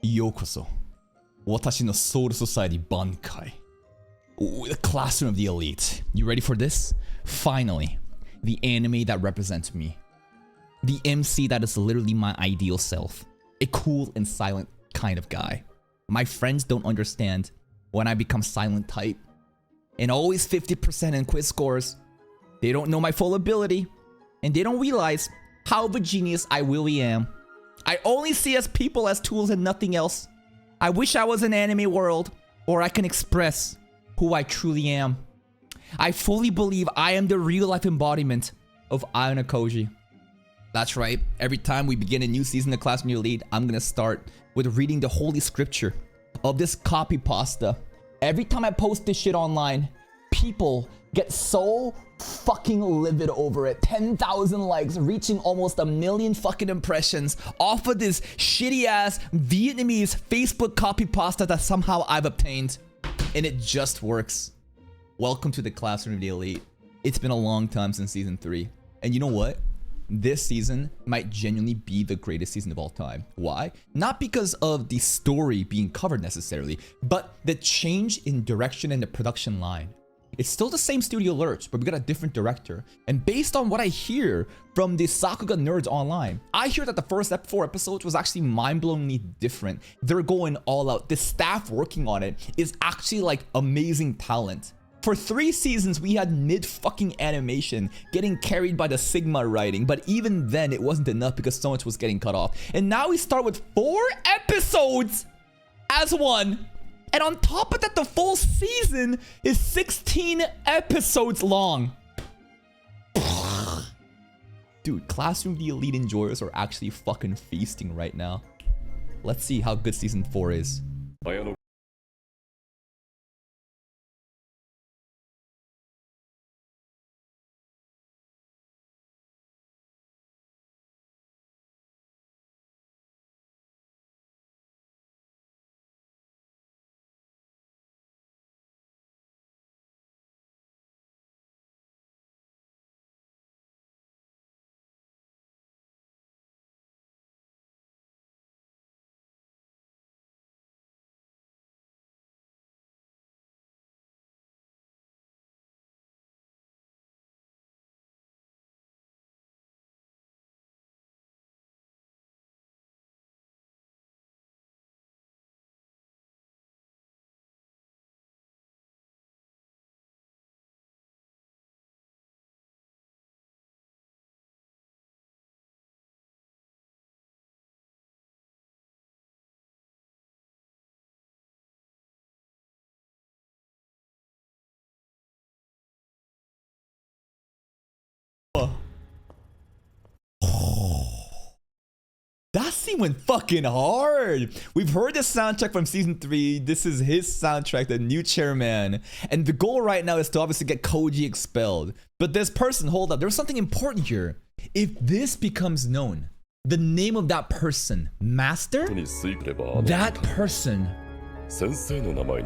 Yokoso. Watashi no Soul Society Bankai. Ooh, the classroom of the elite. You ready for this? Finally, the anime that represents me. The MC that is literally my ideal self. A cool and silent kind of guy. My friends don't understand when I become silent type. And always 50% in quiz scores. They don't know my full ability. And they don't realize how of a genius I really am. I only see as people as tools and nothing else. I wish I was an anime world, or I can express who I truly am. I fully believe I am the real life embodiment of Ayano That's right, every time we begin a new season of Classroom of the Elite, I'm gonna start with reading the holy scripture of this copy pasta. Every time I post this shit online, people get so fucking livid over it. 10,000 likes, reaching almost 1 million fucking impressions off of this shitty ass Vietnamese Facebook copy pasta that somehow I've obtained. And it just works. Welcome to the Classroom of the Elite. It's been a long time since season 3. And you know what? This season might genuinely be the greatest season of all time. Why? Not because of the story being covered necessarily, but the change in direction and the production line. It's still the same Studio Lurch, but we got a different director. And based on what I hear from the Sakuga nerds online, I hear that the first 4 episodes was actually mind-blowingly different. They're going all out. The staff working on it is actually like amazing talent. For 3 seasons, we had mid-fucking animation getting carried by the Sigma writing, but even then, it wasn't enough because so much was getting cut off. And now we start with 4 episodes as one. And on top of that, the full season is 16 episodes long. Dude, Classroom of the Elite enjoyers are actually fucking feasting right now. Let's see how good season 4 is. That scene went fucking hard. We've heard the soundtrack from season 3. This is his soundtrack, the new chairman. And the goal right now is to obviously get Koji expelled. But this person, hold up, there's something important here. If this becomes known, the name of that person, Master, that person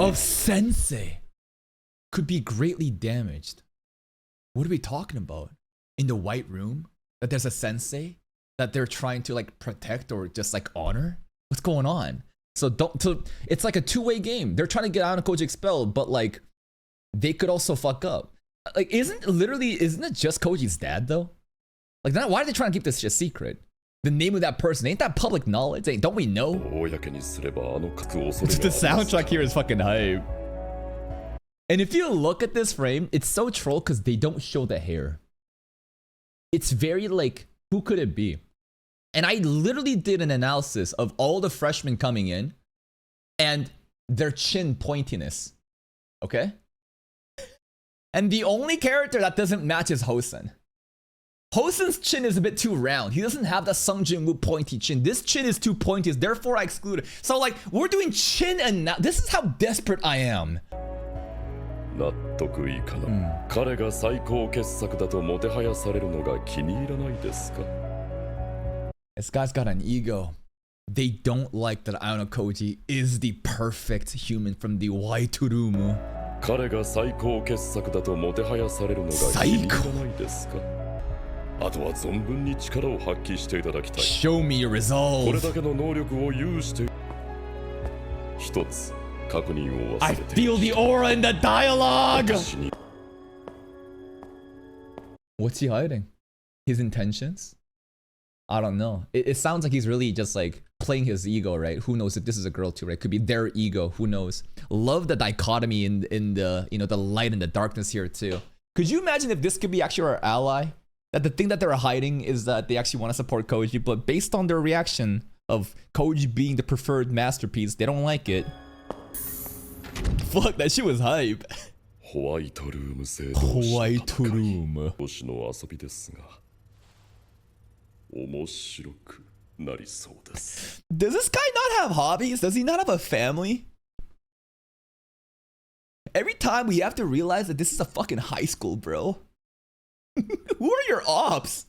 of Sensei could be greatly damaged. What are we talking about? In the White Room? That there's a Sensei that they're trying to like protect or just like honor? What's going on? So it's like a two-way game. They're trying to get Ayano Koji expelled, but like they could also fuck up. Like isn't it just Koji's dad though? Like why are they trying to keep this shit secret? The name of that person, ain't that public knowledge? Don't we know? The soundtrack here is fucking hype. And if you look at this frame, it's so troll because they don't show the hair. It's very like, who could it be? And I literally did an analysis of all the freshmen coming in and their chin pointiness. Okay? And the only character that doesn't match is Hosen. Hosen's chin is a bit too round. He doesn't have the Sung Jin-woo pointy chin. This chin is too pointy, therefore I excluded. So like, we're doing chin and now. This is how desperate I am. This guy's got an ego. They don't like that Ayano Koji is the perfect human from the White Room. Show me your resolve. 一つ確認を忘 I れて feel the aura in the dialogue! 私に What's he hiding? His intentions? I don't know. It sounds like he's really just like playing his ego, right? Who knows if this is a girl too, right? Could be their ego. Who knows? Love the dichotomy in the, you know, the light and the darkness here too. Could you imagine if this could be actually our ally? That the thing that they're hiding is that they actually want to support Koji, but based on their reaction of Koji being the preferred masterpiece, they don't like it. Fuck, that shit was hype. ホワイトルーム製同士 White room. 同士の遊びですが面白くなりそうです Does this guy not have hobbies? Does he not have a family? Every time we have to realize that this is a fucking high school, bro. Who are your ops?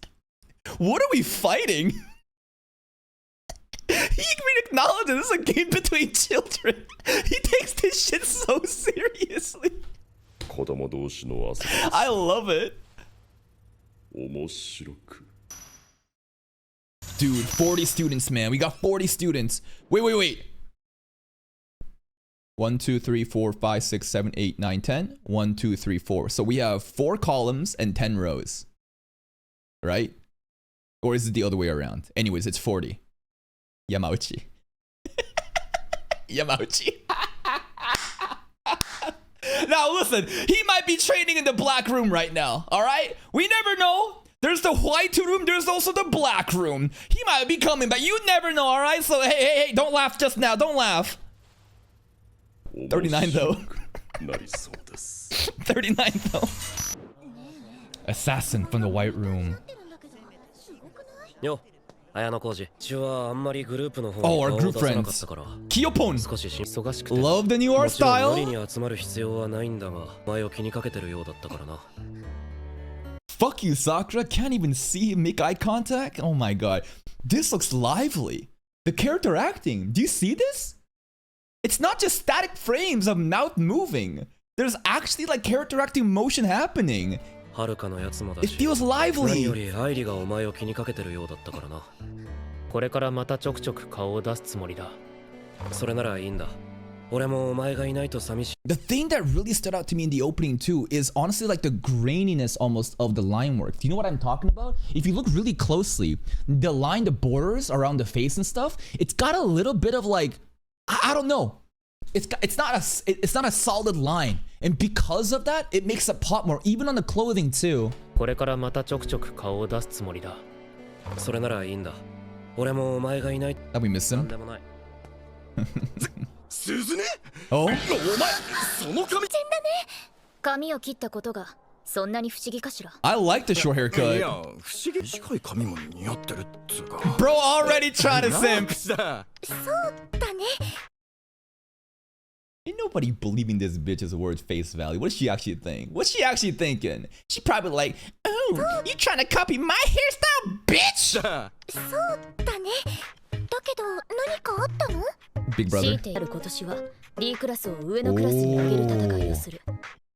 What are we fighting? He even acknowledges this is a game between children. He takes this shit so seriously. 子供同士の遊びです I love it. 面白く Dude, 40 students, man. We got 40 students. Wait. 1, 2, 3, 4, 5, 6, 7, 8, 9, 10. 1, 2, 3, 4. So we have 4 columns and 10 rows. Right? Or is it the other way around? Anyways, it's 40. Yamauchi. Yamauchi. Now listen, he might be training in the black room right now. Alright? We never know. There's the white room, there's also the black room. He might be coming back. You never know, alright? So hey, don't laugh just now. Don't laugh. 39 though. なりそうです 39 though. Assassin from the white room. よ、綾野浩二。うちはあんまりグループの方 Oh, our に顔を group 出さなかっ friends. たから。 Kiyopon. 少し忙しくて。 Love the new art もちろん無理 style. に集まる必要はないんだが、前を気にかけてるようだったからな。 Fuck you, Sakura. Can't even see him make eye contact. Oh my god. This looks lively. The character acting. Do you see this? It's not just static frames of mouth moving. There's actually like character acting motion happening. はるかのやつもだ It し。 feels 何よ lively. り愛理がお前を気にかけてるようだったからな。これからまたちょくちょく顔を出すつもりだ。それならいいんだ。俺もお前がいないと寂しい。 The thing that really stood out to me in the opening too is honestly like the graininess almost of the line work. Do you know what I'm talking about? If you look really closely, the line, the borders around the face and stuff, it's got a little bit of like, I don't know. It's not a solid line, and because of that, it makes it pop more, even on the clothing too. これからまたちょくちょく顔を出すつもりだ。それならいいんだ。俺もお前がいないと That we miss なん him. でもない。鈴音 Oh, お前その髪髪を切ったことがそんなに不思議かしら。 I like the short い haircut. や不思議短い髪も似合ってるっつうか Bro already trying to なあ simp. 口だ だね。 Ain't nobody believing this bitch's words face value. What does she actually think? What's she actually thinking? She probably like, oh, you trying to copy my hairstyle, bitch? だそうだね。だけど何かあったの？ Big 強い brother. てやる今年は D クラスを上のクラスに上げる戦いをする。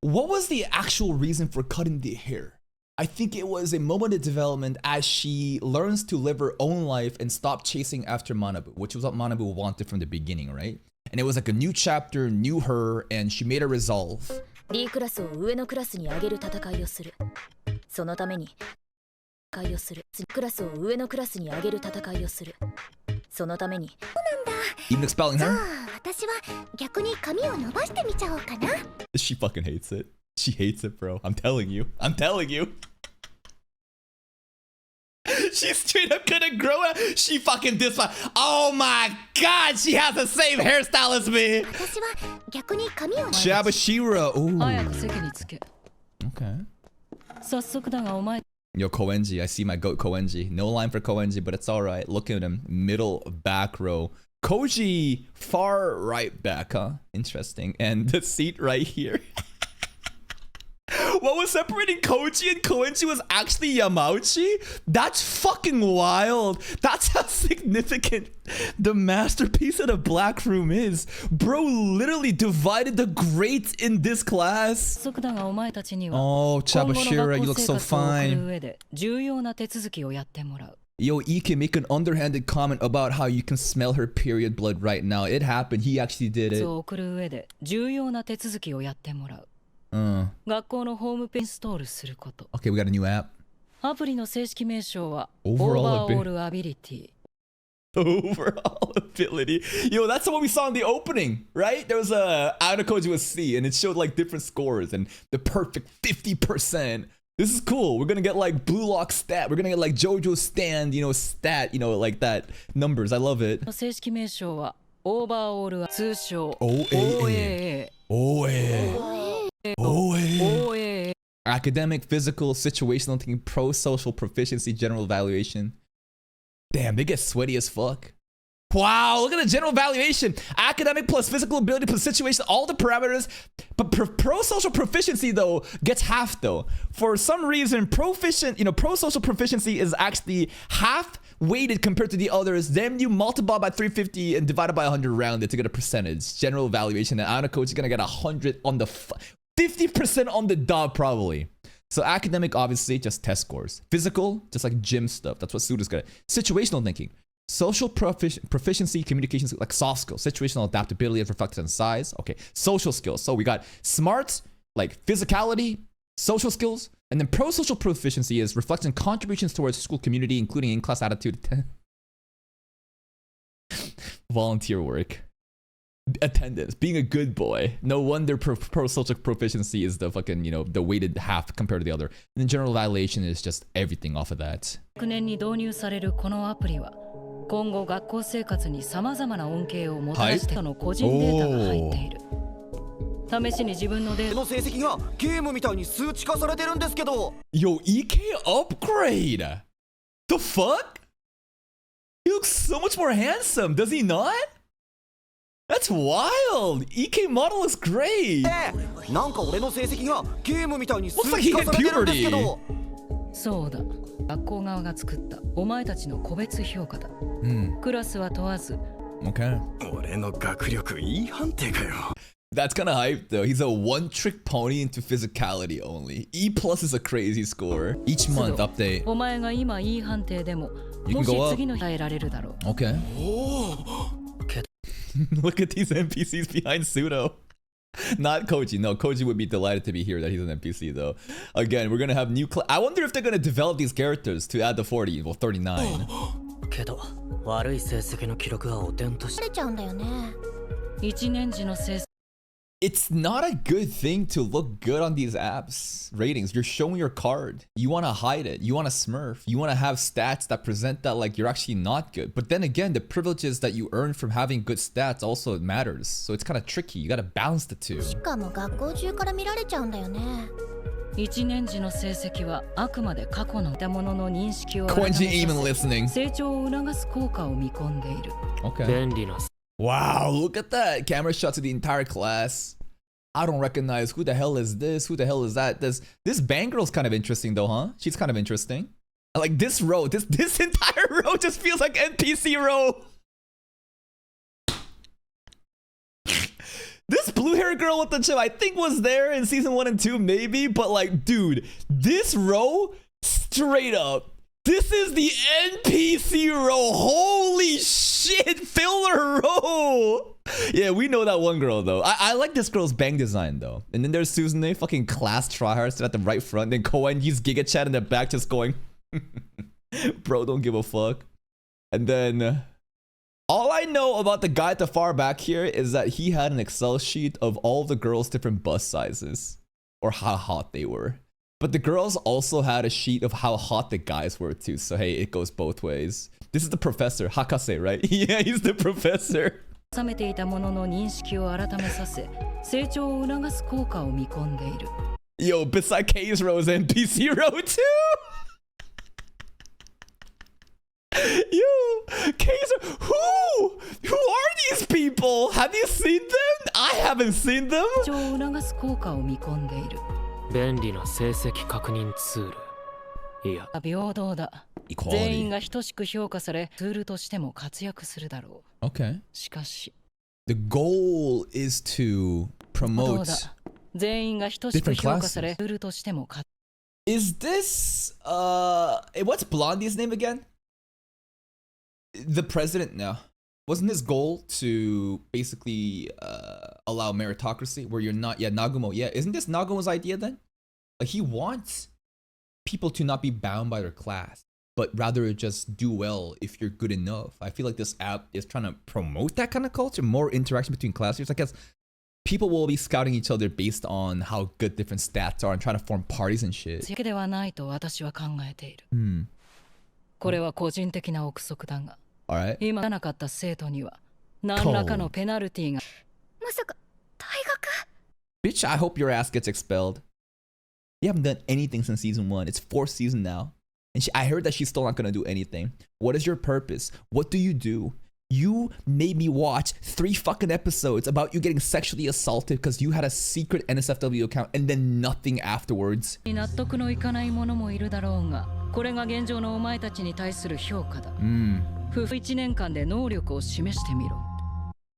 What was the actual reason for cutting the hair? I think it was a moment of development as she learns to live her own life and stop chasing after Manabu, which was what Manabu wanted from the beginning, right? And it was like a new chapter, new her, and she made a resolve. D クラスを上のクラスに上げる戦いをする。そのために戦いをする。クラスを上のクラスに上げる戦いをする。そのために。 Even expelling her? 私は逆に髪を伸ばしてみちゃおうかな。 She fucking hates it. She hates it, bro. I'm telling you. I'm telling you. She's straight up gonna grow out. She fucking Oh my god, she has the same hairstyle as me. 私は逆に髪を Shabashira. Ooh. 早く席に着け。 Okay. 早速だがお前 Yo, Koenji. I see my goat Koenji. No line for Koenji, but it's alright. Look at him. Middle back row. Koji far right back, huh? Interesting. And the seat right here. What was separating Koji and Koenji was actually Yamauchi? That's fucking wild. That's how significant the masterpiece of the Black Room is. Bro literally divided the greats in this class. 早速だがお前たちには Oh, 今後の Chabashira, 学 you 校 look 生 so 活を送る fine. 上で重要な手続きをやってもらう。Yo, Ike, make an underhanded comment about how you can smell her period blood right now. It happened. He actually did そ it. う送る上で重要な手続きをやってもらう。学校のホームページインストールすること。Okay, we got a new app. アプリの正式名称は Overall Overall Ability。 Overall ability. Yo, that's what we saw in the opening, right? There was a Aonakoji with C, and it showed like different scores and the perfect 50%. This is cool. We're gonna get like Blue Lock stat. We're gonna get like JoJo stand, stat, like that numbers. I love it. 正式名称は Overall 通称 OAA. OAA。 OAA. Academic, physical, situational thinking, pro-social proficiency, general evaluation. Damn, they get sweaty as fuck. Wow, look at the general evaluation. Academic plus physical ability plus situation, all the parameters. But pro-social proficiency, though, gets half, though. For some reason, pro-social proficiency is actually half weighted compared to the others. Then you multiply by 350 and divide it by 100 rounded to get a percentage. General evaluation, and Aonakoji is going to get 100 on the... 50% on the dot, probably. So academic, obviously, just test scores. Physical, just like gym stuff. That's what Suda's good at. Situational thinking. Social proficiency, communication, like soft skills. Situational adaptability as reflected in size. Okay. Social skills. So we got smart, like physicality, social skills. And then pro-social proficiency is reflecting contributions towards school community, including in-class attitude, volunteer work. Attendance, being a good boy. No wonder pro-social proficiency is the fucking, the weighted half compared to the other. And then general evaluation is just everything off of that. 昨年に導入されるこのアプリは今後学校生活に様々な恩恵をもたらしての個人データが入っている。試しに自分のデータの成績がゲームみたいに数値化されてるんですけど。 Yo, EK upgrade! The fuck? He looks so much more handsome, does he not? That's wild! EK model looks great! なんか俺の成績がゲームみたいに数値化されてるんですけど。そうだ。学校側が作ったお前たちの個別評価だ。クラスは問わず。Okay. 俺の学力いい判定かよ。 That's kind of hype though. He's a one-trick pony into physicality only. E+ is a crazy score. Each month update. お前が今いい判定でも、 You も can し go up. 次の日耐えられるだろう。 Okay. Look at these NPCs behind Pseudo. Not Koji. No, Koji would be delighted to be here that he's an NPC though. Again, we're gonna have new I wonder if they're gonna develop these characters to add the 40, well 39. けど悪い成績の記録は汚点としてれちゃうんだよね。1年時の成績 It's not a good thing to look good on these apps ratings. You're showing your card. You want to hide it. You want to smurf. You want to have stats that present that like you're actually not good. But then again, the privileges that you earn from having good stats also matters. So it's kind of tricky. You got to balance the two. しかも学校中から見られちゃうんだよね。1年時の成績はあくまで過去のいたものの認識を Koenji even listening. 成長を促す効果を見込んでいる。 Okay. 便利な Wow, look at that. Camera shot to the entire class. I don't recognize who the hell is this? Who the hell is that? This band girl's kind of interesting though, huh? She's kind of interesting. Like this row, this entire row just feels like NPC row. This blue hair girl with the chip, I think was there in season 1 and 2, maybe. But like, dude, this row, straight up, this is the NPC row. Holy shit, filler row. Yeah, we know that one girl though. I like this girl's bang design though. And then there's Suzune, fucking class tryhard, at the right front. Then Koenji's Giga Chat in the back just going, bro, don't give a fuck. And then all I know about the guy at the far back here is that he had an Excel sheet of all the girls' different bust sizes or how hot they were. But the girls also had a sheet of how hot the guys were too. So hey, it goes both ways. This is the professor, Hakase, right? Yeah, he's the professor. 収めていたものの認識を改めさせ、成長を促す効果を見込んでいる。Yo, beside K's row is NPC row too. Yo, K's who are these people? Have you seen them? I haven't seen them. 成長を促す効果を見込んでいる。便利な成績確認ツール。いや、平等だ。全員が等しく評価され、ツールとしても活躍するだろう。Okay. しかし、The goal is to どう promote. だ。全員が等しく評価され、ツールとしても活 Is this what's Blondie's name again? the president, no. Wasn't his goal to basically allow meritocracy where you're not, yeah, Nagumo, yeah. Isn't this Nagumo's idea then? Like he wants people to not be bound by their class, but rather just do well if you're good enough. I feel like this app is trying to promote that kind of culture, more interaction between class years. I guess people will be scouting each other based on how good different stats are and trying to form parties and shit. だけではないと私は考えている。 これは個人的な憶測だが、 Alright. 今なかった生徒には何らかのペナルティが。まさか大学？ Bitch, I hope your ass gets expelled. You haven't done anything since season 1. It's 4th season now. And I heard that she's still not gonna do anything. What is your purpose? What do you do? You made me watch 3 fucking episodes about you getting sexually assaulted because you had a secret NSFW account and then nothing afterwards. 納得のいかない者もいるだろうが、これが現状のお前たちに対する評価だ。夫婦1年間で能力を示してみろ。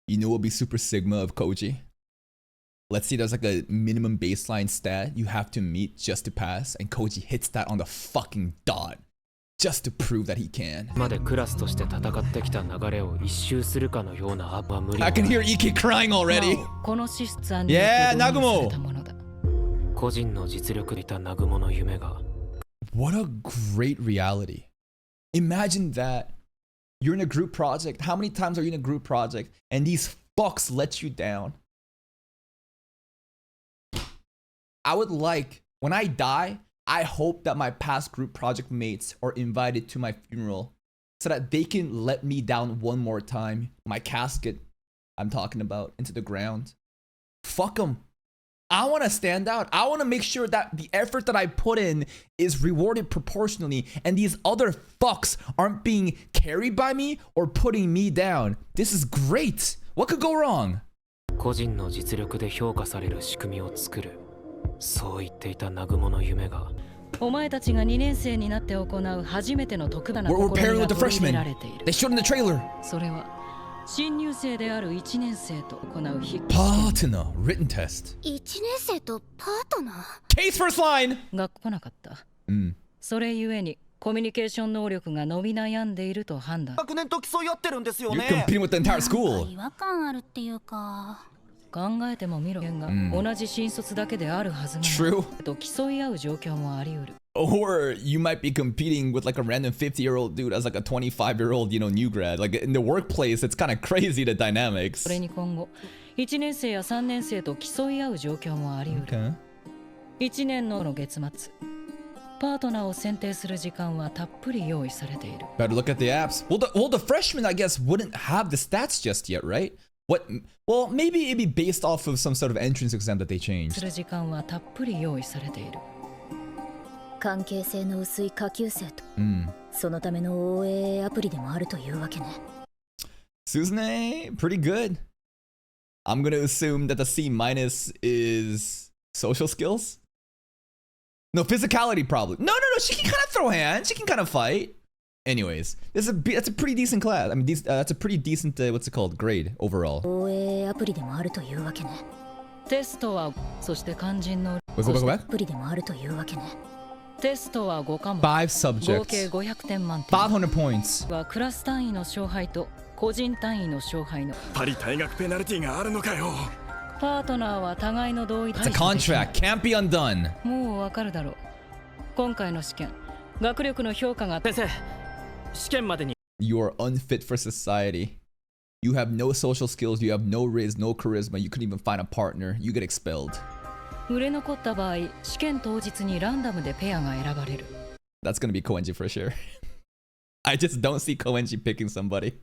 You know what would be super sigma of Koji? Let's say there's like a minimum baseline stat you have to meet just to pass, and Koji hits that on the fucking dot just to prove that he can. までクラスとして戦ってきた流れを一周するかのようなアップは無理。 I can hear Iki crying already. この資質案に Yeah, 導入されたものだ。個人の実力でいた南雲の夢が。 What a great reality. Imagine that you're in a group project. How many times are you in a group project and these fucks let you down? I would like, when I die, I hope that my past group project mates are invited to my funeral so that they can let me down one more time. My casket, I'm talking about, into the ground. Fuck them. I want to stand out. I want to make sure that the effort that I put in is rewarded proportionally and these other fucks aren't being carried by me or putting me down. This is great. What could go wrong? 個人の実力で評価される仕組みを作る。そう言っていた南雲の夢が。お前たちが2年生になって行う初めての特別な試み We're が pairing with the 取り入れ freshmen. られている。 They showed in the trailer. それは新入生である1年生と行う筆記試験。 Partner written test. 1年生とパートナー？ Case first line. 学校来なかった。 Mm. それゆえにコミュニケーション能力が伸び悩んでいると判断。学年と競い合ってるんですよ You're ね。 competing with the entire school. 違和感あるっていうか。考えてもみろが、同じ新卒だけであるはずがない。 True. と競い合う状況もあり得る。 Or you might be competing with like a random 50-year-old dude as like a 25-year-old, you know, new grad. Like in the workplace, it's kind of crazy, the dynamics. それに今後1年生や3年生と競い合う状況もあり得る。 Okay. 1年の月末、パートナーを選定する時間はたっぷり用意されている。 Better look at the apps. Well, the freshmen, I guess, wouldn't have the stats just yet, right? What? Well, maybe it'd be based off of some sort of entrance exam that they す changed. る時間はたっぷり用意されている。関係性の薄い下級生と、そのための OA アプリでもあるというわけね。 Suzune, pretty good. I'm gonna assume that the C minus is social skills. No, physicality probably. No. She can kind of throw hands. She can kind of fight. Anyways, that's a pretty decent class. I mean, that's a pretty decent what's it called grade overall. OA アプリでもあるというわけね。テストは、そして肝心の Wait, go back. アプリでもあるというわけね。テストは5科目、 5合計 subjects, 500点満点。 500 points. はクラス単位の勝敗と個人単位の勝敗の。パリ退学ペナルティがあるのかよ。パートナーは互いの同意 It's a contract. Can't be undone. もうわかるだろう。今回の試験、学力の評価が先生、試験までに。 You are unfit for society. You have no social skills. You have no riz, no charisma. You couldn't even find a partner. You get expelled. 売れ残った場合、試験当日にランダムでペアが選ばれる。 That's gonna be Koenji for sure. I just don't see Koenji picking somebody.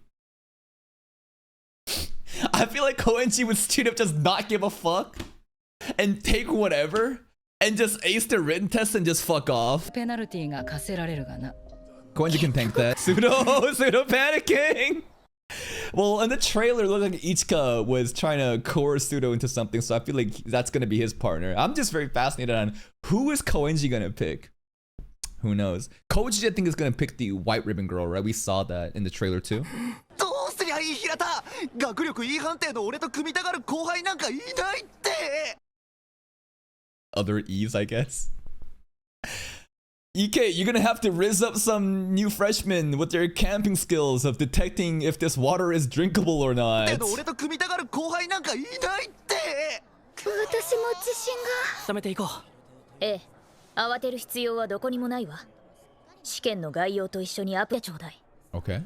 I feel like Koenji would straight up just not give a fuck and take whatever and just ace the written test and just fuck off. ペナルティが課せられるがな。 Koenji can tank that. Pseudo panicking. Well, in the trailer, it looked like Ichika was trying to coerce Pseudo into something, so I feel like that's gonna be his partner. I'm just very fascinated on who is Koenji gonna pick. Who knows? Koji, I think, is gonna pick the white ribbon girl, right? We saw that in the trailer too. どうすりゃいい平田。学力 E 判定の俺と組みたがる後輩なんかいないって。 Other E's, I guess. EK, you're gonna have to riz up some new freshmen with their camping skills of detecting if this water is drinkable or not. けど俺と組みたがる後輩なんかいないって。私も自信が。冷めていこう。ええ、慌てる必要はどこにもないわ。試験の概要と一緒にアプリちょうだい。Okay.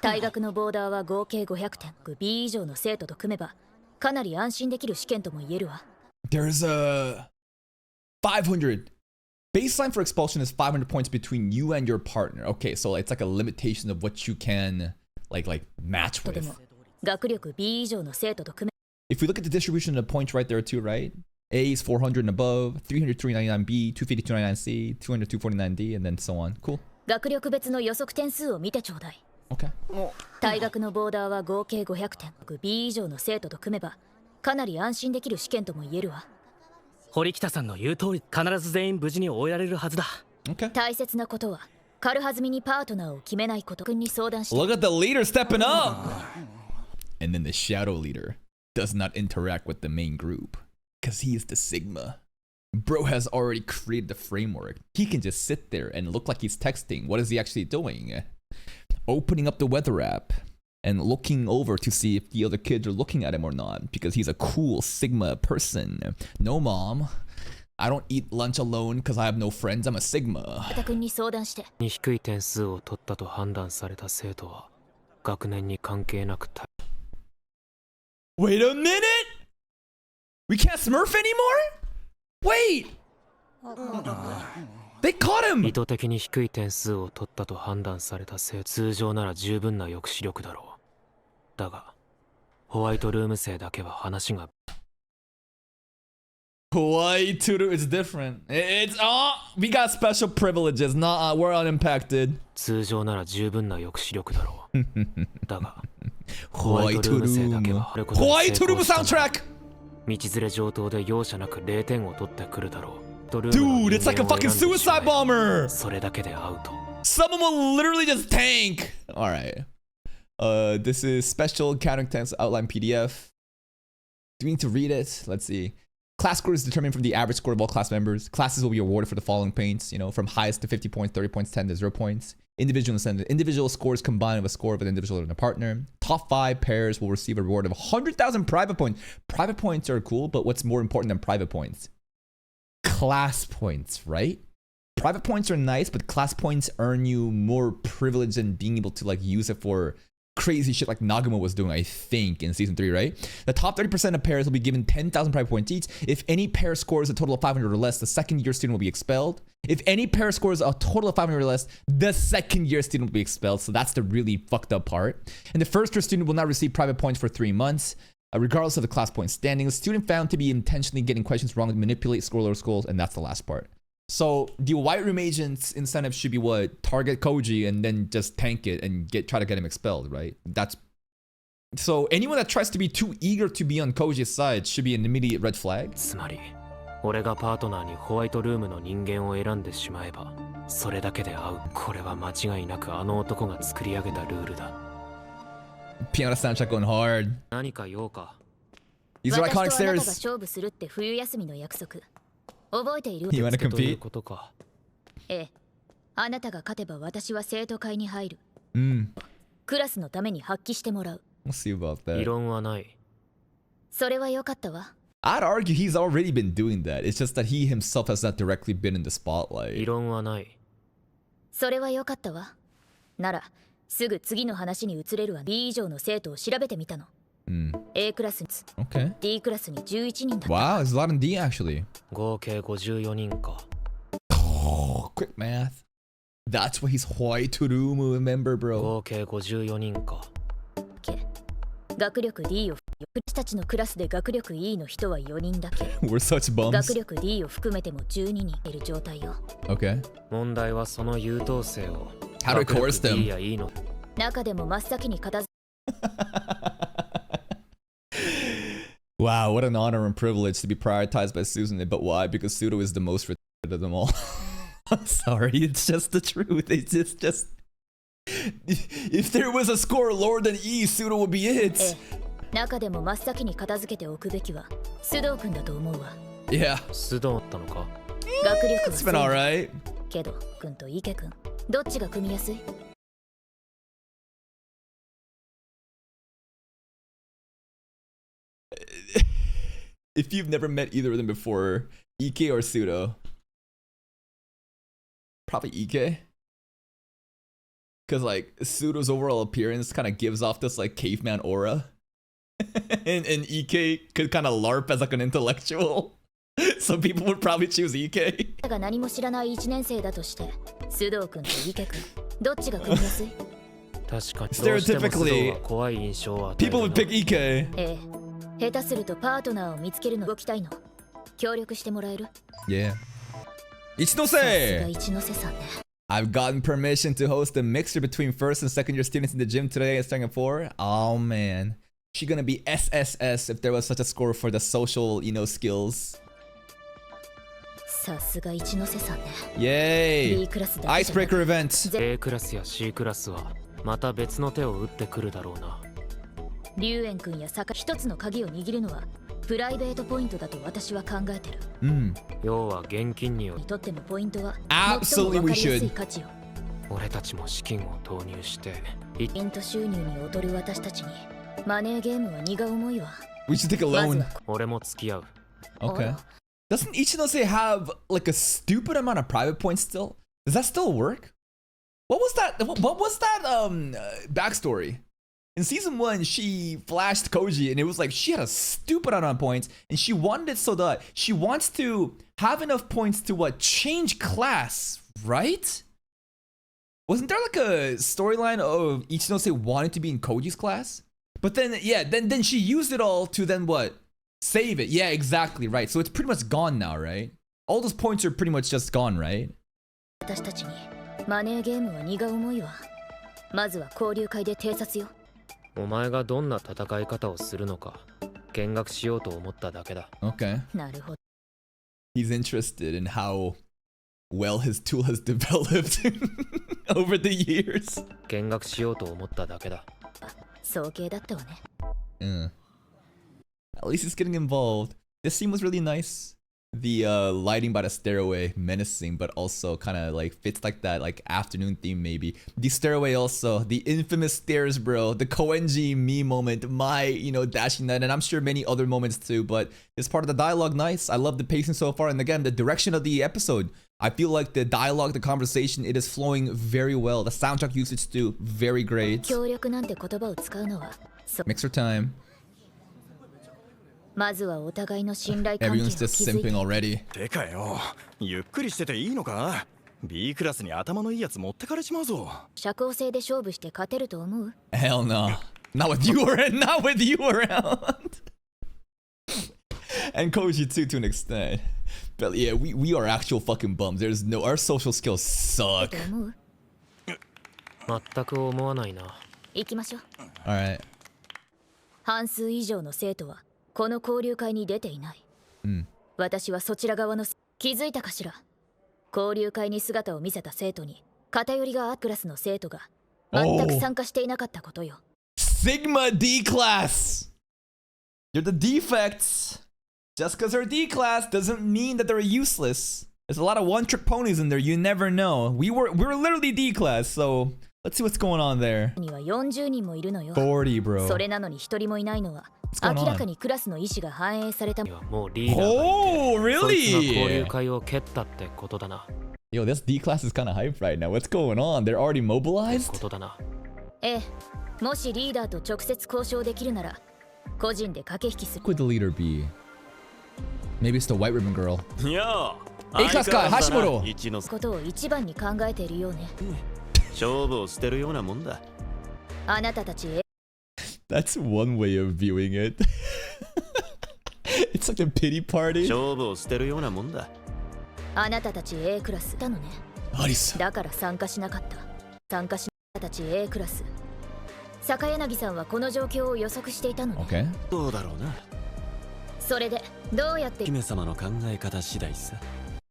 退学のボーダーは合計500点。B 以上の生徒と組めばかなり安心できる試験とも言えるわ。There's a 500. Baseline for expulsion is 500 points between you and your partner. Okay, so it's like a limitation of what you can like match とで with. も学力 B 以上の生徒と組め。 If we look at the distribution of points right there too, right? A is 400 and above, 300 299B, 250 299C, 200 249D, and then so on. Cool. 学力別の予測点数を見てちょうだい。 Okay. 退学のボーダーは合計500点。B 以上の生徒と組めばかなり安心できる試験とも言えるわ。堀北さんの言う通り、必ず全員無事に終えられるはずだ。Okay. 大切なことは軽はずみにパートナーを決めないこと。君に相談して。 Look at the leader stepping up! And then the shadow leader does not interact with the main group because he is the Sigma. Bro has already created the framework. He can just sit there and look like he's texting. What is he actually doing? Opening up the weather app and looking over to see if the other kids are looking at him or not because he's a cool Sigma person. No, mom. I don't eat lunch alone because I have no friends. I'm a Sigma. 君に相談して。に低い点数を取ったと判断された生徒は学年に関係なく Wait a minute! We can't smurf anymore? Wait! They caught 意 him! 図的に低い点数を取ったと判断された生徒、通常なら十分な抑止力だろう。だがホワイトルーム生だけは話が Hawaii tutor is different. It's we got special privileges. Nah, we're unimpacted. 通常なら十分な抑止力だろう。だが Hawaii ルーム生だけ tutor. は張ることに Hawaii 成 tutor 功したなら soundtrack! 道連れ上等で容赦なく0点を取ってくるだろう。 Dude, it's like a fucking suicide bomber! それだけでアウト。 Someone will literally just tank! Alright. This is special counting text outline PDF. Do we need to read it? Let's see. Class score is determined from the average score of all class members. Classes will be awarded for the following points, from highest to 50 points, 30 points, 10 to 0 points. Individual scores combined with a score of an individual and a partner. Top 5 pairs will receive a reward of 100,000 private points. Private points are cool, but what's more important than private points? Class points, right? Private points are nice, but class points earn you more privilege and being able to use it for crazy shit like Naguma was doing, I think, in season 3, right? The top 30% of pairs will be given 10,000 private points each. If any pair scores a total of 500 or less, the second year student will be expelled. If any pair scores a total of 500 or less, the second year student will be expelled. So that's the really fucked up part. And the first year student will not receive private points for 3 months, regardless of the class point standing. The student found to be intentionally getting questions wrong, manipulate, score lower scores, and that's the last part. So the white room agent's incentive should be what? Target Koji and then just tank it and try to get him expelled, right? That's so anyone that tries to be too eager to be on Koji's side should be an immediate red flag. つまり俺がパートナーにホワイトルームの人間を選んでしまえばそれだけで合う。これは間違いなくあの男が作り上げたルールだ。 Piano soundtrack going hard. 何か用か。 These are 私 iconic とあなたが stairs. 勝負するって冬休みの約束覚えている？ You wanna どういう compete? ことか。ええ、あなたが勝てば私は生徒会に入る。 Mm, クラスのために発揮してもらう。 we'll see about 異 that. 論はない。それは良かったわ。 I'd argue he's already been doing that. It's just that he himself has not directly been in the 異 spotlight. 論はない。それは良かったわ。ならすぐ次の話に移れるわ。 B 以上の生徒を調べてみたの。 Mm, A クラスに okay. D クラスに11人だった。 Wow, there's a lot in D actually. 合計54人か。 Oh, quick math. That's why he's white room member, bro. 合計54人か。学力 D を私たちのクラスで学力 E の人は4人だけ。 We're such bums. 学力 D を含めても12人いる状態よ。 Okay. 問題はその優等生を How to coerce 学力 them. D や E の中でも真っ先に片付 Wow, what an honor and privilege to be prioritized by Susan. But why? Because Pseudo is the most retarded of them all. I'm sorry, it's just the truth. It's just... If there was a score lower than E, Pseudo would be え it. え、中でも真っ先に片付けておくべきは須藤君だと思うわ。 Yeah, 素通ったのか。学力は it's been alright. けど君と池君どっちが組みやすい？ If you've never met either of them before, Ike or Pseudo? Probably Ike. Because, like, Pseudo's overall appearance kind of gives off this, like, caveman aura. and Ike could kind of LARP as, like, an intellectual. So people would probably choose Ike. が何も知らない1年生だとして須藤君と池君どっちが組みやすい？確かにどうしても須藤は怖い印象を与える People な would pick Ike. ええ下手するとパートナーを見つけるの動きたいの協力してもらえる？ Yeah. さすが Ichinose! 一ノ瀬さんね I've gotten permission to host a mixer between first and second year students in the gym today at starting at 4. Oh man. She gonna be SSS if there was such a score for the social, you know, skills. さすが一ノ瀬さんね Yay! B クラスだけじゃなく Icebreaker event. A クラスや C クラスはまた別の手を打ってくるだろうな。龍炎君や坂一つの鍵を握るのはプライベートポイントだと私は考えてる。要は現金によりにとってのポイントは Absolutely 最も we 分かりやすい should. 価値よ。俺たちも資金を投入していイント収入に劣る私たちにマネーゲームは荷が重いわ。 We should take a まず loan. は俺も付き合う。 Okay. Doesn't Ichinose have like a stupid amount of private points still? Does that still work? What was that? What was that backstory? In season 1, she flashed Koji and it was like she had a stupid amount of points and she wanted it so that she wants to have enough points to what? Change class, right? Wasn't there like a storyline of Ichinose wanting to be in Koji's class? But then, yeah, then she used it all to then what? Save it. Yeah, exactly, right. So it's pretty much gone now, right? All those points are pretty much just gone, right? 私たちにマネーゲームは荷が重いわ。まずは交流会で偵察よ。お前がどんな戦い方をするのか見学しようと思っただけだ。Okay. なるほど。 He's interested in how well his tool has developed over the years. 見学しようと思っただけだ。早計だったわね。At least he's getting involved. This scene was really nice. The lighting by the stairway, menacing, but also kind of like fits like that like afternoon theme maybe. The stairway also, the infamous stairs, bro. The Koenji me moment, my, you know, dashing that, and I'm sure many other moments too. But it's part of the dialogue, nice. I love the pacing so far, and again, the direction of the episode. I feel like the dialogue, the conversation, it is flowing very well. The soundtrack usage too, very great. 協力なんて言葉を使うのは、Mixer time. まずはお互いの信頼関係を Everyone's just 築い simping て。 already. てかよ、ゆっくりしてていいのか？ B クラスに頭のいいやつ持ってかれちまうぞ。社交性で勝負して勝てると思う？ Hell no. Not with you around. Not with you around. And Koji too, to an extent. But yeah, we are actual fucking bums. There's no, our social skills suck. と思う？全く思わないな。行きましょう。 Alright. 半数以上の生徒はこの交流会に出ていない。私はそちら側の気づいたかしら？交流会に姿を見せた生徒に偏りがあるクラスの生徒が全く参加していなかったことよ。Sigma D class. You're the defects. Just because they're D class doesn't mean that they're useless. There's a lot of one-trick ponies in there. You never know. We were literally D class, so let's see what's going on there. には40人もいるのよ。 40, bro. それなのに一人もいないのは going on? 明らかにクラスの意思が反映された。もうリーダーがいて Oh, そいつが交流 really? 会を蹴ったってことだな。 Yo, this D class is kind of hype right now. What's going on? They're already こ mobilized? とだな。ええ、もしリーダーと直接交渉できるなら個人で駆け引きする。 Who could the leader be? Maybe it's the white ribbon girl. いや A クラスか、橋本。一のことを一番に考えているようね。勝負を捨てるようなもんだ。あなたたち That's one way of viewing it. It's like a pity party. 勝負を捨てるようなもんだ。あなたたち A クラスだのね。 Nice. だから参加しなかった。参加しなかったたち A クラス。坂柳さんはこの状況を予測していたのね。 Okay. どうだろうな。それでどうやって姫様の考え方次第さ。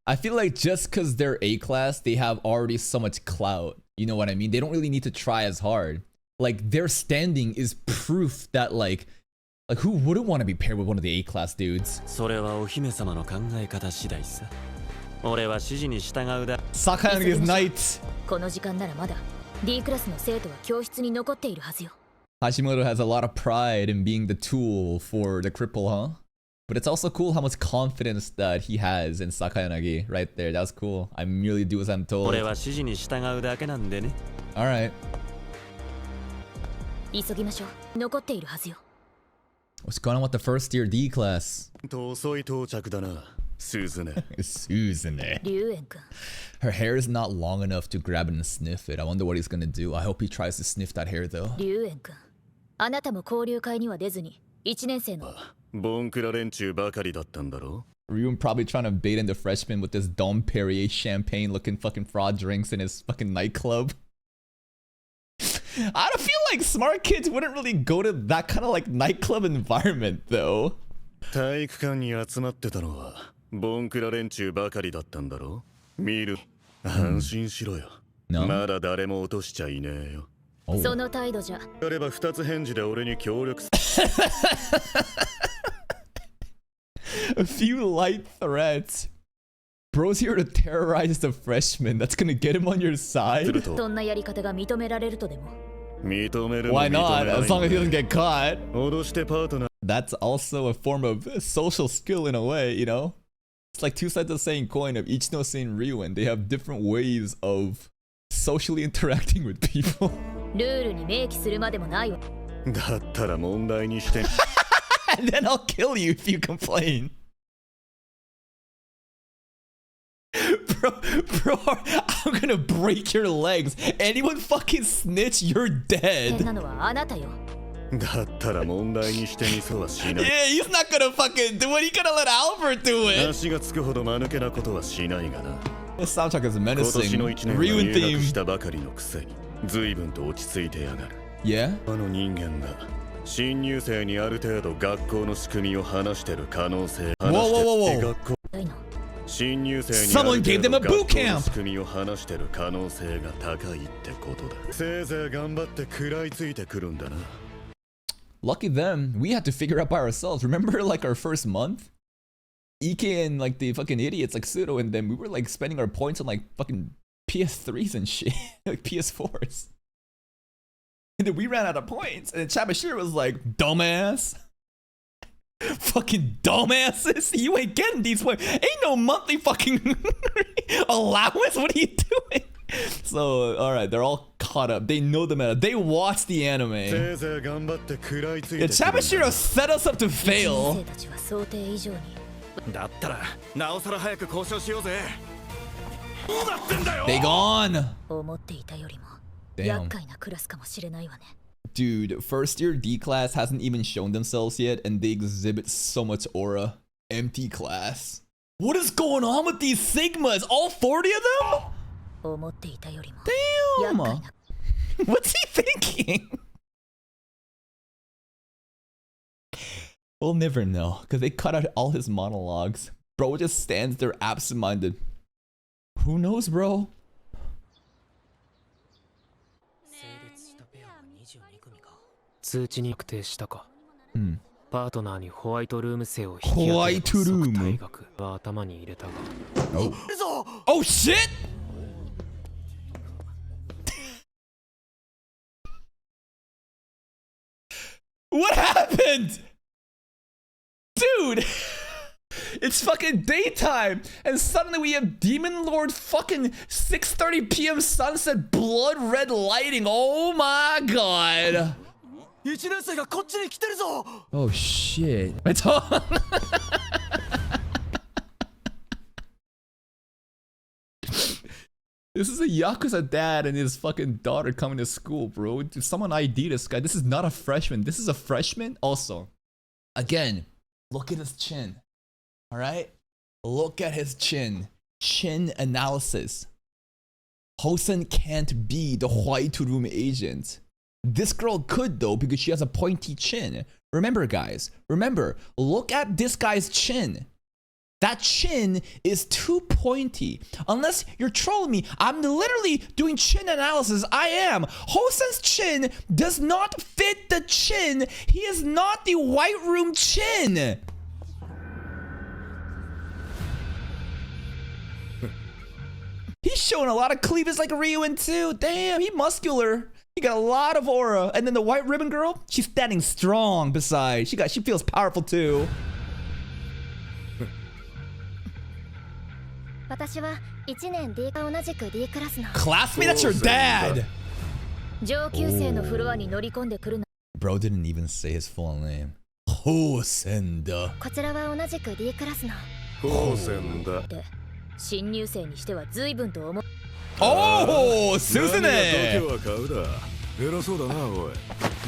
I feel like just because they're A class, they have already so much clout. You know what I mean? They don't really need to try as hard. Like their standing is proof that like who wouldn't want to be paired with one of the A class dudes? それはお姫様の考え方次第さ。俺は指示に従うだ。 Sakayanagi's knight. この時間ならまだ D クラスの生徒は教室に残っているはずよ。 Hashimoto has a lot of pride in being the tool for the cripple, huh? But it's also cool how much confidence that he has in Sakayanagi right there. That's cool. I merely do as I'm told. 俺は指示に従うだけなんでね。 Alright. 急ぎましょう。残っているはずよ。 What's going on with the first year D class? 遅い到着だな、スズネ。Suzune. 龍炎くん、 Her hair is not long enough to grab it and sniff it. I wonder what he's gonna do. I hope he tries to sniff that hair though. 龍炎くん、あなたも交流会には出ずに1年生のボンクラ連中ばかりだったんだろ。 Ryun probably trying to bait in the freshman with this Dom Perrier champagne looking fucking fraud drinks in his fucking nightclub. I don't feel like smart kids wouldn't really go to that kind of like nightclub environment though. 体育館に集まってたのはボンクラ連中ばかりだったんだろ。見る、安心しろよ。 No? まだ誰も落としちゃいねえよ。 Oh. その態度じゃやれば二つ返事で俺に協力す A few light threats. Bro's here to terrorize the freshman. That's gonna get him on your る side? とそんなやり方が認められるとでも。認めるも Why 認め not? ない As long as he doesn't get caught. 脅してパートナー That's also a form of social skill in a way, you know? It's like two sides of the same coin of Ichino and Ryuen. They have different ways of socially interacting with people. ルールに明記するまでもないわ。だったら問題にして And then I'll kill you if you complain. Bro, I'm gonna break your legs. Anyone fucking snitch, you're 変 dead. なのはあなたよ。だったら問題にしてみそうはしない Yeah, he's not gonna fucking do it. He's gonna let Albert do it. 足がつくほど間抜けなことはしないがな This soundtrack is 今年の menacing. 一年は Ryuen 入学し theme. たばかりのくせに随分と落ち着いてやがる Yeah? あの人間が新入生にある程度学校の仕組みを話してる可能性 Whoa, whoa, whoa, whoa. 学校いの新入生に Someone gave them a ある程 boot 度学校 camp. の仕組みを話してる可能性が高いってことだせいぜい頑張って食らいついてくるんだな Lucky them. We had to figure out by ourselves. Remember, like, our first month? Ike and, like, the fucking idiots, like, Pseudo and them, we were, like, spending our points on, like, fucking PS3s and shit. Like, PS4s. And then we ran out of points. And then Chabashir was like, dumbass. Fucking dumbasses. You ain't getting these points. Ain't no monthly fucking allowance. What are you doing? So, alright, they're all caught up. They know the meta. They watched the anime. せいぜい頑張って食らいつい Yeah, てくるんだ Chabashiro set us up to 先 fail. 生たちは想定以上に。だったらなおさら早く交渉しようぜどうなってんだよ They gone. 思っていたよりも Damn. 厄介なクラスかもしれないわね。 Dude, first year D class hasn't even shown themselves yet, and they exhibit so much aura. Empty class. What is going on with these Sigmas? All 40 of them? 思っていたよりも Damn. 厄介な What's he thinking? We'll never know, because they cut out all his monologues. Bro just stands there absent-minded. Who knows, bro? 通知に確定したか。Hmm. パートナーにホワイトルーム生を引き当てればホワイトルーム即退学は頭に入れたが Oh shit! What happened? Dude! It's fucking daytime, and suddenly we have Demon Lord fucking 6:30 p.m. sunset blood red lighting. Oh my god. 1年生がこっちに来てるぞ Oh shit. It's on. This is a Yakuza dad and his fucking daughter coming to school, bro. Dude, someone ID this guy. This is not a freshman. This is a freshman. Also, again, look at his chin. All right? Look at his chin. Chin analysis. Hosen can't be the white room agent. This girl could though because she has a pointy chin. Remember guys, remember, look at this guy's chin. That chin is too pointy. Unless you're trolling me, I'm literally doing chin analysis. I am. Hosen's chin does not fit the chin. He is not the white room chin. showing a lot of cleavage like Ryuin too. Damn, he muscular. He got a lot of aura. And then the white ribbon girl, she's standing strong beside. She feels powerful too. 私は1年 D 同じく D クラスの Classmate, that's your dad. 上級生のフロアに乗り込んでくるな。 Bro didn't even say his full name. Hosenda. こちらは同じく D クラスの当然だ。で、新入生にしては随分と重い。 Oh, 何が Suzume. 度胸は買うだ。偉そうだな、おい。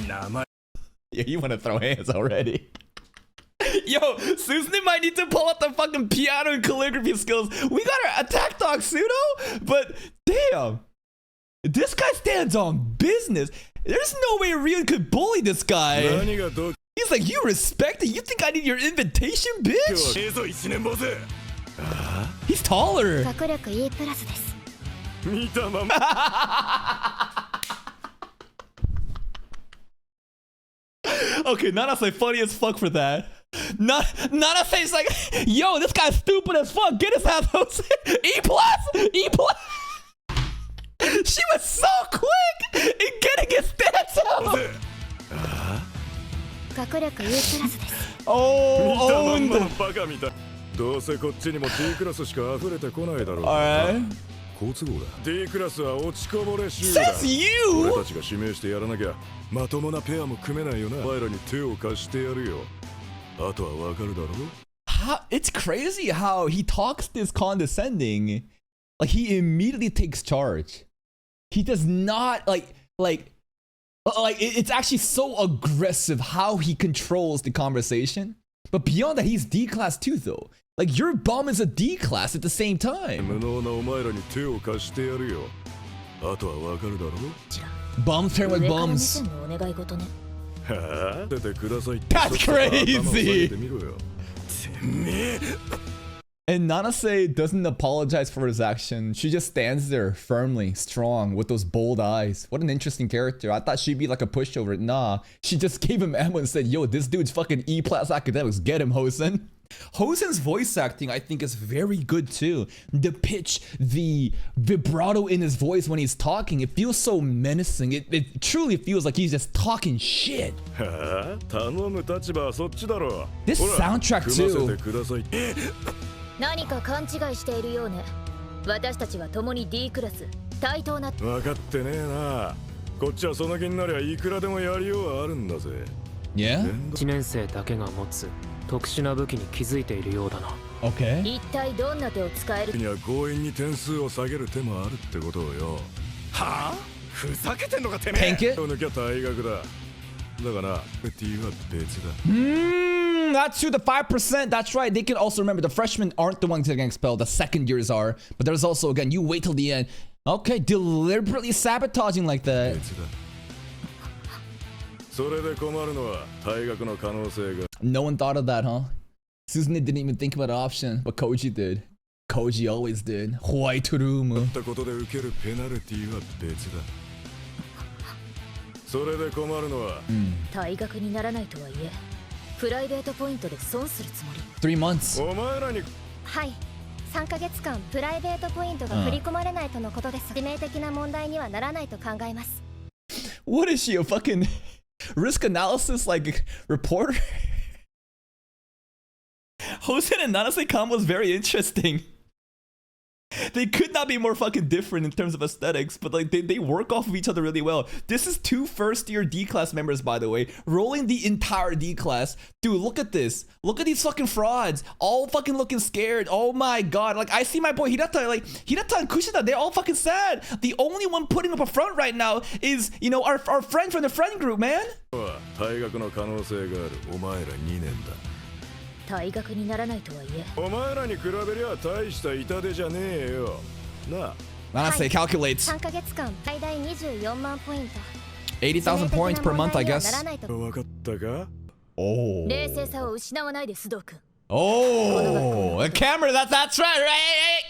名前。 Yeah, you want to throw hands already. Yo, Suzume might need to pull out the fucking piano and calligraphy skills. We got our attack dog pseudo, but damn. This guy stands on business. There's no way Ryun could bully this guy. 何が度 He's like, you respect it? You think I need your invitation, bitch? 胸はぞ一年坊主。 He's taller. 学力 E プラスです。見たまま。Okay, Nanase funny as fuck for that. Nanase's like, yo, this guy's stupid as fuck. Get his ass Jose. E plus. E plus. She was so quick in getting his stats out. 学力 E プラスです。Oh, 見 owned. たまんまのバカみたい。どうせこっちにも D クラスしか溢れてこないだろう。 Alright. 好都合だ。D クラスは落ちこぼれ集団。 Says you. 俺たちが指名してやらなきゃまともなペアも組めないよな。お前らに手を貸してやるよ。あとはわかるだろう。 It's crazy how he talks this condescending. Like he immediately takes charge. He does not it's actually so aggressive how he controls the conversation. But beyond that, he's D class too, though. Like your bum is a D class at the same time. 無能なお前らに手を貸してやるよ。あとはわかるだろう。 Bums turn 上 with から目 bums. 線のお願い事ね。はあ出てくださいって That's そっから頭を下げ crazy. てみろよ。てめえ And Nanase doesn't apologize for his action. She just stands there firmly, strong, with those bold eyes. What an interesting character. I thought she'd be like a pushover. Nah, she just gave him ammo and said, yo, this dude's fucking E+ academics. Get him, Hosen. Hosen's voice acting, I think, is very good too. The pitch, the vibrato in his voice when he's talking, it feels so menacing. It truly feels like he's just talking shit. はあ頼む立場はそっちだろ。 This ほら soundtrack 組ま too. せてください。何か勘違いしているようね。私たちは共に D クラス、対等な。分かってねえな。こっちはその気になりゃいくらでもやりようはあるんだぜ。 Yeah? 1年生だけが持つ特殊な武器に気づいているようだな。 Okay. 一体どんな手を使える？には強引に点数を下げる手もあるってことをよ。はあふざけてんのかてめえ。 Tank it? 抜きゃ退学だ。だから T は別だ。That's true. The 5%. That's right. They can also remember the freshmen aren't the ones getting expelled. The second years are. But there's also, again, you wait till the end. Okay, deliberately sabotaging like that. 別だ。それで困るのは退学の可能性が。 No one thought of that, huh? Suzune didn't even think about an option, but Koji did. Koji always did. White room. ったことで受けるペナルティは別だ。それで困るのは。退学にならないとはいえ、プライベートポイントで損するつもり。3 months. お前らにはい。3ヶ月間プライベートポイントが振り込まれないとのことです。致命的な問題にはならないと考えます。 What is she, a fucking risk analysis like reporter? Hosen and Nanase combo is very interesting. They could not be more fucking different in terms of aesthetics, but like they work off of each other really well. This is 2 first-year D-class members, by the way, rolling the entire D-class. Dude, look at this. Look at these fucking frauds. All fucking looking scared. Oh my god. Like, I see my boy Hirata, like, Hirata and Kushida, they're all fucking sad. The only one putting up a front right now is, you know, our friend from the friend group, man. 退学の可能性がある。お前ら2年だ。退学にならないとはいえ。お前らに比べりゃ大した痛手じゃねえよ。なあ。 Nanase calculates 3ヶ月間最大24万ポイント。 80,000 points per month, I guess. 分かったか Oh. 冷静さを失わないで須藤君。 Oh, the camera. That's right. Right.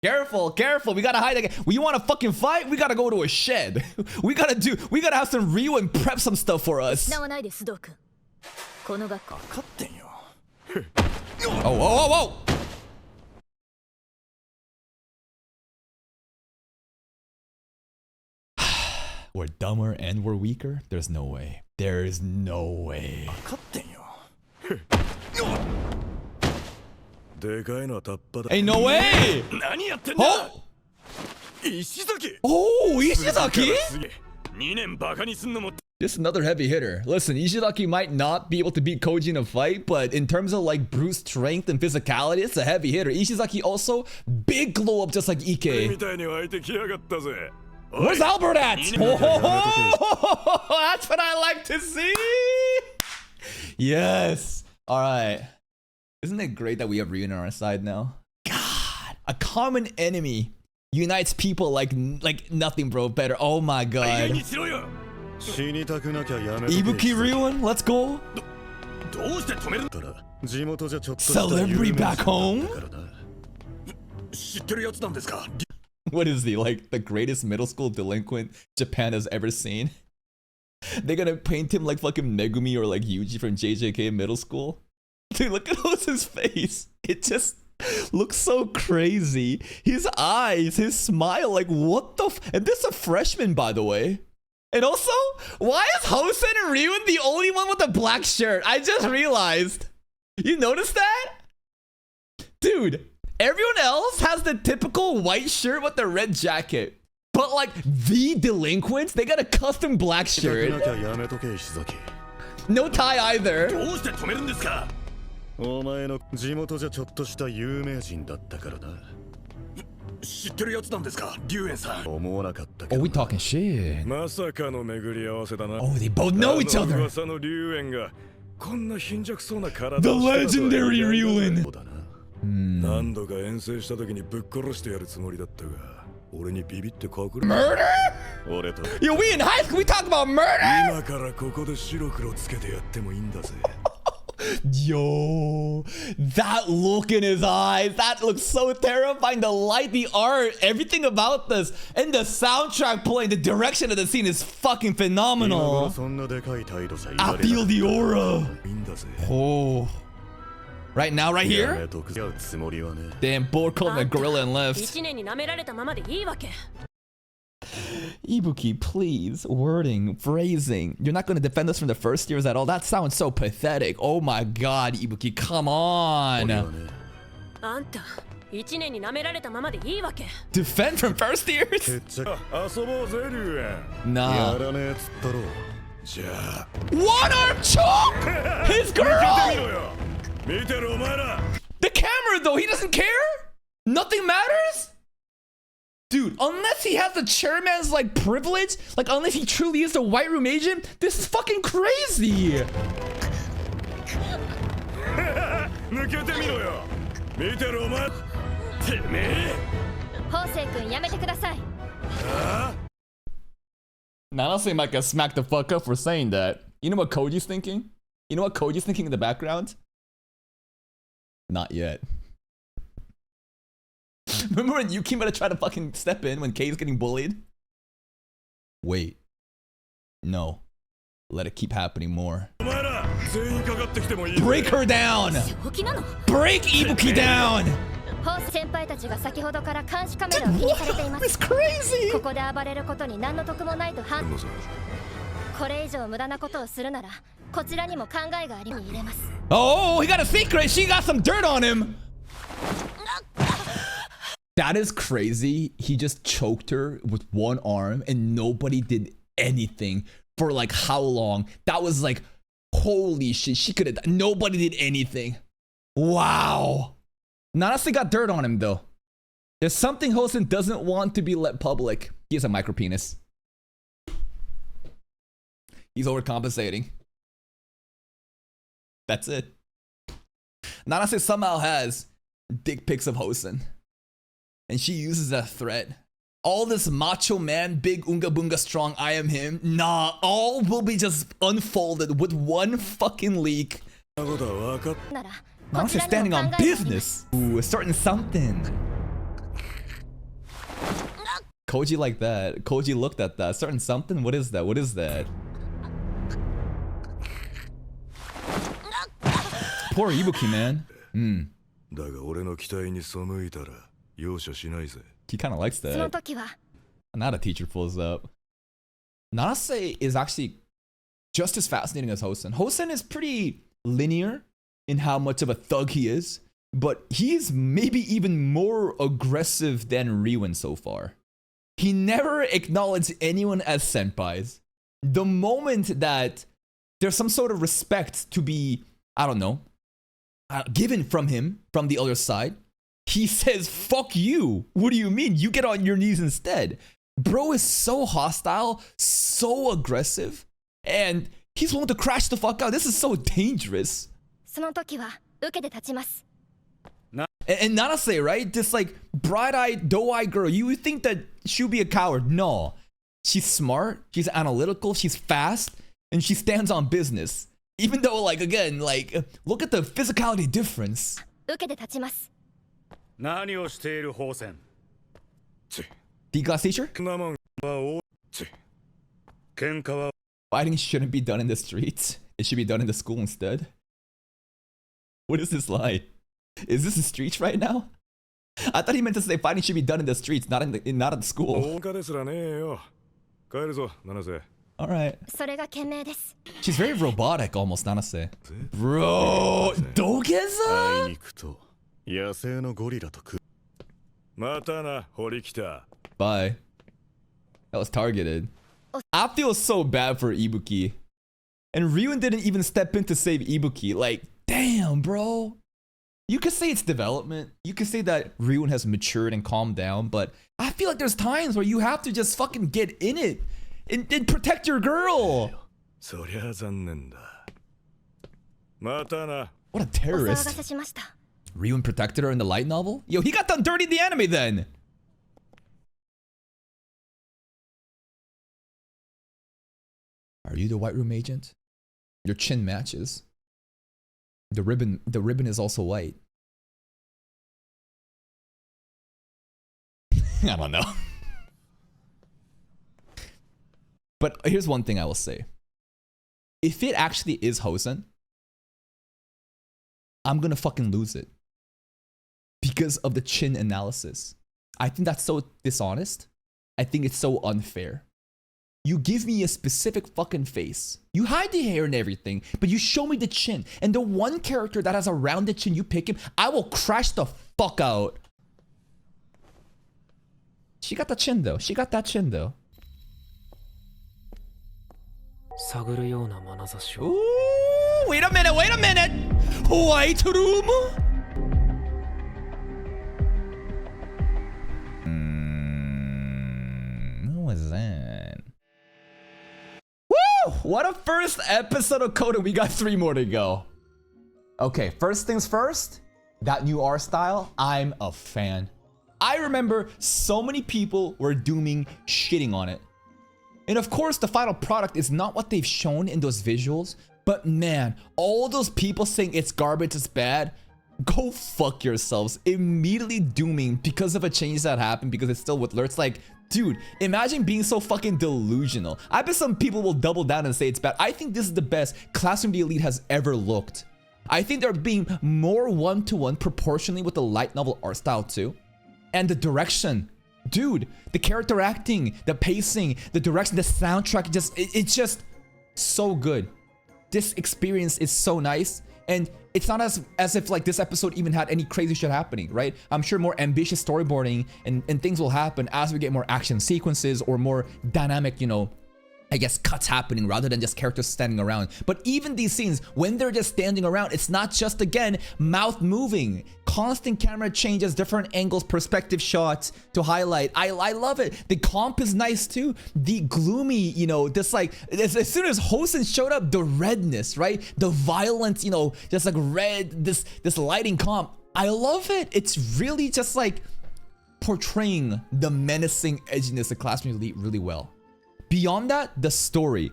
Careful, careful. We gotta hide again. We want to fucking fight? We gotta go to a shed. We gotta have some Ryu and prep some stuff for us. 失わないで須藤君。この学校。分かってんよ。 Oh, whoa, whoa, whoa. We're dumber and we're weaker? There's no way. There is no way. 勝ってんよでかいのはタッパだ Ain't no way! 何やってんだ Oh! 石崎 Oh, Ishizaki? 2年バカにすんのも Just another heavy hitter. Listen, Ishizaki might not be able to beat Koji in a fight, but in terms of like brute strength and physicality, it's a heavy hitter. Ishizaki also big glow up just like み Ike. たいに湧いてきやがったぜ Where's Albert at? Oh, that's what I like to see. Yes. All right. Isn't it great that we have Ryun on our side now? God, a common enemy unites people like nothing, bro. Better. Oh my 意外 god. にしろよ死にたくなきゃやめとけ Ibuki Ryun, let's go. どうして止めるんだら地元じゃちょっとした Celebrity 有名 back 人 home? だからな知ってるやつなんですか What is he, like the greatest middle school delinquent Japan has ever seen? They're gonna paint him like fucking Megumi or like Yuji from JJK middle school? Dude, look at his face. It just looks so crazy. His eyes, his smile, like what the and this is a freshman, by the way. And also, why is Hosen and Ryun the only one with a black shirt? I just realized. You noticed that? Dude, everyone else has the typical white shirt with the red jacket. But like the delinquents, they got a custom black 死にたく shirt. なきゃやめとけ石崎 No tie either. どうして止めるんですかお前の地元じゃちょっとした有名人だったからな知ってるやつなんですか龍炎さん思わなかったけ Oh, ど we talking shit. まさかの巡り合わせだな Oh, they both know each あの other. 噂の龍炎がこんな貧弱そうな体 The をしてたとは legendary 意外だ Ryuen. そうだな何度か遠征した時にぶっ殺してやるつもりだったが俺にビビって隠れ Murder? 俺と Yo, we in high school, we talk about murder? 今からここで白黒つけてやってもいいんだぜ Yo, that look in his eyes, that looks so terrifying. The light, the art, everything about this, and the soundtrack playing, the direction of the scene is fucking 今頃 phenomenal. そんなでかい態度じゃい I られない feel the aura. いいんだぜ Oh. Right now, right や here? めとくやうつもりはね Damn, Boar called me a gorilla and left. 1年に舐められたままでいいわけ。 Ibuki, please. Wording, phrasing. You're not going to defend us from the first years at all? That sounds so pathetic. Oh my god, Ibuki, come 俺は on. ねあんた、1年に舐められたままでいいわけ。 Defend from first years? 決着遊ぼうぜ龍炎 Nah. やらねえっつったろじゃあ One arm choke! His 見てみ girl! ろよ見てろお前ら The camera, though, he doesn't care? Nothing matters? Dude, unless he has the chairman's like privilege, like unless he truly is the White Room agent, this is fucking crazy. 抜けてみろよ見てろお前てめえ方正君やめてください Now, I'll say Mike got smacked the fuck up for saying that. You know what Koji's thinking? You know what Koji's thinking in the background? Not yet. Remember when you came out to try to fucking step in when Kay's getting bullied? Wait. No. Let it keep happening more. お前ら全員かかってきてもいいぜ Break her down! 正気なの Break Ibuki down! 方先輩たちが先ほどから監視カメラを気にされていま It's す crazy! ここで暴れることに何の得もないと判のさこれ以上無駄なことをするならこちらにも考えがありに入れます Oh, he got a secret! She got some dirt on him! That is crazy. He just choked her with one arm and nobody did anything for like how long? That was like, holy shit. She could have, nobody did anything. Wow. Nanase got dirt on him though. There's something Hosen doesn't want to be let public. He has a micro penis. He's overcompensating. That's it. Nanase somehow has dick pics of Hosen. And she uses that threat. All this macho man, big unga bunga strong, I am him. Nah, all will be just unfolded with one fucking leak. そんなことは分かっなら Nanase standing on business. Ooh, starting something. Koji like that. Koji looked at that. Starting something? What is that? What is that? Poor Ibuki, man. だが俺の期待に背いたら容赦しないぜ He kind of likes その that. 時は Not a teacher pulls up. Nanase is actually just as fascinating as Hosen. Hosen is pretty linear in how much of a thug he is, but he's maybe even more aggressive than Riwen so far. He never acknowledged anyone as senpais. The moment that there's some sort of respect to be, I don't know, given from him, from the other side, he says, fuck you. What do you mean? You get on your knees instead. Bro is so hostile, so aggressive, and he's willing to crash the fuck out. This is so dangerous. その時は受けて立ちます。 And Nanase, right? This like bright-eyed, doe-eyed girl. You would think that she'd be a coward. No. She's smart, she's analytical, she's fast, and she stands on business. Even though, like, again, like, look at the physicality difference. 受けて立ちます。何をしている宝泉。 D-class teacher? なもんはおち。喧嘩は Fighting shouldn't be done in the streets. It should be done in the school instead. What is this line? Is this the streets right now? I thought he meant to say fighting should be done in the streets, not in the school. 大家ですらねえよ。帰るぞ、七瀬。 All right. それが賢明です。 She's very robotic, almost, Nanase. Bro, Dogeza? 会いに行くと野生のゴリラとく。またな、堀北。 Bye. That was targeted. I feel so bad for Ibuki. And Ryuen didn't even step in to save Ibuki. Like, damn, bro. You could say it's development. You could say that Ryuen has matured and calmed down, but I feel like there's times where you have to just fucking get in it and protect your girl. そりゃ残念だ。またな。 What a お騒が terrorist. せしました。 Ryuen protected her in the light novel? Yo, he got done dirty in the anime then. Are you the White Room agent? Your chin matches. The ribbon is also white. I don't know. But here's one thing I will say. If it actually is Hosen, I'm gonna fucking lose it. Because of the chin analysis. I think that's so dishonest. I think it's so unfair. You give me a specific fucking face. You hide the hair and everything, but you show me the chin. And the one character that has a rounded chin, you pick him, I will crash the fuck out. She got the chin though. She got that chin though. 探るような眼差しを。 Ooh, wait a minute, wait a minute! White Room? What was that? Woo! What a first episode of Coda. We got 3 more to go. Okay, first things first, that new art style, I'm a fan. I remember so many people were shitting on it. And of course, the final product is not what they've shown in those visuals, but man, all those people saying it's garbage, it's bad, go fuck yourselves. Immediately dooming because of a change that happened because it's still with Lurch. It's like, dude, imagine being so fucking delusional. I bet some people will double down and say it's bad. I think this is the best Classroom of the Elite has ever looked. I think they're being more one-to-one proportionally with the light novel art style too. And the direction. Dude, the character acting, the pacing, the direction, the soundtrack, it's just so good. This experience is so nice. And it's not as if like this episode even had any crazy shit happening, right? I'm sure more ambitious storyboarding and things will happen as we get more action sequences or more dynamic, you know, I guess cuts happening rather than just characters standing around. But even these scenes, when they're just standing around, it's not just, again, mouth moving. Constant camera changes, different angles, perspective shots to highlight. I love it. The comp is nice too. The gloomy, you know, this like, as soon as Hosen showed up, the redness, right? The violence, you know, just like red, this lighting comp. I love it. It's really just like portraying the menacing edginess of Classroom Elite really well. Beyond that, the story.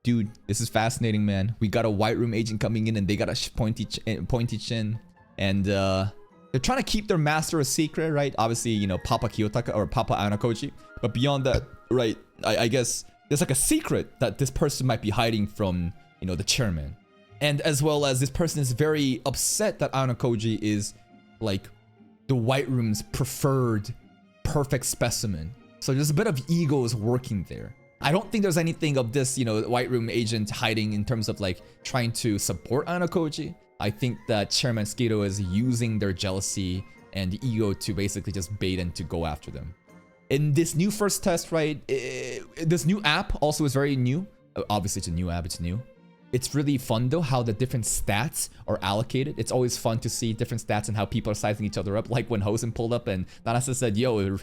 Dude, this is fascinating, man. We got a White Room agent coming in and they got a pointy chin. And they're trying to keep their master a secret, right? Obviously, you know, Papa Kiyotaka or Papa Anakoji. But beyond that, right, I guess there's like a secret that this person might be hiding from, you know, the chairman. And as well as this person is very upset that Anakoji is like the White Room's preferred perfect specimen. So there's a bit of egos working there. I don't think there's anything of this, you know, White Room agent hiding in terms of like trying to support Anakoji. I think that Chairman Skito is using their jealousy and ego to basically just bait and to go after them. In this new first test, right, this new app also is very new. Obviously, it's a new app, it's new. It's really fun though how the different stats are allocated. It's always fun to see different stats and how people are sizing each other up. Like when Hosen pulled up and Nanase said, yo,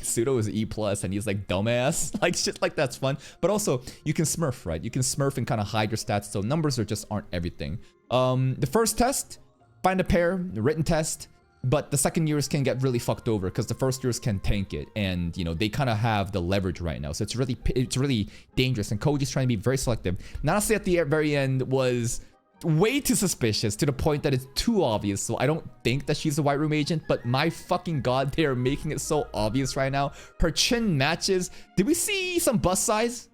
Pseudo is E+, and he's like, dumbass. Like shit like that's fun. But also, you can smurf, right? You can smurf and kind of hide your stats, so numbers just aren't everything. The first test, find a pair, the written test. But the second years can get really fucked over because the first years can tank it, and you know they kind of have the leverage right now, so it's really dangerous. And Koji's trying to be very selective. Nanase at the very end was way too suspicious to the point that it's too obvious. So I don't think that she's a White Room agent, but my fucking god, they are making it so obvious right now. Her chin matches. Did we see some bust size?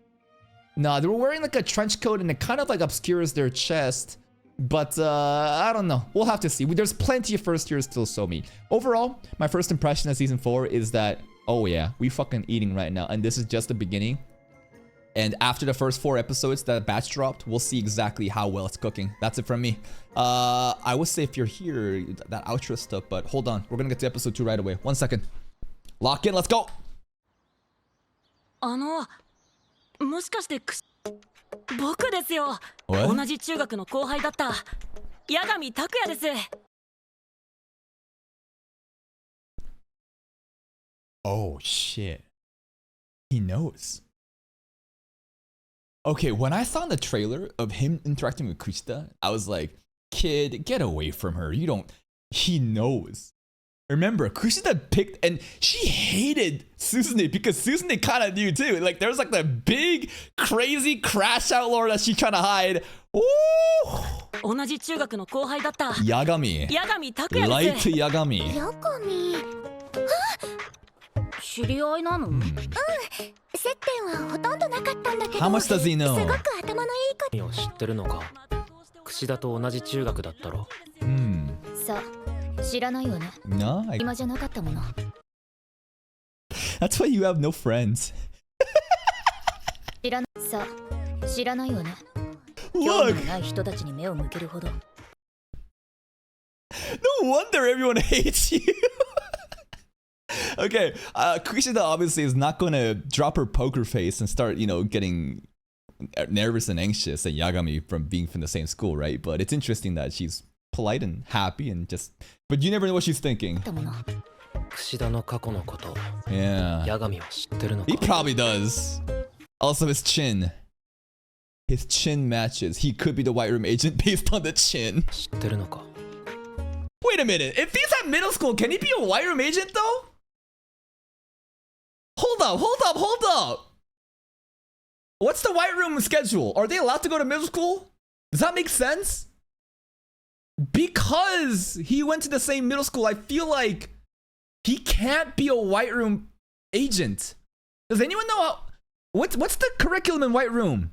Nah, they were wearing like a trench coat and it kind of like obscures their chest. But I don't know. We'll have to see. There's plenty of first years still show me. Overall, my first impression of season 4 is that, oh yeah, we fucking eating right now. And this is just the beginning. And after the first 4 episodes that batch dropped, we'll see exactly how well it's cooking. That's it from me. I would say if you're here, that outro stuff, but hold on. We're gonna get to episode 2 right away. 1 second. Lock in, let's go! もしかして僕ですよ。同じ中学の後輩だった八神拓也です。Oh shit. He knows. Okay, when I saw the trailer of him interacting with Kushida, I was like, kid, get away from her. You don't. He knows. Remember, Kushida picked, and she hated Susune because Susune kind of knew too. Like, there was like the big, crazy crash outlaw that she trying to hide. Ooh! 同じ中学の後輩だった Yagami. 八神拓也 Light です。 Yagami. ヤガミ知り合いなの？接点はほとんどなかったんだけど How much does he す know? ごく頭のいい子を知ってるのか。櫛田と同じ中学だったろ。さあ、知らないわね。 No, 今じゃなかったもの。 that's why you have no friends. 知らなさあ、知らないわね。興 Look, 味のない人たちに目を向けるほど。 no wonder everyone hates you. Okay, Kushida obviously is not going to drop her poker face and start, you know, getting nervous and anxious at Yagami from being from the same school, right? But it's interesting that she's polite and happy and just... But you never know what she's thinking. 櫛田の過去のこと、 Yeah. 八神は知ってるのか。 He probably does. Also, his chin. His chin matches. He could be the White Room agent based on the chin. 知ってるのか。 Wait a minute. If he's at middle school, can he be a White Room agent though? Hold up, hold up, hold up. What's the White Room schedule? Are they allowed to go to middle school? Does that make sense? Because he went to the same middle school, I feel like he can't be a White Room agent. Does anyone know how... What's the curriculum in White Room?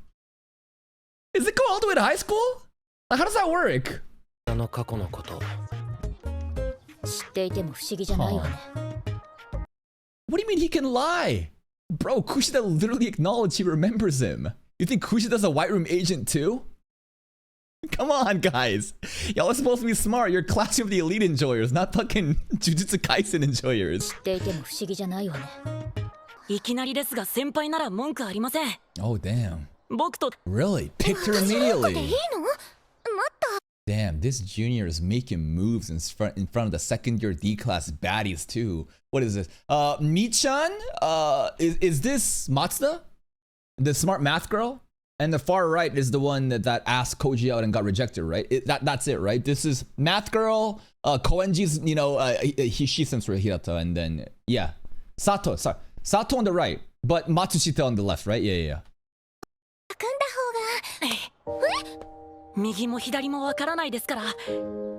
Is it go all the way to high school? Like, how does that work? 櫛田の過去のこと。知っていても不思議じゃないわね。 What do you mean he can lie? Bro, Kushida literally acknowledged he remembers him. You think Kushida's a White Room agent too? Come on, guys. Y'all are supposed to be smart. You're Classroom of the Elite enjoyers, not fucking Jujutsu Kaisen enjoyers. 知っていても不思議じゃないわね。いきなりですが先輩なら文句ありません。 Oh, damn. 僕と Really? Picked her いい immediately. のもっと Damn, this junior is making moves in front of the second year D-class baddies too. What is this? Michan? Is this Matsuda? The smart math girl? And the far right is the one that asked Koji out and got rejected, right? That's it, right? This is math girl, Koenji's, you know, she sends for Hirata, and then, yeah. Sato, sorry. Sato on the right, but Matsushita on the left, right? Yeah. 組んだ方が右も左もわからないですから。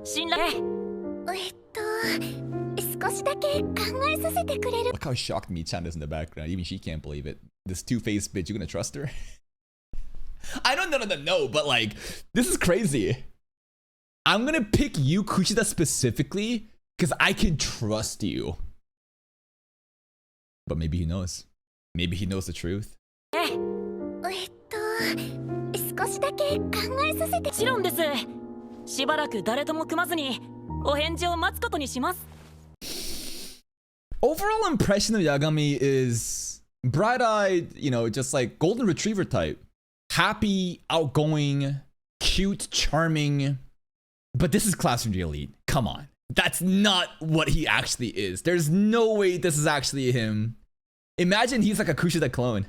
信頼。少しだけ考えさせてくれる Look how shocked Michan is in the background. Even she can't believe it. This two-faced bitch, you gonna trust her? I don't know, but like, this is crazy. I'm gonna pick you, Kushida, specifically, because I can trust you. But maybe he knows. Maybe he knows the truth. 少しだけ考えさせて。もちろんです。しばらく誰とも組まずにお返事を待つことにします。 Overall impression of Yagami is bright-eyed, you know, just like golden retriever type. Happy, outgoing, cute, charming. But this is Classroom of the Elite. Come on. That's not what he actually is. There's no way this is actually him. Imagine he's like a Kushida clone.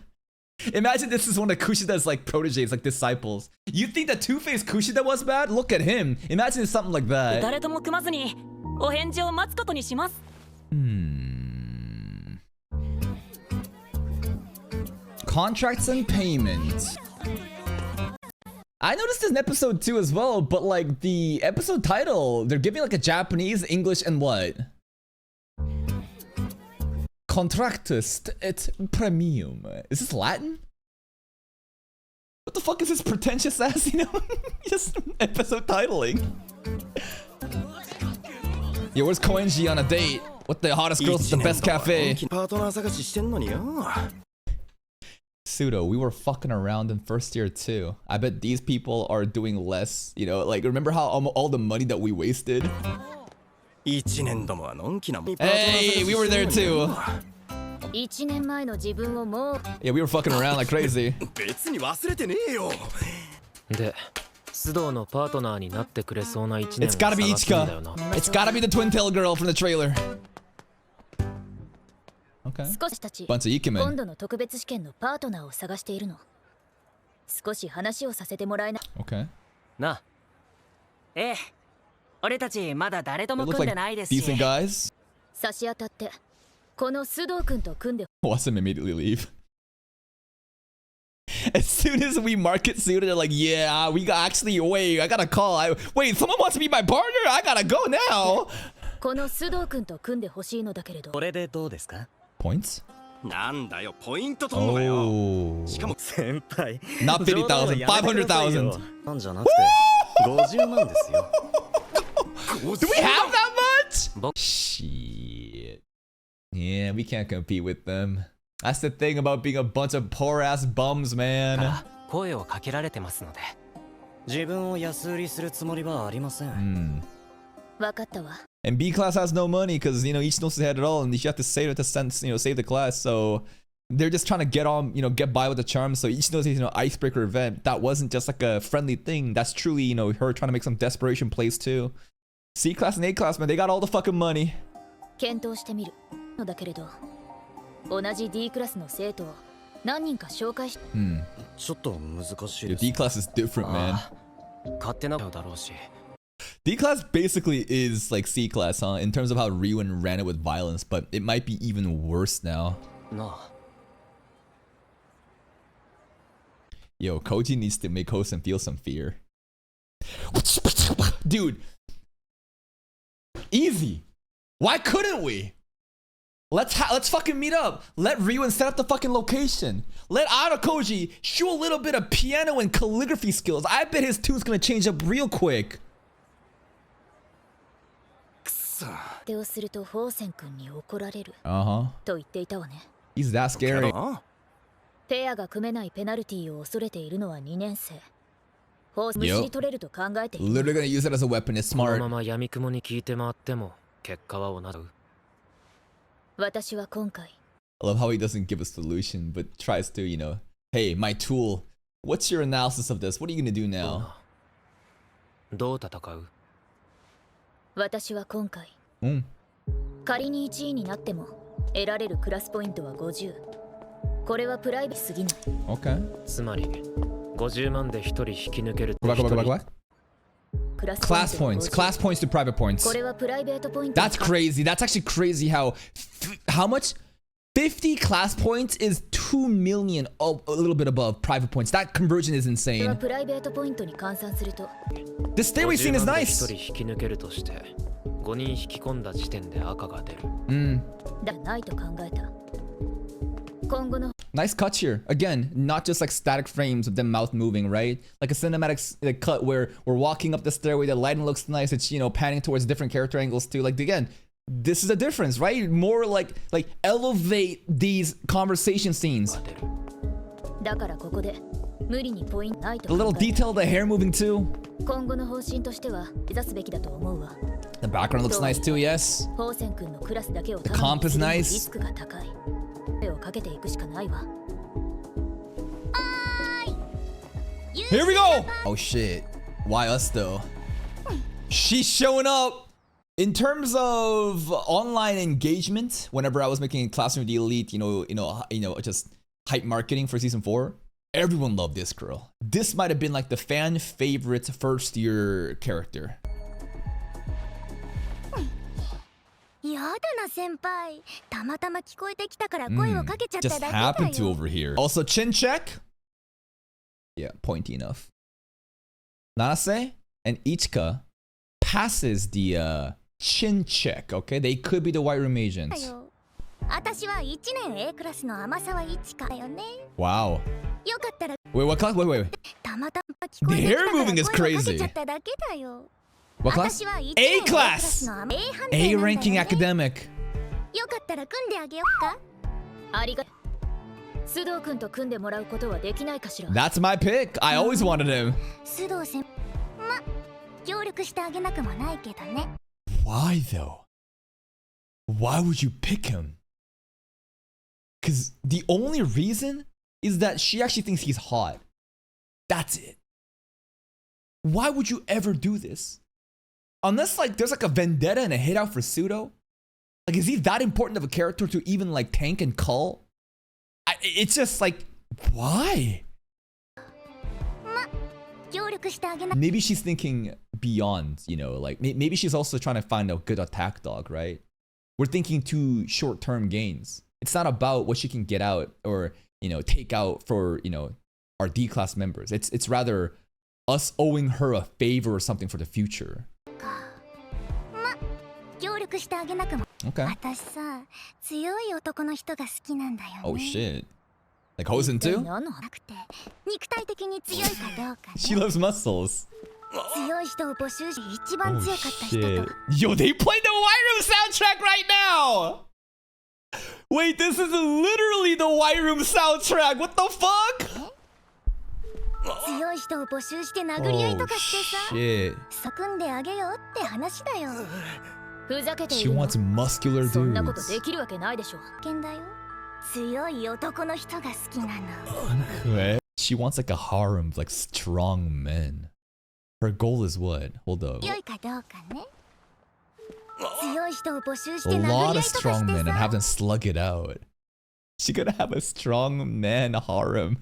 Imagine this is one of Kushida's like proteges, like disciples. You think that Two-Face Kushida was bad? Look at him. Imagine it's something like that. 誰とも組まずにお返事を待つことにします。Contracts and payments. I noticed this in episode 2 as well, but like the episode title, they're giving like a Japanese, English, and what? Contractus et premium. Is this Latin? What the fuck is this pretentious ass, you know? Just episode titling. Yo, where's Koenji on a date? What the hottest girls at the best cafe? Pseudo, we were fucking around in first year too. I bet these people are doing less, you know, like remember how all the money that we wasted? Hey, we were there too. Yeah, we were fucking around like crazy. で、須藤のパートナーになってくれそうな一年を It's gotta be 探すんだよ Ichika. な。 It's gotta be the twin tail girl from the trailer. Okay. 少したち Bunch of 今 Ikemen. 度の特別試験のパートナーを探しているの。少し話をさせてもらえない。 Okay. な。ええ。俺たちまだ誰と They も look 組ん like でないですし。 decent guys. 差し当たってこの須藤君と組んで。 Watch them immediately leave. As soon as we market suited, they're like, yeah, we got actually, wait, I gotta call. Wait, someone wants to be my partner? I gotta go now. この須藤君と組んでほしいのだけれど。これでどうですか？ Points? なんだよ、ポイント取んのかよ。 Oh. しかも先輩。 Not 50,000, 500,000. なんじゃなくて50万ですよ。 Do we have that much? Shit. Yeah, we can't compete with them. That's the thing about being a bunch of poor ass bums, man. 声をかけられてますので。自分を安売りするつもりはありません。わかったわ。 And B class has no money because, you know, each knows had it all and you have to save it to send, you know, save the class. So they're just trying to get on, you know, get by with the charm. So each knows, you know, icebreaker event. That wasn't just like a friendly thing. That's truly, you know, her trying to make some desperation plays too. C class and A class, man, they got all the fucking money. 検討してみるのだけれど、同じ D クラスの生徒を何人か紹介し。ちょっと難しい Dude, です。 D class is different, man. 勝手なだろうし。 D class basically is like C class, huh? In terms of how Ryuin ran it with violence, but it might be even worse now. なあ。 Yo, Koji needs to make Hosen feel some fear. Dude. Easy. Why couldn't we? Let's fucking meet up. Let Ryuin set up the fucking location. Let Arakoji show a little bit of piano and calligraphy skills. I bet his tune's gonna change up real quick. 手をするとホーセン君に怒られる。 Uh-huh. と言っていたわね。 He's that scary. ペアが組めないペナルティを恐れているのは2年生。ホーセンむしり取れると考えている。 Literally gonna use it as a weapon. It's この smart. まま闇雲に聞いて回っても結果は同じ。私は今回。 I love how he doesn't give a solution, but tries to, you know, hey, my tool. What's your analysis of this? What are you gonna do now? どう戦う？私は今回。仮に1位になっても得られるクラスポイントは50。これはプライベートすぎない。Okay. つまり50万で1人引き抜ける。 Go back. Class points. Class points to private points. これはプライベートポイント。 That's crazy. That's actually crazy how much? 50 class points is 2 million, a little bit above private points. That conversion is これ insane. はプライベートポイントに換算すると。 This stairway scene is 1 nice. 人引き抜けるとして5人引き込んだ時点で赤が出る。だないと考えた。今後の Nice cuts here. Again, not just like static frames of them mouth moving, right? Like a cinematic like cut where we're walking up the stairway, the lighting looks nice. It's, you know, panning towards different character angles too. Like again, this is a difference, right? More like elevate these conversation scenes. だからここで無理にポイントないと The little detail of the hair moving too. 今後の方針としては目指すべきだと思うわ。 The background looks nice too, yes. ホウセン君のクラスだけを The comp is nice. リスクが高い。手をかけていくしかないわ。 Here we go! Oh shit. Why us though? She's showing up! In terms of online engagement, whenever I was making Classroom of the Elite, just hype marketing for season 4, everyone loved this girl. This might have been like the fan favorite first year character. やだな先輩。たまたま聞こえてきたから声をかけちゃっただ Just けだ happened to よ。 over here. Also, chin check. Yeah, pointy enough. Nanase and Ichika passes the chin check, okay? They could be the White Room agents. 私は1年 A クラスの天沢一花よね。 Wow. よかったら Wait, what class? Wait. たまたま聞こえてき The た hair から moving is 声をかけ crazy. ちゃっただけだよ。 What class? 私は1 A 年 A クラス class! の A 判定 A なんだよ ranking ね。 academic. よかったら組んであげよっか。ありがとう。須藤君と組んでもらうことはできないかしら。 That's my pick. I always wanted him. 須藤先ま、協力してあげなくもないけどね。 Why though? Why would you pick him? Because the only reason is that she actually thinks he's hot. That's it. Why would you ever do this? Unless like there's like a vendetta and a hit out for Pseudo. Like, is he that important of a character to even like tank and cull? It's just like, why? ま、協力してあげな。 Maybe she's thinking beyond, like maybe she's also trying to find a good attack dog, right? We're thinking too short-term gains. It's not about what she can get out or, take out for, our D-class members. It's rather us owing her a favor or something for the future. ま、協力してあげなくも。 Okay. 私さ、強い男の人が好きなんだよね。 Oh shit. Like Hosen too? なくて、肉体的に強いかどうか、ね。 She loves muscles. 強い人を募集し、一番強かった人と。 Yo, they play the White Room soundtrack right now! Wait, this is literally the White Room soundtrack. What the fuck? 強い人を募集して殴り合いとかしてさ。 Shit. そくんであげようって話だよ。ふざけてい She るの。 wants muscular そんなこと dudes. できるわけないでしょ。危険だよ。強い男の人が好きなの。 Right? She wants like a harem of like strong men. Her goal is what? Hold up. 強いかどうかね。強い人を募集し A て殴り lot 合い of とかして strong men and さ。 have them slug it out. She gonna have a strong man harem.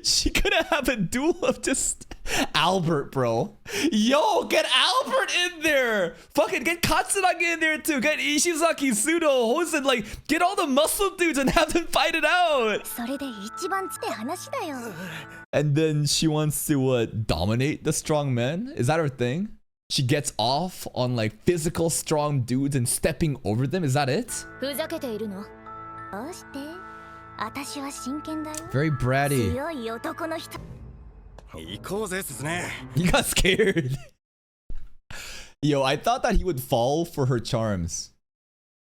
She gonna have a duel of just Albert, bro. Yo, get Albert in there. Fucking get Katsuragi in there too. Get Ishizaki, Pseudo, Hosen. Like, get all the muscle dudes and have them fight it out. それで一番つって話だよ。 And then she wants to dominate the strong men. Is that her thing? She gets off on like physical strong dudes and stepping over them. Is that it? ふざけているの。どうして？私は真剣だよ。 Very bratty. 強い男の人。行こうぜですね。 He got scared. Yo, I thought that he would fall for her charms.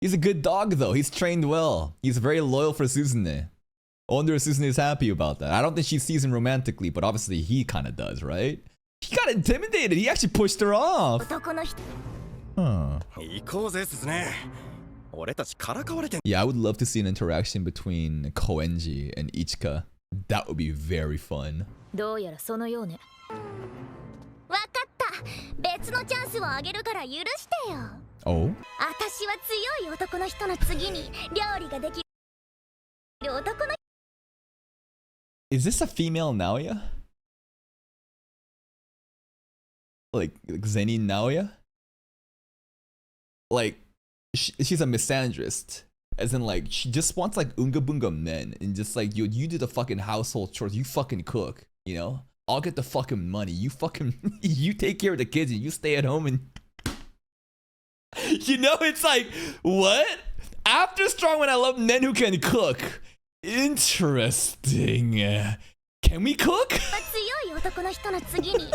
He's a good dog though. He's trained well. He's very loyal for Suzune. I wonder if Suzune is happy about that. I don't think she sees him romantically, but obviously he kind of does, right? He got intimidated. He actually pushed her off. 男の人。 Huh. 行こうぜですね。俺たちからかわれて。 Yeah, I would love to see an interaction between Koenji and Ichika. That would be very fun. どうやらそのようね。わかった。別のチャンスをあげるから許してよ。 Oh? 私は強い男の人の次に料理ができる男の。 Is this a female Naoya? Like Zenin Naoya? Like, she's a misandrist. As in, like, she just wants, like, unga bunga men. And just, like, you do the fucking household chores. You fucking cook, you know? I'll get the fucking money. You fucking... you take care of the kids and you stay at home and... You know, it's like, what? After Strongman, I love men who can cook. Interesting. Can we cook? 強い男の人の次に料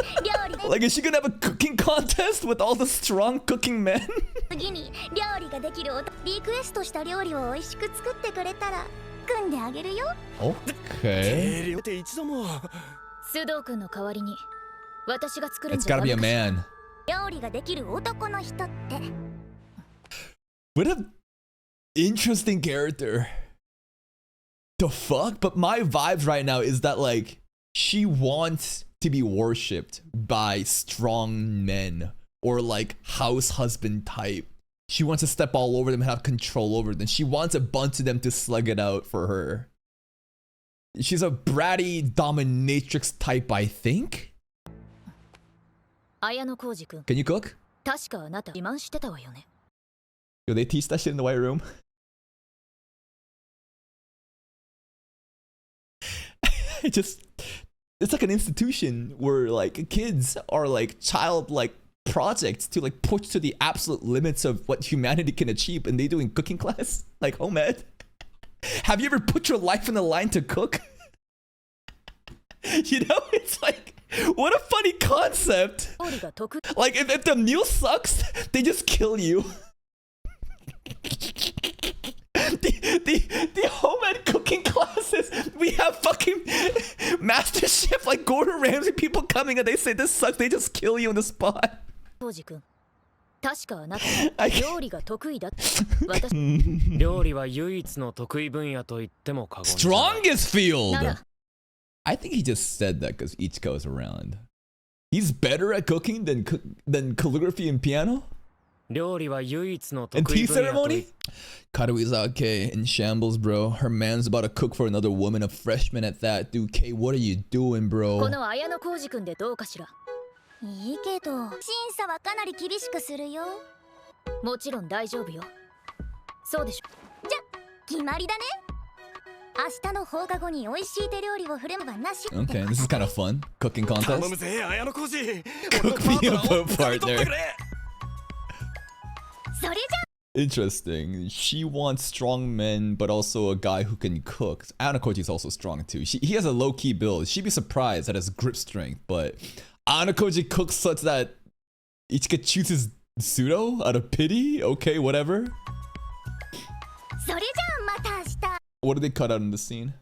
理 Like, is she gonna have a cooking contest with all the strong cooking men? 次に料理ができるリクエストした料理を美味しく作ってくれたら組んであげるよ。 Okay. 量って一度も。須藤君の代わりに私が作るん It's じゃ gotta ダ be メ a かしら。 man. 料理ができる男の人って。 What a interesting character. The fuck? But my vibes right now is that like she wants to be worshipped by strong men or like house husband type. She wants to step all over them and have control over them. She wants a bunch of them to slug it out for her. She's a bratty dominatrix type, I think. 綾野浩二君、 Can you cook? 確かあなた自慢してたわよね。 Yo, they teach that shit in the White Room. It's like an institution where like kids are like child-like projects to like push to the absolute limits of what humanity can achieve, and they doing cooking class like home ed. Have you ever put your life in the line to cook? You know, it's like, what a funny concept. 料理が得 Like if the meal sucks, they just kill you. The home ed cooking classes, we have fucking master chef like Gordon Ramsay people coming and they say this sucks, they just kill you on the spot. 浩二君、確かあなた I 料理が得意だって私料理は唯一の得意分野と言っても過言じゃない。 Strongest field. なら I think he just said that because each goes around. He's better at cooking than calligraphy and piano 料理は唯一の and 得 tea 意分野と言っ ceremony. Karuizake in shambles, bro. Her man's about to cook for another woman, a freshman at that. Dude, K, what are you doing, こ bro? の綾野浩二君でどうかしら。いいけど審査はかなり厳しくするよ。もちろん大丈夫よ。そうでしょ。じゃ決まりだね。明日の放課後に美味しい手料理を振る舞うはなしって。 Okay, this is kind of fun. Cooking 頼む contest. ぜ綾野浩二。 Cook me a boat partner. それじゃ Interesting. She wants strong men, but also a guy who can cook. Anakoji's also strong too. He has a low-key build. She'd be surprised at his grip strength, but Anakoji cooks such that Ichika chooses pseudo out of pity? Okay, whatever. それじゃまた明日。 What did they cut out in the scene?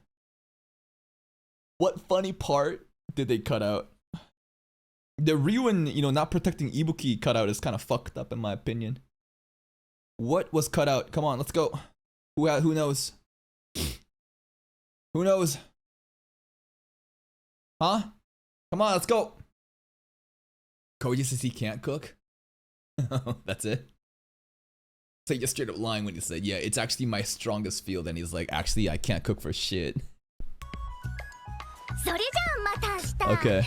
What funny part did they cut out? The Ryuin, not protecting Ibuki cutout is kind of fucked up in my opinion. What was cut out? Come on, let's go. Who knows? Who knows? Huh? Come on, let's go. Koji says he can't cook? That's it? So he just straight up lying when he said, yeah, it's actually my strongest field. And he's like, actually, I can't cook for shit. それじゃまた明日。 Okay.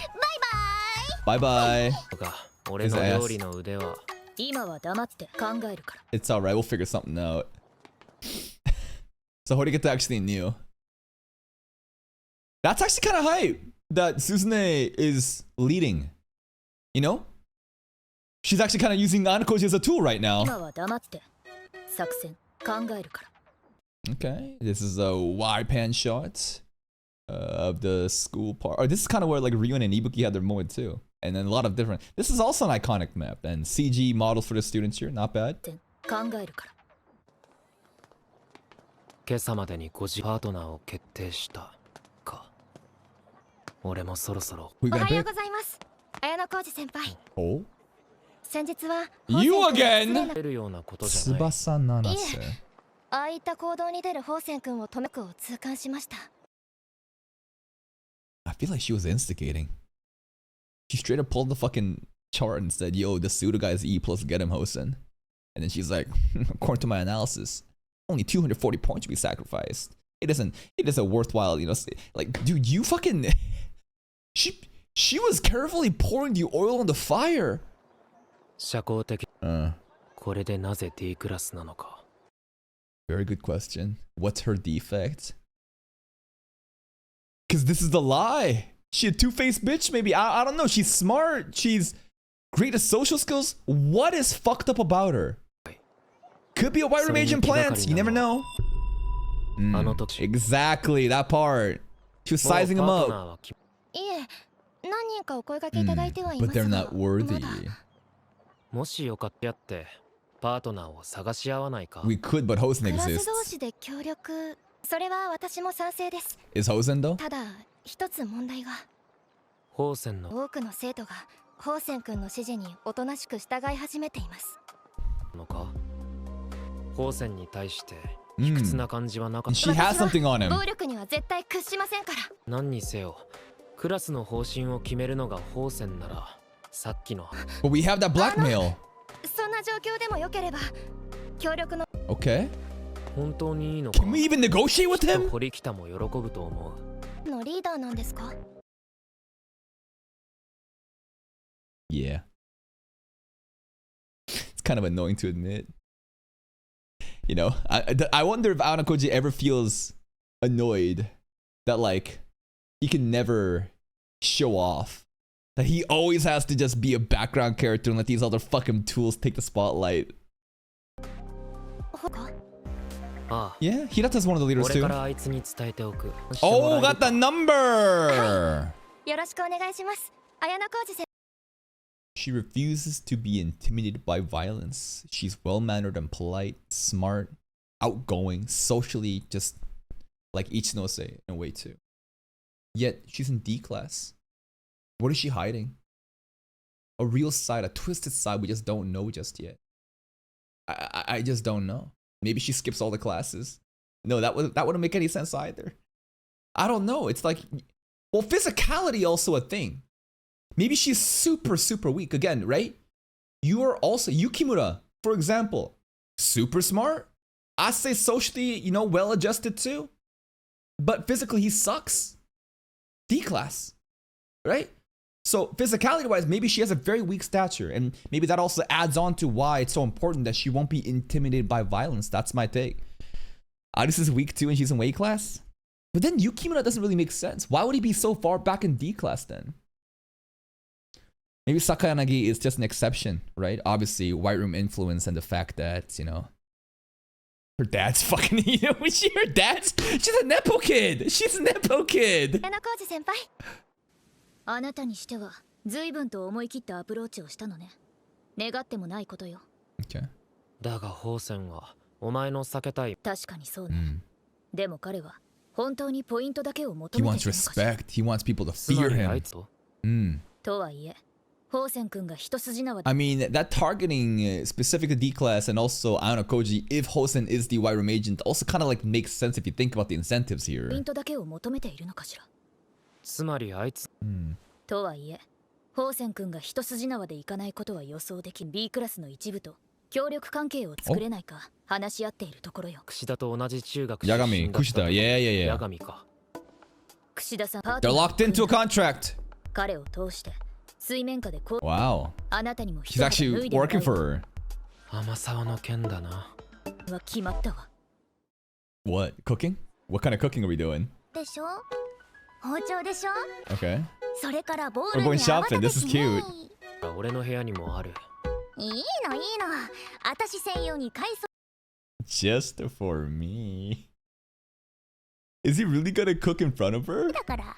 バイバイ。 Bye bye. が俺の料理の腕は今は黙って考えるから。 It's alright, we'll figure something out. So Horigata actually knew. That's actually kind of hype that Suzune is leading. You know? She's actually kind of using Anakoji as a tool right now. 今は黙って作戦考えるから。 Okay, this is a wide pan shot of the school part. Or this is kind of where like Ryuin and Ibuki had their moment too. And then a lot of different. This is also an iconic map and CG models for the students here. Not bad. 考えるから。今朝までに5時パートナーを決定したか。俺もそろそろ。 Who お you は gonna よう pick? ございます綾野浩二先輩。 Oh, 先日は you 宝泉君 again? 失礼な出るようなことじゃない。 Tsubasa Nanase. ああいった行動に出る宝泉君を止めくを痛感しました。 I feel like she was instigating. She straight up pulled the fucking chart and said, yo, the pseudo guy is E plus get him Hosen. And then she's like, according to my analysis, only 240 points should be sacrificed. It isn't worthwhile, like, dude, you fucking she was carefully pouring the oil on the fire. 社交的。これでなぜ D クラスなのか。 Very good question. What's her defect? Because this is the lie. She a two-faced bitch, maybe. I don't know. She's smart. She's great at social skills. What is fucked up about her? Could be a white room agent plants. You never know. Exactly, that part. She was sizing him up. いえ何人かお声掛けいただいてはいま But す they're が not worthy. もしよかったってパートナーを探し合わないか。 We could, but Hosen クラス同 exists. 士で協力それは私も賛成です。 Is Hosen though? ただ一つ問題が、ホウセンの多くの生徒がホウセン君の指示におとなしく従い始めています。のかホウセンに対して卑屈な感じはなかった。 She has something on him. 暴力には絶対屈しませんから。何にせよクラスの方針を決めるのがホウセンならさっきの But we have that blackmail. そんな状況でもよければ協力の Okay. 本当にいいのか。 Can we even negotiate with him? 堀北も喜ぶと思う。のリーダーなんですか？ Yeah. It's kind of annoying to admit. You know, I wonder if Anakoji ever feels annoyed that like he can never show off. That he always has to just be a background character and let these other fucking tools take the spotlight. Yeah, Hirata's one of the leaders 俺 too. からあいつに伝えておく。 Oh, got the number! よろしくお願いします。綾小路先 She refuses to be intimidated by violence. She's well-mannered and polite, smart, outgoing, socially just like Ichinose in a way too. Yet, she's in D class. What is she hiding? A real side, a twisted side we just don't know just yet. I just don't know. Maybe she skips all the classes. No, that wouldn't make any sense either. I don't know. It's like, well, physicality also a thing. Maybe she's super, super weak. Again, right? You are also, Yukimura, for example, super smart. I say socially, you know, well-adjusted too. But physically, he sucks. D class, right? So physicality-wise, maybe she has a very weak stature. And maybe that also adds on to why it's so important that she won't be intimidated by violence. That's my take. Aris is weak too and she's in weight class. But then Yukimura doesn't really make sense. Why would he be so far back in D class then? Maybe Sakayanagi is just an exception, right? Obviously, White Room influence and the fact that, you know, her dad's fucking, you know, her dad's, she's a Nepo kid. She's a Nepo kid. 綾小路先輩。あなたにしては随分と思い切ったアプローチをしたのね。願ってもないことよ。Okay. だがホウセンはお前の避けたい。確かにそうね。でも彼は本当にポイントだけを求 He めてい wants るのかしら。 respect. He wants people to つま fear りあい him. つと とはいえ、ホウセン君が一筋縄で I mean, that targeting specific to D class and also Ayano Koji, if Hosen is the White Room agent, also kind of like makes sense if you think about the incentives ポイ here. ントだけを求めているのかしら。つまりあいつとはいえ、ホウセン君が一筋縄でいかないことは予想でき、B クラスの一部と協力関係を作れないか話し合っているところよ。櫛田と同じ中学 Yagami, Kushida, yeah. 八神か。櫛田さん、パート They're ナー locked into a contract. 彼を通して水面下でこう Wow. あなたにも He's actually working for her. 天沢の件だな。は決まったわ。 What? Cooking? What kind of cooking are we doing? でしょ？包丁でしょ？ Okay. それからボー We're ル going に泡 shopping. 立 This て is 器 cute. ね。俺の部屋にもある。いいの。私専用に改装 Just for me. Is he really gonna cook in front of her? だから。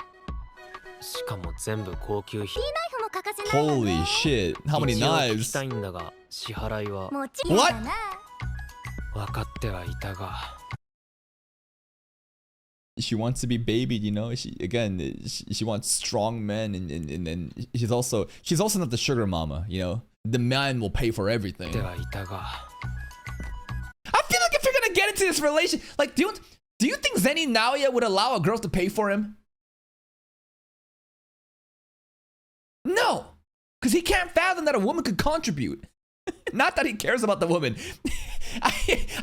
しかも全部高級品。ナイフも欠かせないよね。 Holy shit. How many 一応聞き knives? たいんだが支払いはもちろんだな。分かってはいたが。She wants to be babied, you know. She wants strong men, and then she's also not the sugar mama, you know. The man will pay for everything. ではいたが。 I feel like if you're gonna get into this relation, like, do you think Zenny Naoya would allow a girl to pay for him? No, because he can't fathom that a woman could contribute. Not that he cares about the woman. I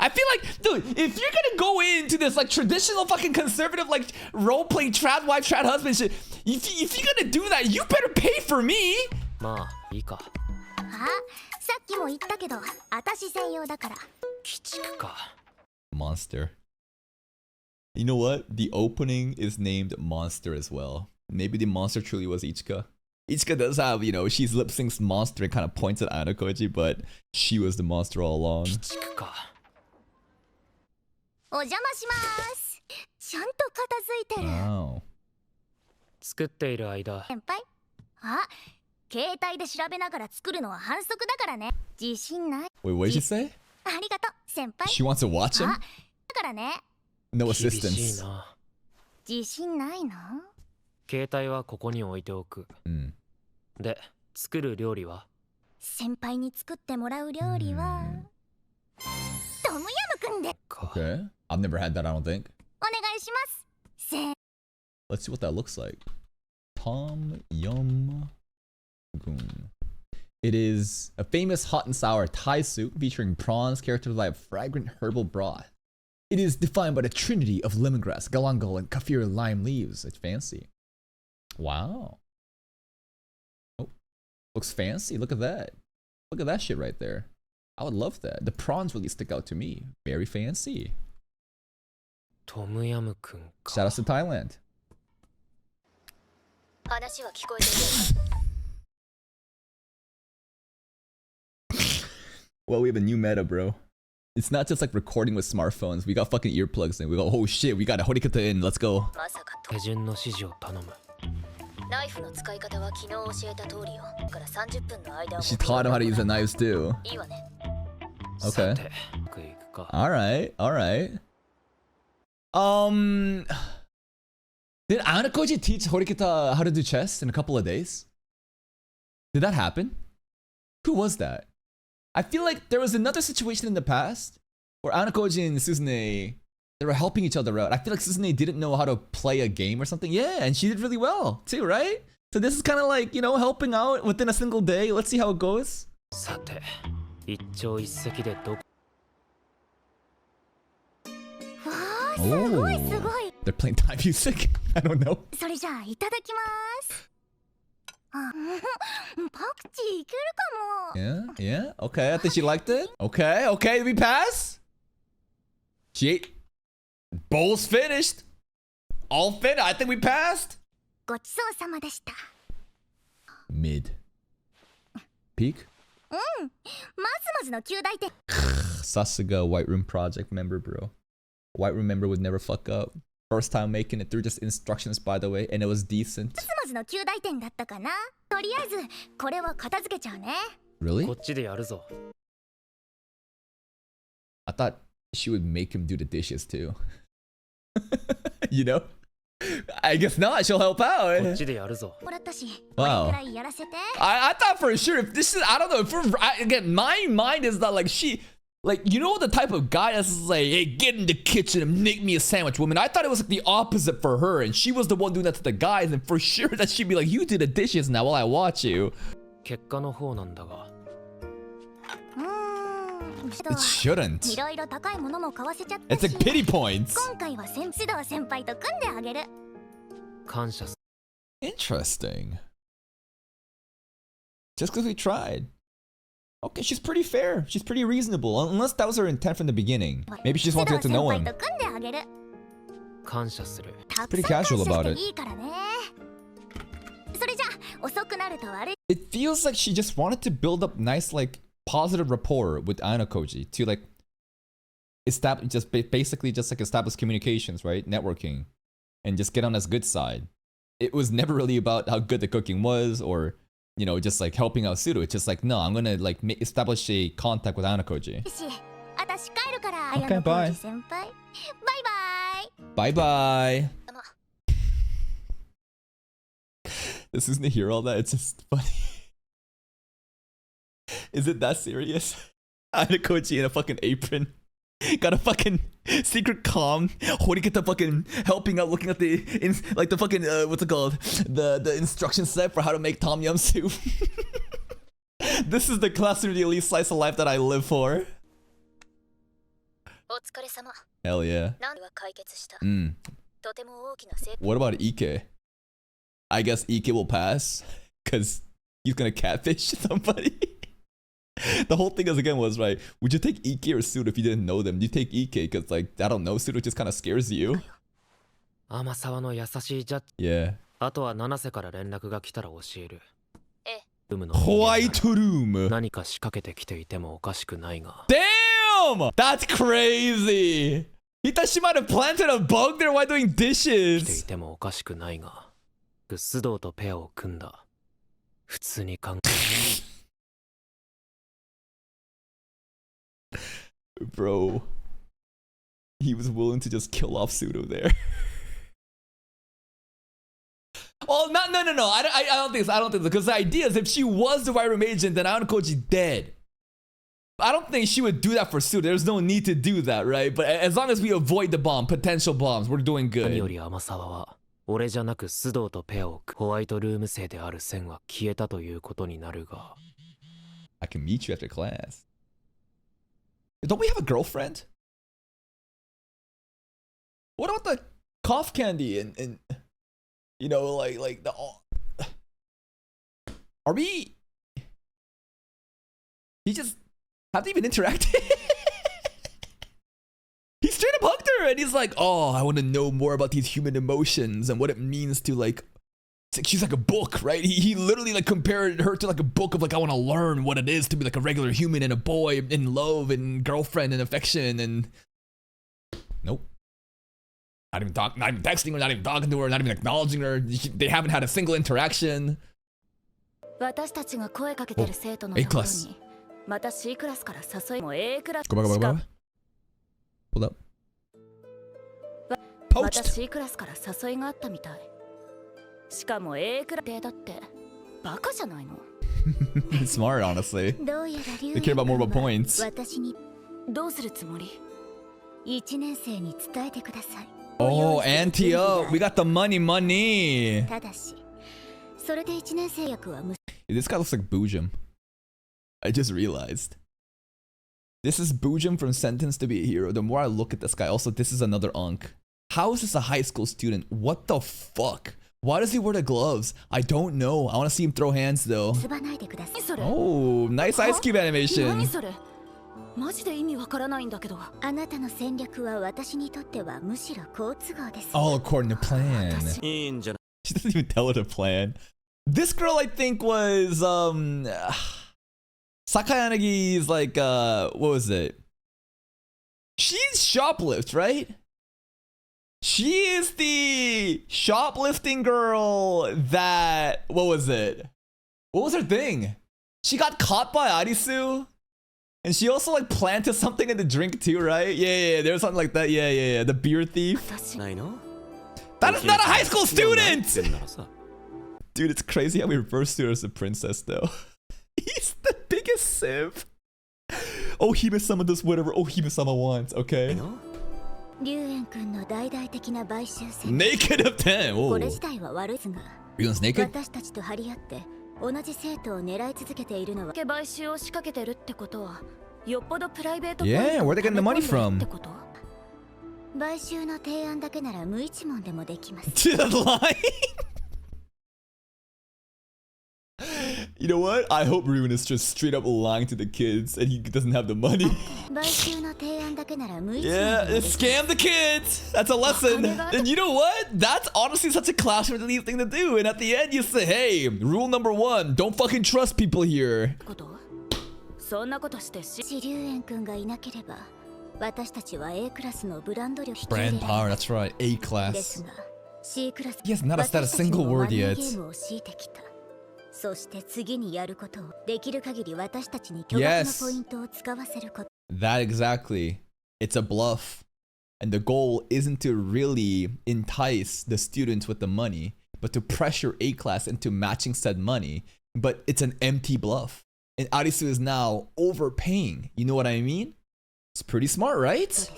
feel like, dude, if you're gonna go into this like traditional fucking conservative like role-playing trad wife, trad husband shit, if you're gonna do that, you better pay for me. まあいいか。あ、さっきも言ったけど、私専用だから。鬼畜か。 Monster. You know what? The opening is named Monster as well. Maybe the monster truly was Ichika. Ichika does have, you know, she's lip syncs monster and kind of points at Anakoji, but she was the monster all along. 鬼畜か。お邪魔します。ちゃんと片付いてる。 Wow. 作っている間。先輩。あ、携帯で調べながら作るのは反則だからね。自信ない。 Wait, what did she say? ありがとう、先輩。 She wants to watch him? あ、だからね。No 厳しい assistance. な。自信ないの？携帯はここに置いておく。で、作る料理は？先輩に作ってもらう料理はトムヤムくんで。 Okay. I've never had that, I don't think. お願いします。Let's see what that looks like. Tom Yum Goon. It is a famous hot and sour Thai soup featuring prawns characterized by a fragrant herbal broth. It is defined by the trinity of lemongrass, galangal, and kaffir lime leaves. It's fancy. Wow. Oh, looks fancy. Look at that. Look at that shit right there. I would love that. The prawns really stick out to me. Very fancy. トムヤムくんか。 Shout out to Thailand. 話は聞こえている。 Well, we have a new meta, bro. It's not just like recording with smartphones. We got fucking earplugs in. We go, oh shit, we got a Horikata in. Let's go. まさかと。手順の指示を頼む。ナイフの使い方は昨日教えた通りよ。から30分の間を。 She taught him how to use the knives too. いいわね。 Okay. さて、うまくいくか。 Alright, alright. Did Anakoji teach Horikata how to do chess in a couple of days? Did that happen? Who was that? I feel like there was another situation in the past where Anakoji and Suzune, they were helping each other out. I feel like Suzune didn't know how to play a game or something. Yeah, and she did really well too, right? So this is kind of like, you know, helping out within a single day. Let's see how it goes. さて、一朝一夕でどこ？ すごいすごい。 They're playing Thai music? I don't know. それじゃあいただきます。あ、パクチーいけるかも。 Yeah, yeah. Okay, I think she liked it. Okay, okay, did we pass? She ate. Bowl's finished. All finished. I think we passed. ごちそうさまでした。 Mid. Peak? まずまずの9大点。 Sasuga White Room Project member, bro. White Room member would never fuck up. First time making it through just instructions, by the way, and it was decent. まずまずの9大点だったかな。とりあえずこれは片付けちゃうね。 Really? こっちでやるぞ。 I thought she would make him do the dishes too. You know? I guess not. She'll help こっ out. ちでやるぞ。もらったし、これ Wow. くらいやらせて。 I thought for sure if this is, I don't know, again, my mind is not like she, like, you know, the type of guy that's like, hey, get in the kitchen and make me a sandwich, woman. I thought it was like the opposite for her, and she was the one doing that to the guys, and for sure that she'd be like, you do the dishes now while I watch you. 結果の方なんだが。It shouldn't. いろいろ高いものも買わせちゃった It's し。 like pity points. 今回は須藤先輩と組んであげる。感謝す。 Interesting. Just because we tried. Okay, she's pretty fair. She's pretty reasonable, unless that was her intent from the beginning. Maybe she just wanted to get to know him. 須藤先輩と組んであげる。感謝する。たく Pretty さん casual 感 about 謝 it. していいからね。それじゃあ遅くなると悪い。 It feels like she just wanted to build up nice, like, positive rapport with Anakoji to, like, establish, just basically just like establish communications, right? Networking, and just get on his good side. It was never really about how good the cooking was or, you know, just like helping out Suru. It's just like, no, I'm gonna like establish a contact with Anakoji. 私帰るから。 Okay, bye. 先輩。バイバイ。 Bye bye. This isn't to hear all that. It's just funny. Is it that serious? Anakoji in a fucking apron. Got a fucking secret comm. Horikata fucking helping out, looking at the like the fucking what's it called? The instruction set for how to make tom yum soup. This is the classic elite slice of life that I live for. お疲れ様。 Hell yeah. 何は解決した。 とても大きな成功。 What about Ike? I guess Ike will pass because he's gonna catfish somebody. The whole thing is again was right. Would you take Ike or Suru if you didn't know them? You take Ike because like I don't know, Suru just kind of scares you. 天沢の優しいジャッジ。 Yeah. あとは七瀬から連絡が来たら教える。ええ。ルームの White room. 何か仕掛けてきていてもおかしくないが。 Damn! That's crazy. He thought she might have planted a bug there while doing 来てい dishes. てもおかしくないが。須藤とペアを組んだ。普通に考え。 Bro. he was willing to just kill off Pseudo there. Well, no. I don't think so. Because the idea is if she was the Wairu agent, then Anokoji's dead. I don't think she would do that for Pseudo. There's no need to do that, right? But as long as we avoid the potential bombs, we're doing good. 何より天沢は俺じゃなく須藤とペアをホワイトルーム生である線は消えたということになるが I can meet you after class. Don't we have a girlfriend? What about the cough candy and you know, like the... Are we... He just... Haven't even interacted? He straight up hugged her and he's like, oh, I want to know more about these human emotions and what it means to like... She's like a book, right? He literally like compared her to like a book of like, I want to learn what it is to be like a regular human and a boy in love and girlfriend and affection and... Nope. Not even texting her, not even talking to her, not even acknowledging her. They haven't had a single interaction. A class. Go back. Hold up. Poached. Smart, honestly. They care about more about points. Oh, Antio, we got the money. This guy looks like Boojum. I just realized. This is Boojum from Sentenced to be a Hero. The more I look at this guy, also this is another Unk. How is this a high school student? What the fuck? Why does he wear the gloves? I don't know. I want to see him throw hands though. Oh, nice Ice Cube animation. All according to plan. She doesn't even tell her the plan. This girl, I think, was Sakayanagi's like what was it? She's shoplift, right? She is the shoplifting girl that what was it? What was her thing? She got caught by Arisu. And she also like planted something in the drink too, right? Yeah, there was something like that. Yeah. The beer thief. That is not a high school student! Dude, it's crazy how we refer to her as a princess though. He's the biggest simp. Oh, Hime-sama does whatever Hime-sama wants, okay? Naked of 10! Oh. Ryuen's naked? Yeah, where are they getting the money from? To the line? You know what? I hope Ryuen is just straight up lying to the kids and he doesn't have the money. Yeah, scam the kids! That's a lesson. And you know what? That's honestly such a classroom thing to do. And at the end you say, hey, rule number 1, don't fucking trust people here. Brand power, that's right. A class. He has not said a single word yet. Yes. That exactly. It's a bluff. And the goal isn't to really entice the students with the money, but to pressure A-class into matching said money. But it's an empty bluff. And Arisu is now overpaying. You know what I mean? It's pretty smart, right?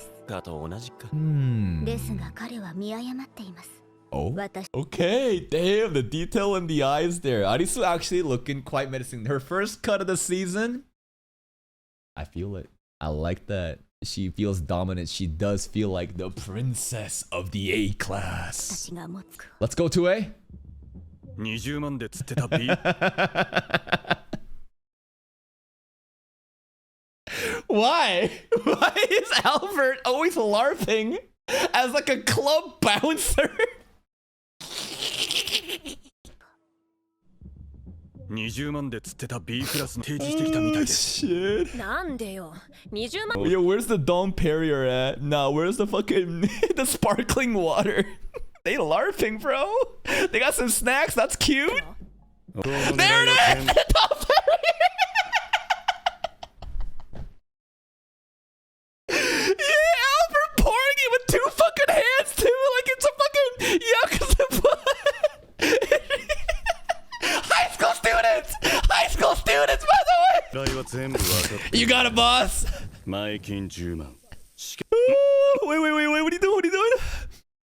Oh, okay. Damn, the detail in the eyes there. Arisu actually looking quite menacing. Her first cut of the season. I feel it. I like that. She feels dominant. She does feel like the princess of the A class. Let's go to A. 20万で釣ってたビー Why? Why is Albert always LARPing as like a club bouncer? 20万で釣ってた B クラスに提示してきたみたいです。Shit. なんでよ、20万。 Yo, where's the Dom Perrier at? Nah, where's the fucking the sparkling water? They LARPing, bro. They got some snacks. That's cute. There it is. Dom Perrier. Yeah, Albert pouring 全部分かって You got it, boss. 前金10万 Wait, what are you doing? What are you doing?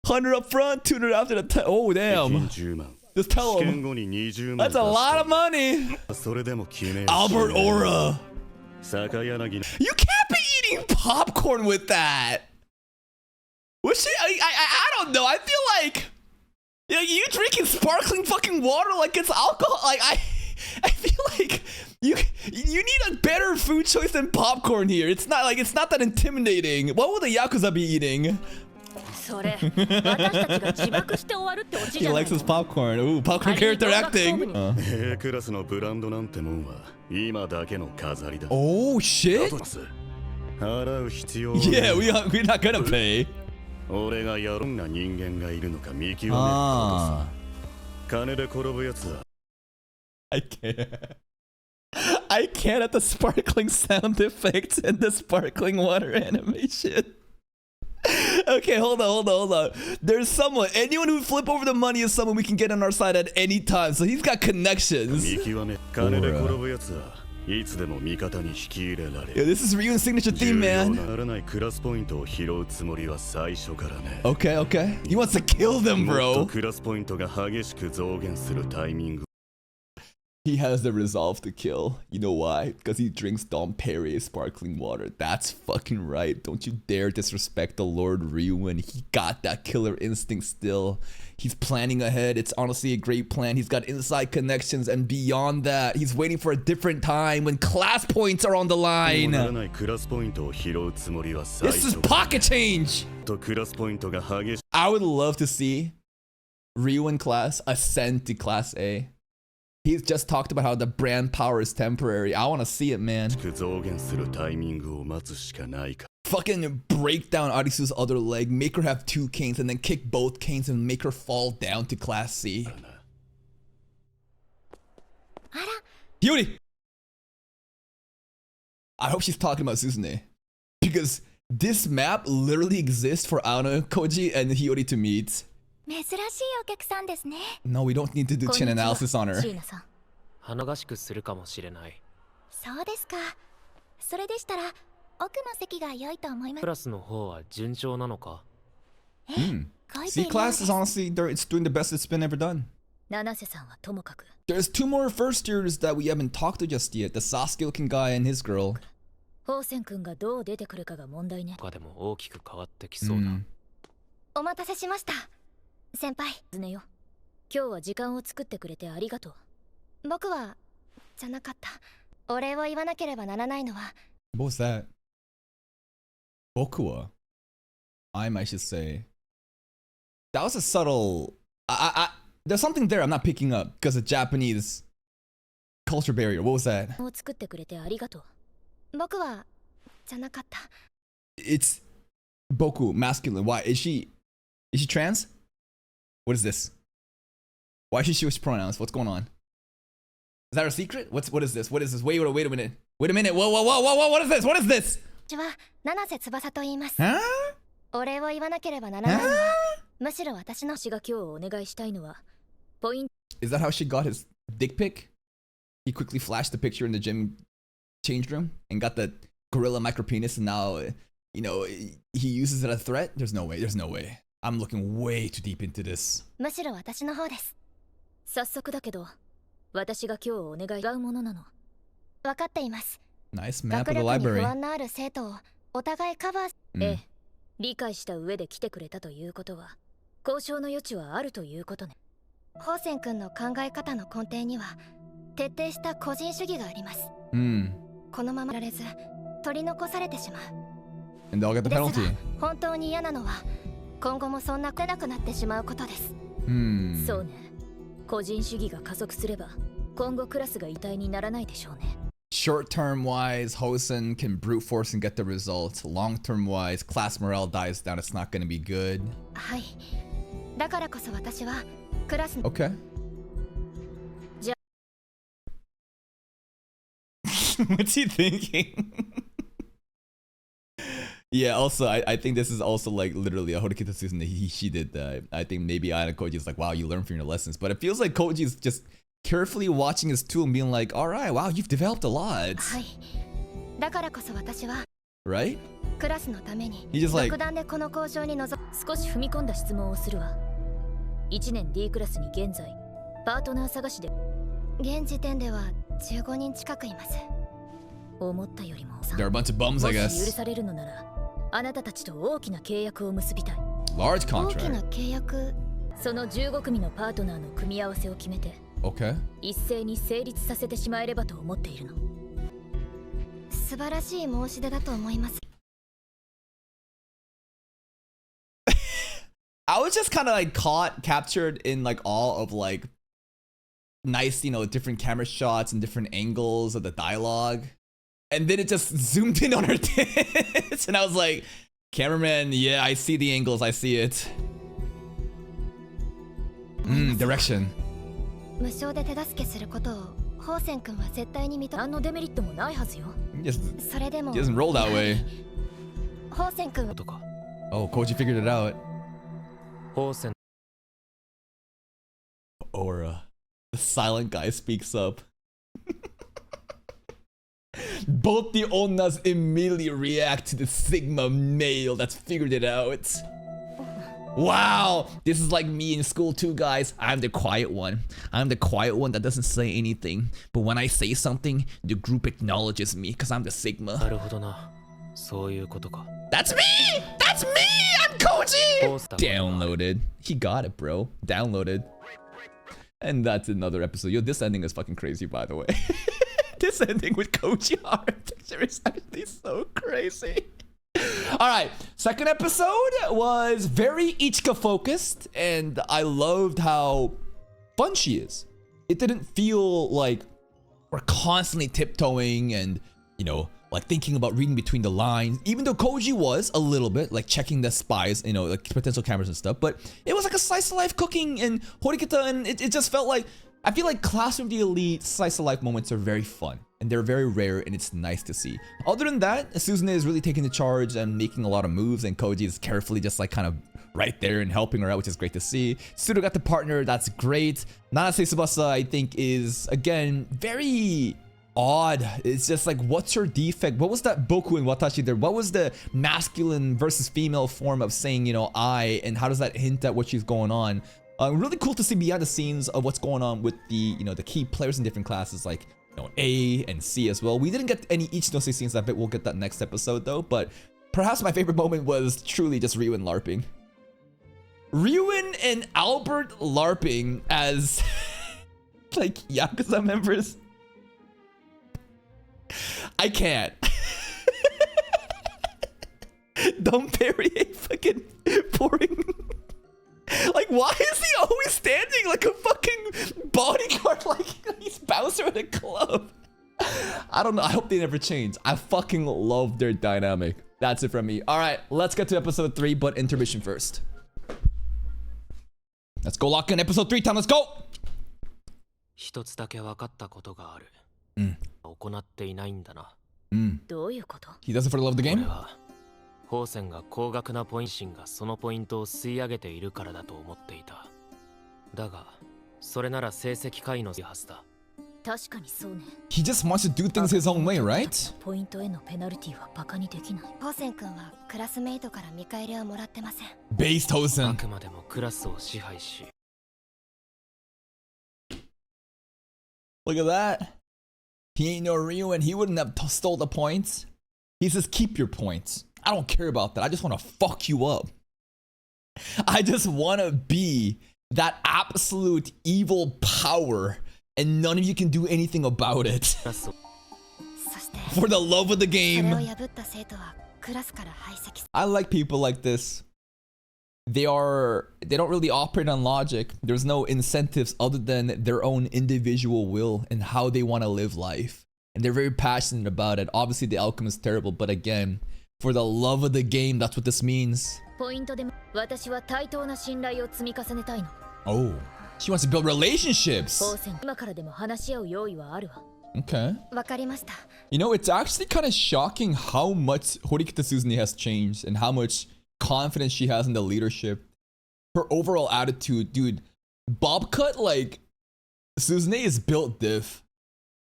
100 up front, 200 after the Oh, 金 damn. 10万 Just tell 試験 him. 後に20万 That's a lot of money. それでも決め Albert Aura. 坂柳 You can't be eating popcorn with that. Was she? I don't know. I feel like you drinking sparkling fucking water like it's alcohol. Like I feel like you need a better food choice than popcorn here. It's not that intimidating. What will the Yakuza be eating? それ私たちが自爆して終わるってオチ He じゃない likes his popcorn. Ooh, popcorn character acting. A クラスのブランドなんてもんは今だけの飾りだ Oh shit. 払う必要 Yeah, we're not gonna pay. 俺がやろんな人間がいるのか見極めることさ金で転ぶやつは I can't at the sparkling sound effects and the sparkling water animation. Okay, hold on. There's anyone who flip over the money is someone we can get on our side at any time. So he's got connections. 見極め金で転ぶやつはいつでも味方に引き入れられ Yeah, this is Ryu's signature theme, 重要 man. ならないクラスポイントを拾うつもりは最初からね Okay. He wants to kill them, もっと bro. クラスポイントが激しく増減するタイミング He has the resolve to kill. You know why? Because he drinks Dom Perrier sparkling water. That's fucking right. Don't you dare disrespect the Lord Ryuin. He got that killer instinct still. He's planning ahead. It's honestly a great plan. He's got inside connections, and beyond that, he's waiting for a different time when class points are on the もう line. ならないクラスポイントを拾うつもりは最 This is 初から pocket change. とクラスポイントが激し I would love to see Ryuin class ascend to class A. He's just talked about how the brand power is temporary. I want to see it, man. く増減するタイミングを待つしかないか Fucking break down Arisu's other leg, make her have 2 canes, and then kick both canes and make her fall down to class C. あら Hiyori! I hope she's talking about Suzune. Because this map literally exists for Aona, Koji, and Hiyori to meet. 珍しいお客さんですね No, we don't need to do chin analysis on her. 椎名さん鼻がしくするかもしれない。そうですかそれでしたら奥の席が良いと思いまクすラスの方は順調なのか？書いている C よう class で is す honestly, it's doing the best it's been ever done. 七瀬さんはともかく There's 2 more first years that we haven't talked to just yet. The Sasuke looking guy and his girl. 宝泉君がどう出てくるかが問題ね他でも大きく変わってきそうだ。お待たせしました先輩ねよ今日は時間を作ってくれてありがとう僕はじゃなかったお礼を言わなければならないのは What was that? Bokuwa. I should say. That was a subtle. There's something there I'm not picking up because of Japanese culture barrier. What was that? を作ってくれてありがとう僕はじゃなかった It's Boku, masculine. Why? Is she trans? What is this? Why should she switch pronouns? What's going on? Is that a secret? What is this? What is this? Wait a minute. Wait a minute. Whoa. What is this? What is this? 私は七瀬翼と言います Huh? お礼を言わなければならないのはむしろ私の私が今日お願いしたいのはポイント Is that how she got his dick pic? He quickly flashed the picture in the gym change room and got the gorilla micro penis, and now, he uses it as a threat? There's no way. I'm looking way too deep into this. むしろ私の方です早速だけど私が今日お願い違うものなの分かっています Nice map 学 of the 力に library. 不安のある生徒をお互いカバーええ理解した上で来てくれたということは交渉の余地はあるということね宝泉君の考え方の根底には徹底した個人主義があります このままられず取り残されてしまう And they'll get the です penalty. が本当に嫌なのは今後もそんなくなくなってしまうことです そうね個人主義が加速すれば今後クラスが遺体にならないでしょうね Short term wise, Hosen can brute force and get the results. Long term wise, class morale dies down. It's not going to be good. はいだからこそ私はクラス Okay. じゃ What's he thinking? Yeah, also, I think this is also like literally a Horikita season that she did that. I think maybe Ayana Koji is like, wow, you learn from your lessons. But it feels like Koji is just carefully watching his tool and being like, all right, wow, you've developed a lot. はい。だからこそ私は Right? クラスのために He just like 独断でこの交渉に臨少し踏み込んだ質問をするわ。1年 D クラスに現在パートナー探しで現時点では15人近くいます。思ったよりも There are a bunch of bums, I もし許 guess. されるのならあなたたちと大きな契約を結びたい。 Large 大きな contract. 契約。その15組のパートナーの組み合わせを決めて Okay. 一斉に成立させてしまえればと思っているの。素晴らしい申し出だと思います。 I was just kind of like captured in like all of like nice, you know, different camera shots and different angles of the dialogue. And then it just zoomed in on her tits. And I was like, cameraman, yeah, I see the angles, I see it. Direction. 無償で手助けすることをホーセン君は絶対に認め。何のデメリットもないはずよ。それでも It doesn't roll that way. ホーセン君はとか Oh, Koji figured it out. ホーセン Aura. The silent guy speaks up. Both the Onnas immediately react to the Sigma male that's figured it out. Wow, this is like me in school too, guys. I'm the quiet one. I'm the quiet one that doesn't say anything. But when I say something, the group acknowledges me because I'm the Sigma. なるほどな。そういうことか。 That's me! That's me! I'm Koji! Post- Downloaded. He got it, bro. Downloaded. And that's another episode. Yo, this ending is fucking crazy, by the way. This ending with Koji Architecture is actually so crazy. Alright, second episode was very Ichika focused, and I loved how fun she is. It didn't feel like we're constantly tiptoeing and, you know, like thinking about reading between the lines, even though Koji was a little bit like checking the spies, you know, like potential cameras and stuff, but it was like a slice of life cooking and Horikita, and it just felt like, I feel like Classroom of the Elite slice of life moments are very fun and they're very rare and it's nice to see. Other than that, Suzune is really taking the charge and making a lot of moves, and Koji is carefully just like kind of right there and helping her out, which is great to see. Suru got the partner, that's great. Nanase Tsubasa, I think, is again very odd. It's just like, what's her defect? What was that Boku and Watashi there? What was the masculine versus female form of saying, you know, I, and how does that hint at what she's going on? Really cool to see behind the scenes of what's going on with the, you know, the key players in different classes, like, you know, A and C as well. We didn't get any Ichinose scenes. I bet we'll get that next episode though, but perhaps my favorite moment was truly just Ryuen LARPing. Ryuen and Albert LARPing as like Yakuza members. I can't. Dom Perrier fucking pouring. Like, why is he always standing like a fucking bodyguard, like he's bouncer at a club? I don't know. I hope they never change. I fucking love their dynamic. That's it from me. All right, let's get to episode 3, but intermission first. Let's go lock in episode 3 time. Let's go. 一つだけ分かったことがある。行っていないんだな。どういうこと？ He does it for the love of the game? 俺はホーセンが高額なポイントがそのポイントを吸い上げているからだと思っていた。だが、それなら成績下位のはずだ。確かにそうね。He just wants to do things his own way, right? ポイントへのペナルティはバカにできない。ホーセン君はクラスメイトから見返りはもらってません。 Based あ Hosen. くまでもクラスを支配し。Look at that. He ain't no Ryuen. He wouldn't have stole the points. He says, keep your points. I don't care about that. I just want to fuck you up. I just want to be that absolute evil power, and none of you can do anything about it. クラスを そして For the love of the それ game. を破った生徒はクラスから排斥。 I like people like this. They don't really operate on logic. There's no incentives other than their own individual will and how they want to live life. And they're very passionate about it. Obviously the outcome is terrible, but again, for the love of the game, that's what this means. ポイントで私は対等な信頼を積み重ねたいの。 Oh, she wants to build relationships. ホーセン、今からでも話し合う用意はあるわ。 Okay. わかりました。 You know, it's actually kind of shocking how much Horikita Suzune has changed and how much confidence she has in the leadership. Her overall attitude, dude. Bob cut, like, Suzune is built diff.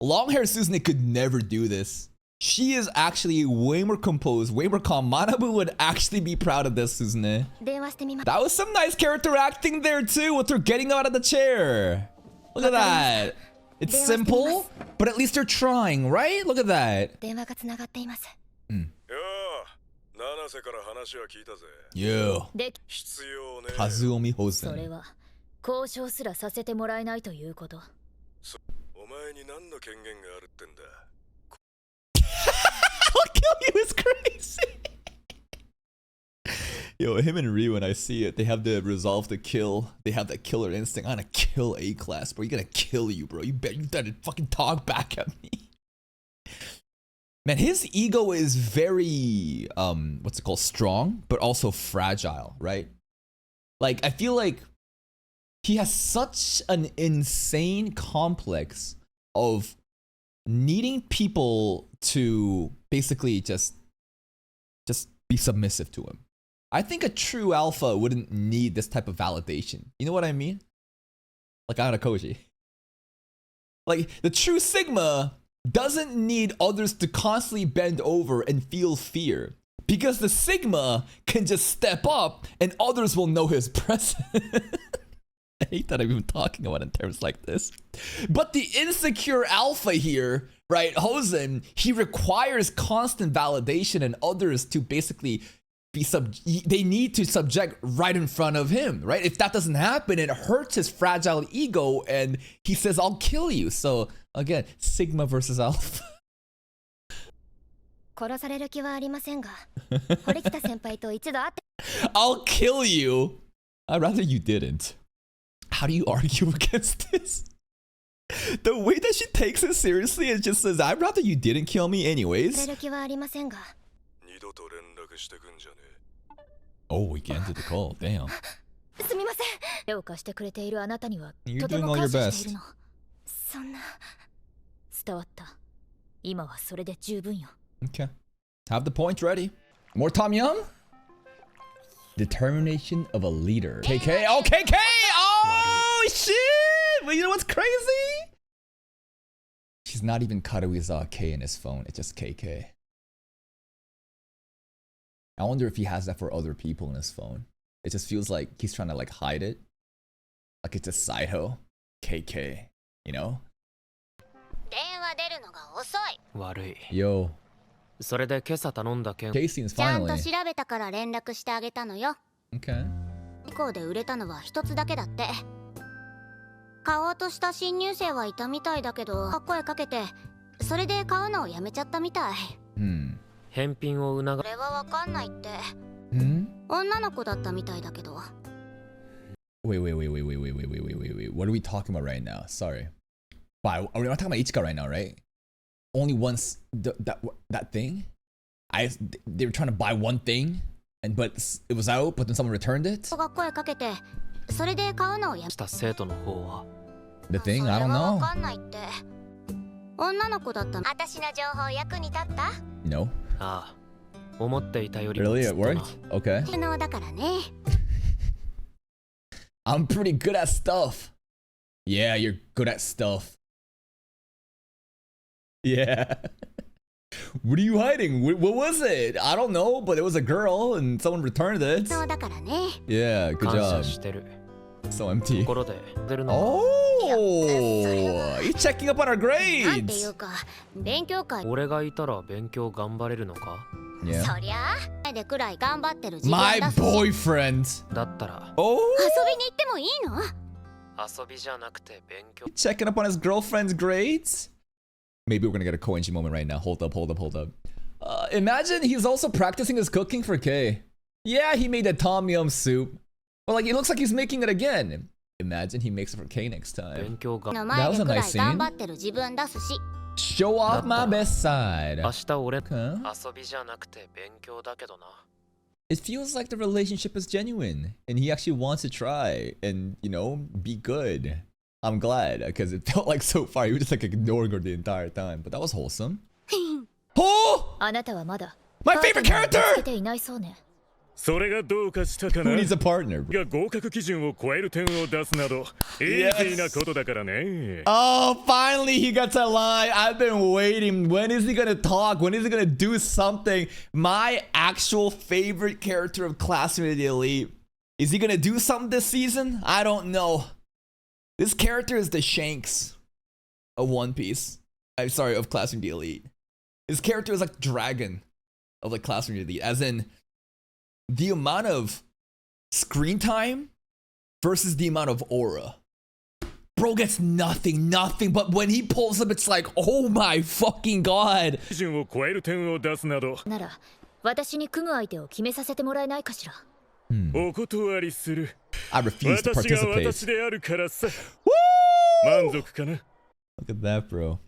Long-haired Suzune could never do this. She is actually way more composed, way more calm. Manabu would actually be proud of this, Suzune. That was some nice character acting there too, with her getting out of the chair. Look at that. It's simple, but at least they're trying, right? Look at that. Yo. Kazuomi Hosen. 交渉すらさせてもらえないということ。お前に何の権限があるってんだ。I'll kill you is crazy. Yo, him and Ryu, when I see it, they have the resolve to kill. They have that killer instinct. I'm gonna kill A-class, bro. You're gonna kill you, bro. You bet you better fucking talk back at me. Man, his ego is very what's it called? Strong, but also fragile, right? Like, I feel like he has such an insane complex of needing people to basically just be submissive to him. I think a true alpha wouldn't need this type of validation. You know what I mean? Like Ana Koji. Like, the true Sigma doesn't need others to constantly bend over and feel fear, because the Sigma can just step up and others will know his presence. I hate that I'm even talking about it in terms like this. But the insecure alpha here, right, Hosen, he requires constant validation and others to basically be they need to subject right in front of him, right? If that doesn't happen, it hurts his fragile ego and he says, I'll kill you. So again, Sigma versus Alpha. I'll kill you. I'd rather you didn't. How do you argue against this? The way that she takes it seriously and just says, I'd rather you didn't kill me anyways. Oh, we can ended the call. Damn. You're doing all your best. Okay. Have the point ready. More Tom Young? Determination of a leader. KK. Oh, KK! Oh, shit! But you know what's crazy? She's not even Karuizawa K in his phone. It's just KK. I wonder if he has that for other people in his phone. It just feels like he's trying to like hide it. Like it's a Saito. KK. You know? Yo. それで今朝頼んだ件 Casey is ちゃん finally. と調べたから連絡してあげたのよ。 Okay. 以降で売れたのは一つだけだって。買おうとした新入生はいたみたいだけど、声かけて、それで買うのをやめちゃったみたい。返品を促それはわかんないって。女の子だったみたいだけど。Wait. What are we talking about right now? Sorry. We're not talking about Ichika right now, right? Only once that thing? They were trying to buy one thing, but it was out, but then someone returned it? が声かけて、それで買うのをやめした生徒の方は The thing? I don't わ know. かんないって。女の子だったの。私の情報役に立った？ No. ああ、思っていたよりも Really? ず It っとな worked? Okay. 才能だからね。I'm pretty good at stuff. Yeah, you're good at stuff. Yeah. What are you hiding? What was it? I don't know, but it was a girl and someone returned it. そうだからね。 Yeah, good 感 job. 謝してる So empty. ところで出るの Oh, you're checking up on our なんてい grades. うか、勉強会。俺がいたら勉強頑張れるのか Yeah. そりゃあ、でくらい頑張ってる自分 My だし。 boyfriend. だったら Oh, 遊びに行ってもいいの？遊びじゃなくて勉強 checking up on his girlfriend's grades. Maybe we're gonna get a Koenji moment right now. Hold up. Imagine he's also practicing his cooking for K. Yeah, he made a tom yum soup. But like, it looks like he's making it again. Imagine he makes it for K next time. 勉強がの前でくらい頑張ってる自分出すし。 Show off my best side. 明日俺 Huh? 遊びじゃなくて勉強だけどな It feels like the relationship is genuine and he actually wants to try and, you know, be good. I'm glad because it felt like so far he was just like ignoring her the entire time, but that was wholesome. Oh! あなたはまだ My favorite character! 見つけていないそうね。それがどうかしたかな。 Who needs a partner? が合格基準を超える点を出すなど、イージーなことだからね。 Oh, finally he gets a line. I've been waiting. When is he gonna talk? When is he gonna do something? My actual favorite character of Classroom of the Elite. Is he gonna do something this season? I don't know. This character is the Shanks of One Piece. I'm sorry, of Classroom of the Elite. His character is like Dragon of like Classroom of the Elite. As in, the amount of screen time versus the amount of aura. Bro gets nothing, but when he pulls up, it's like, oh my fucking god. 基準を超える点を出すなど、なら私に組む相手を決めさせてもらえないかしら。お断りする。 I refuse to 私が participate. 私であるからさ。 Woo! 満足かな。 Look at that, bro.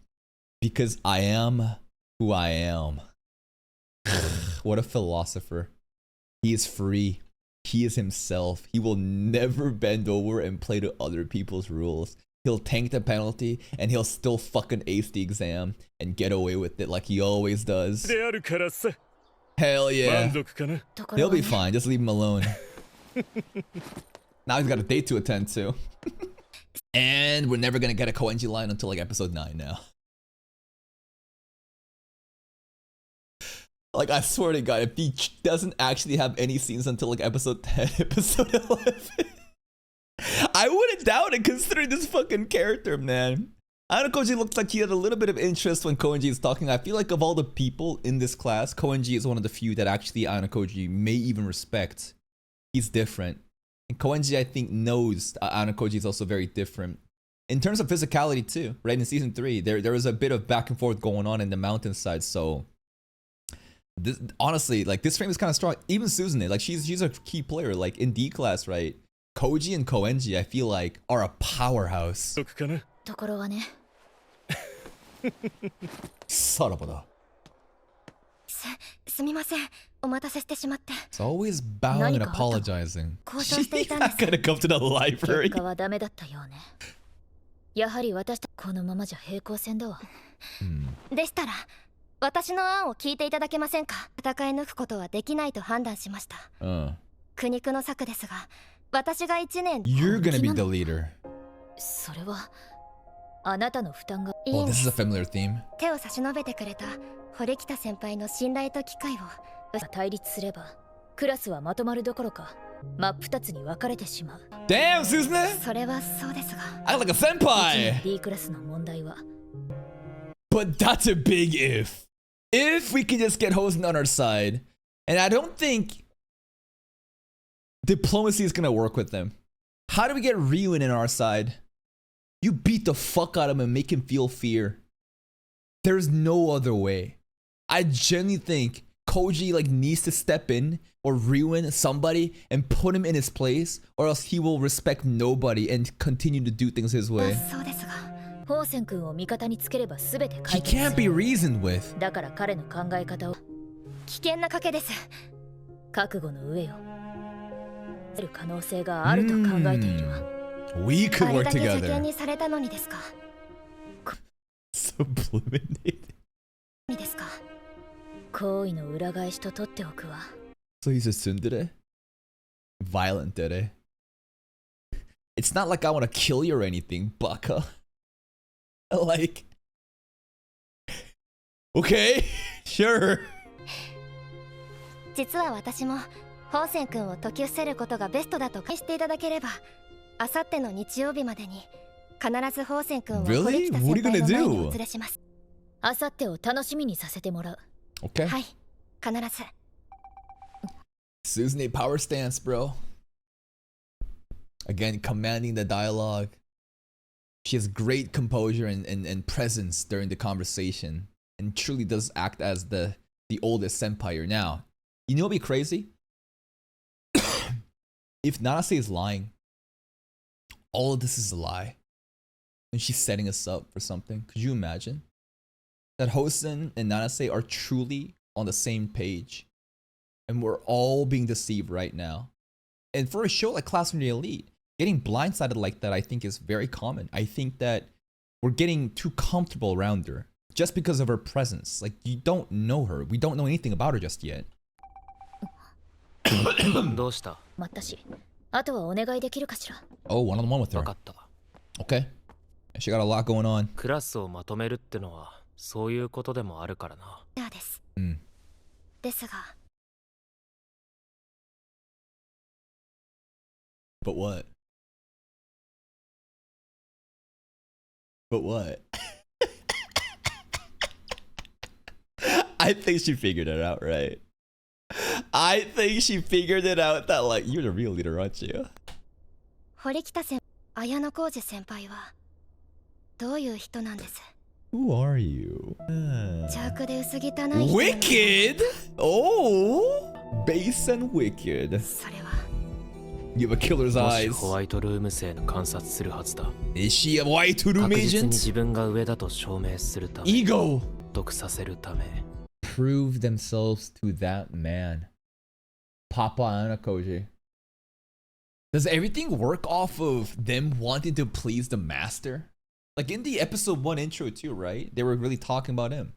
Because I am who I am. What a philosopher. He is free. He is himself. He will never bend over and play to other people's rules. He'll tank the penalty and he'll still fucking ace the exam and get away with it like he always does. であるからさ。 Hell yeah. 満足かな。 He'll be fine. Just leave him alone. Now he's got a date to attend to. And we're never gonna get a Koenji line until like episode 9 now. Like, I swear to God, if he doesn't actually have any scenes until like episode 10, episode 11, I wouldn't doubt it considering this fucking character, man. Koenji looks like he had a little bit of interest when Koenji is talking. I feel like of all the people in this class, Koenji is one of the few that actually Koenji may even respect. He's different. And Koenji, I think, knows Koenji is also very different. In terms of physicality too, right? In season 3, there was a bit of back and forth going on in the mountainside, so... This, honestly, like, this frame is kind of strong. Even Suzune, like, she's a key player. Like, in D class, right? Koji and Koenji, I feel like, are a powerhouse. 満足かな。ところはね。Son of a... すみません。お待たせしてしまって。 It's always bowing and apologizing. 交渉してい She's たんで not す。 gonna come to the library. 結果はダメだったようね。やはり私たこのままじゃ平行線だわ。でしたら、私の案を聞いていただけませんか。戦い抜くことはできないと判断しました。苦肉の策ですが、私が1年。You're gonna be the leader. それはあなたの負担が。 Well, this is a familiar theme. 手を差し伸べてくれた堀北先輩の信頼と機会を。対立すればクラスはまとまるどころか真っ二つに分かれてしまう。 Damn, Suzune! それはそうですが。 I like a senpai! B クラスの問題は。 But that's a big if. If we can just get Hosen on our side, and I don't think diplomacy is gonna work with them. How do we get Ryuin in our side? You beat the fuck out of him and make him feel fear. There's no other way. I genuinely think Koji like needs to step in or Ryuin somebody and put him in his place, or else he will respect nobody and continue to do things his way. そうですが。ホウセン君を味方につければ全て He 解決 can't す be る。 reasoned with. だから彼の考え方を危険な賭けです。覚悟の上よ。得る可能性があると考えているわ。We could あれ work だけ受 together. 験にされたのにですか。 Subliminated. にですか。行為の裏返しと取っておくわ。 So he's a tsundere? Violent dere? It's not like I want to kill you or anything, baka. Like... Okay, sure. 実は私もホウセン君を解き伏せることがベストだとしていただければ、あさっての日曜日までに必ずホウセン君を堀 Really? 北 What are 先 you 輩 gonna の前に do? お連れします。あさってを楽しみにさせてもらう。 Okay. はい、必ず。 Suzune power stance, bro. Again, commanding the dialogue. She has great composure and presence during the conversation, and truly does act as the oldest senpai. Now, you know what'd be crazy? If Nanase is lying, all of this is a lie, and she's setting us up for something. Could you imagine that Hosen and Nanase are truly on the same page, and we're all being deceived right now? And for a show like Classroom of the Elite, getting blindsided like that, I think, is very common. I think that we're getting too comfortable around her just because of her presence. Like, you don't know her. We don't know anything about her just yet. どうした？まったし、あとはお願いできるかしら。Oh, one on one with her. 分かった。Okay. She got a lot going on. クラスをまとめるってのはそういうことでもあるからな。嫌です。ですが。But what? But what? I think she figured it out, right? I think she figured it out that like you're the real leader, aren't you? 堀北先輩、綾小路先輩はどういう人なんです？ Who are you? 邪悪で薄汚い人。Wicked? Oh, base and wicked. それは。You have a killer's もし eyes. ホワイトルーム生の観察するはずだ。Is she a white room 確実に agent? 自分が上だと証明するため。Ego. 納得させるため。Prove themselves to that man. Papa Anakoji. Does everything work off of them wanting to please the master? Like in the episode 1 intro too, right? They were really talking about him.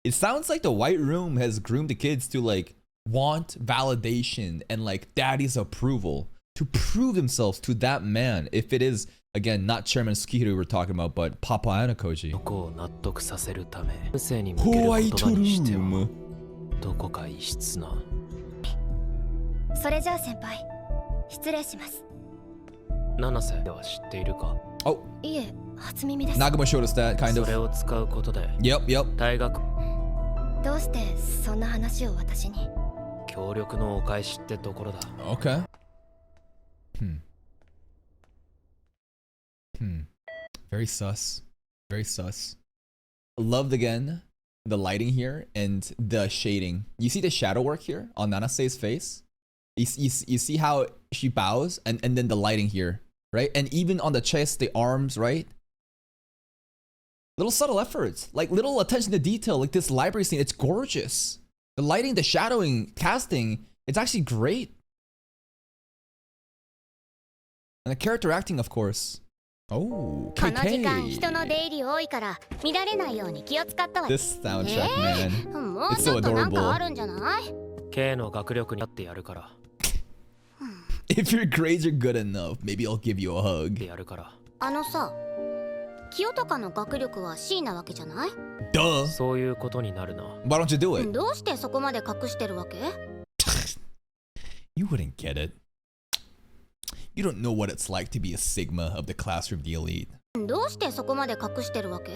It sounds like the White Room has groomed the kids to like want validation and like daddy's approval to prove themselves to that man. If it is, again, not Chairman Tsukihiro we're talking about, but Papa Anakoji. どこを納得させるため。無声に向ける言葉にしてはどこか異質な。それじゃあ先輩、失礼します。七瀬では知っているか？ Oh, いえ、初耳です。 Naguma showed us that kind そ of. れを使うことで。Yep. 大学。どうしてそんな話を私に？協力のお返しってところだ。Okay. Very sus. Very sus. Loved again the lighting here and the shading. You see the shadow work here on Nanase's face? You see how she bows and then the lighting here, right? And even on the chest, the arms, right? Little subtle efforts, like little attention to detail, like this library scene. It's gorgeous. The lighting, the shadowing, casting, it's actually great. And the character acting, of course. Oh, この時間 KK. 人の出入り多いから見られないように気を使ったわ。 This soundtrack, man. もうちょっとなんかあるんじゃない？ K の学力になってやるから。If your grades are good enough, maybe I'll give you a hug. やるから。あのさ、清高の学力は C なわけじゃない？ Duh. そういうことになるな。Why don't you do it? どうしてそこまで隠してるわけ？ You wouldn't get it. You don't know what it's like to be a Sigma of the classroom, the elite. どうしてそこまで隠してるわけ？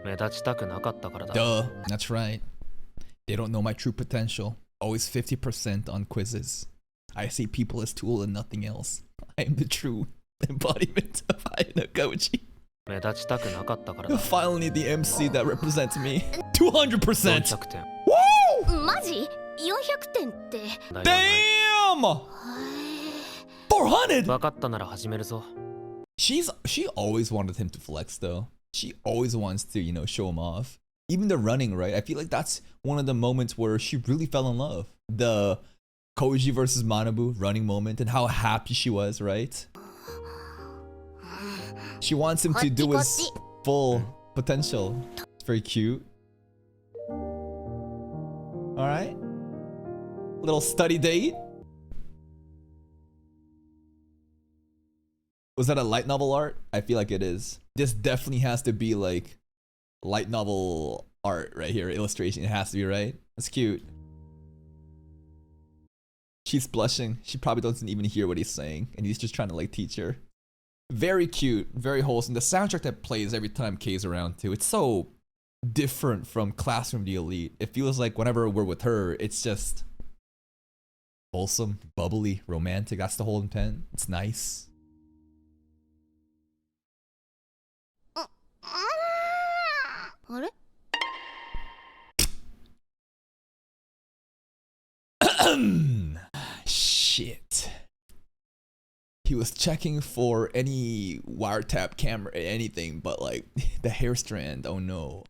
目立ちたくなかったからだ。Duh. That's right. They don't know my true potential. Always 50% on quizzes. I see people as tool and nothing else. I am the true embodiment of Ayanokoji. 目立ちたくなかったからだ。Finally, the MC that represents me. 200%! 400点。Woo! マジ？ 400 点って。Damn! 400! 分かったなら始めるぞ。She always wanted him to flex though. She always wants to, you know, show him off. Even the running, right? I feel like that's one of the moments where she really fell in love. The Koji versus Manabu running moment and how happy she was, right? She wants him to do his full potential. It's very cute. Alright. Little study date. Was that a light novel art? I feel like it is. This definitely has to be like light novel art right here. Illustration. It has to be, right? That's cute. She's blushing. She probably doesn't even hear what he's saying. And he's just trying to like teach her. Very cute. Very wholesome. The soundtrack that plays every time Kay's around too. It's so different from Classroom the Elite. It feels like whenever we're with her, it's just wholesome, bubbly, romantic. That's the whole intent. It's nice. あれ？ Shit. He was checking for any wiretap camera, anything, but like the hair strand. Oh no.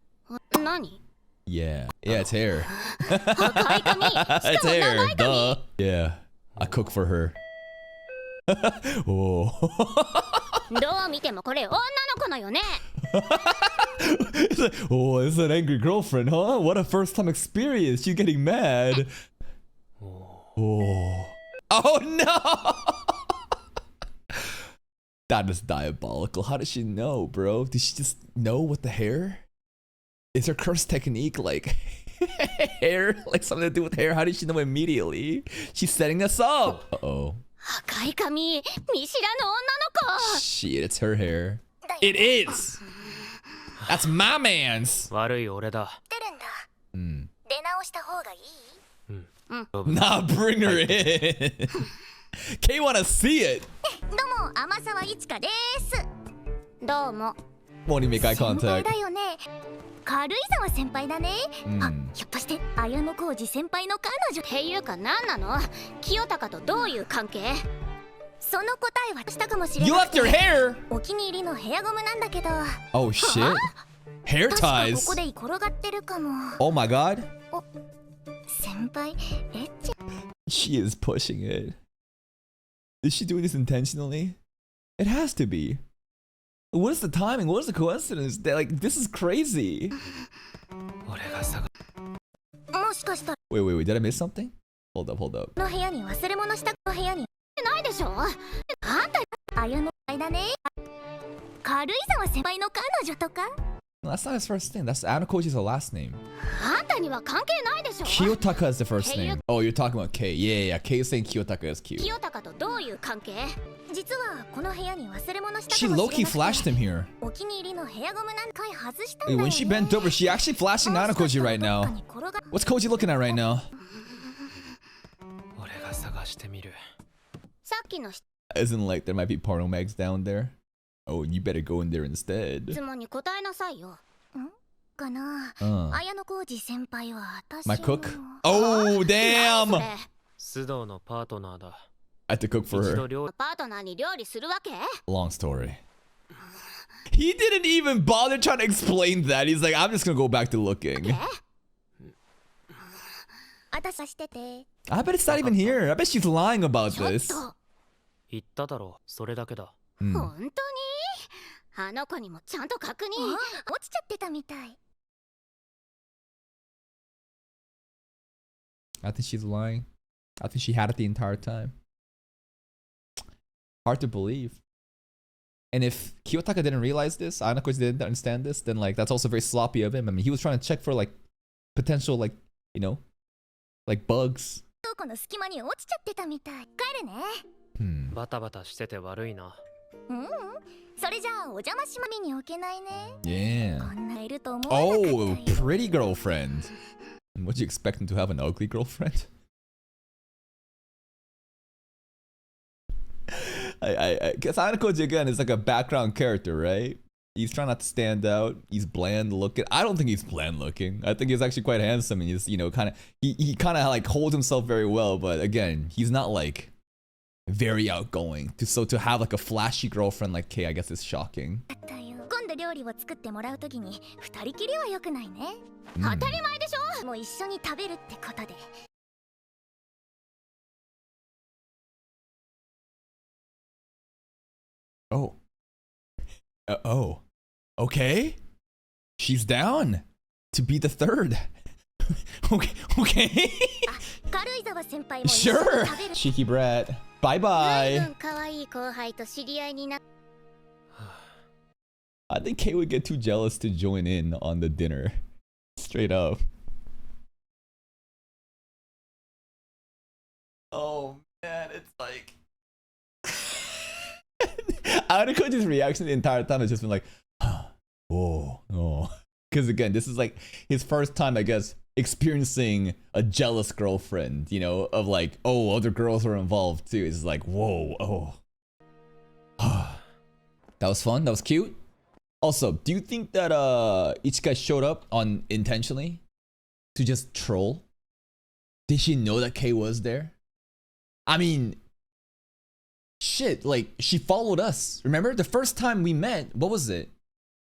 何？ Yeah, it's hair. It's hair. Duh. Yeah, I cook for her. Oh. どう見てもこれ女の子のよね。It's like, oh, it's an angry girlfriend, huh? What a first time experience. She's getting mad. Oh. Oh no! That is diabolical. How does she know, bro? Did she just know with the hair? Is her curse technique like hair? Like something to do with hair? How did she know immediately? She's setting us up. Uh-oh. 赤い髪、見知らぬ女の子。 Shit, it's her hair. It is! That's my man's! 悪い俺だ。出るんだ。出直した方がいい？ Nah, bring her in. Kay wanna see it. どうも、天沢いちかです。どうも。 Won't even make eye 先輩 contact. だよね。軽井沢先輩だね。あ、ひょっとして綾小路先輩の彼女っていうか何なの？清高とどういう関係？その答えはしたかもしれ You ない。 left your hair! お気に入りのヘアゴムなんだけど。 Oh shit. Hair 確かこ ties. こで転がってるかも。 Oh my god. 先輩、エッチ。 She is pushing it. Is she doing this intentionally? It has to be. What is the timing? What is the coincidence? Like, this is crazy. 俺が探もしかしたら Wait. Did I miss something? Hold up. の部屋に忘れ物した部屋にないでしょ。あんた綾の間ね。軽井沢先輩の彼女とか。 No, that's not his first name. That's Anakoji's last name. あんたには関係ないでしょ。 Kiyotaka is the first name. Oh, you're talking about Kay. Yeah. Kay is saying Kiyotaka is cute. 清高とどういう関係？実はこの部屋に忘れ物したか She もしれな low-key くて flashed him here. お気に入りのヘアゴム何回外したんだ Wait, よ when ね。 she bent over, she actually flashing Anakoji right now. What's Koji looking at right now? 俺が探してみる。さっきの Isn't like there might be porno mags down there? Oh, you better go in there instead. 質問に答えなさいよ。んかな。綾小路先輩は私の My cook? Oh, damn! それ須藤のパートナーだ。 I had to cook for 一 her. 度料パートナーに料理するわけ？ Long story. He didn't even bother trying to explain that. He's like, I'm just gonna go back to looking. 私はしてて。 I bet it's not even here. I bet she's lying about ちょっ this. と。言っただろう。それだけだ。本当に？あの子にもちゃんと確認。落ちちゃってたみたい。 I think she's lying. I think she had it the entire time. Hard to believe. And if Kiyotaka didn't realize this, Anakoji didn't understand this, then like that's also very sloppy of him. I mean, he was trying to check for like potential like, you know, like bugs. この隙間に落ちちゃってたみたい。帰るね。バタバタしてて悪いな。それじゃあお邪魔しまみに置けないね。 Yeah. こんないると思わなかったよ。 Oh, pretty girlfriend. Would you expect him to have an ugly girlfriend? I guess Anakoji again is like a background character, right? He's trying not to stand out. He's bland looking. I don't think he's bland looking. I think he's actually quite handsome and he's, you know, kind of he kind of like holds himself very well, but again, he's not like very outgoing. So to have like a flashy girlfriend like Kay, I guess is shocking. 今度料理を作ってもらうときに二人きりは良くないね。当たり前でしょ。もう一緒に食べるってことで。 Oh. Oh. Okay. She's down to be the third. Okay. Sure. Cheeky brat. Bye bye. I think Kay would get too jealous to join in on the dinner. Straight up. Oh man, it's like Anakoji's reaction the entire time has just been like, oh. Because again, this is like his first time, I guess, experiencing a jealous girlfriend, you know, of like, oh, other girls are involved too. It's like, whoa, oh. That was fun. That was cute. Also, do you think that Ichika showed up on intentionally to just troll? Did she know that Kay was there? I mean, shit, like, she followed us. Remember? The first time we met, what was it?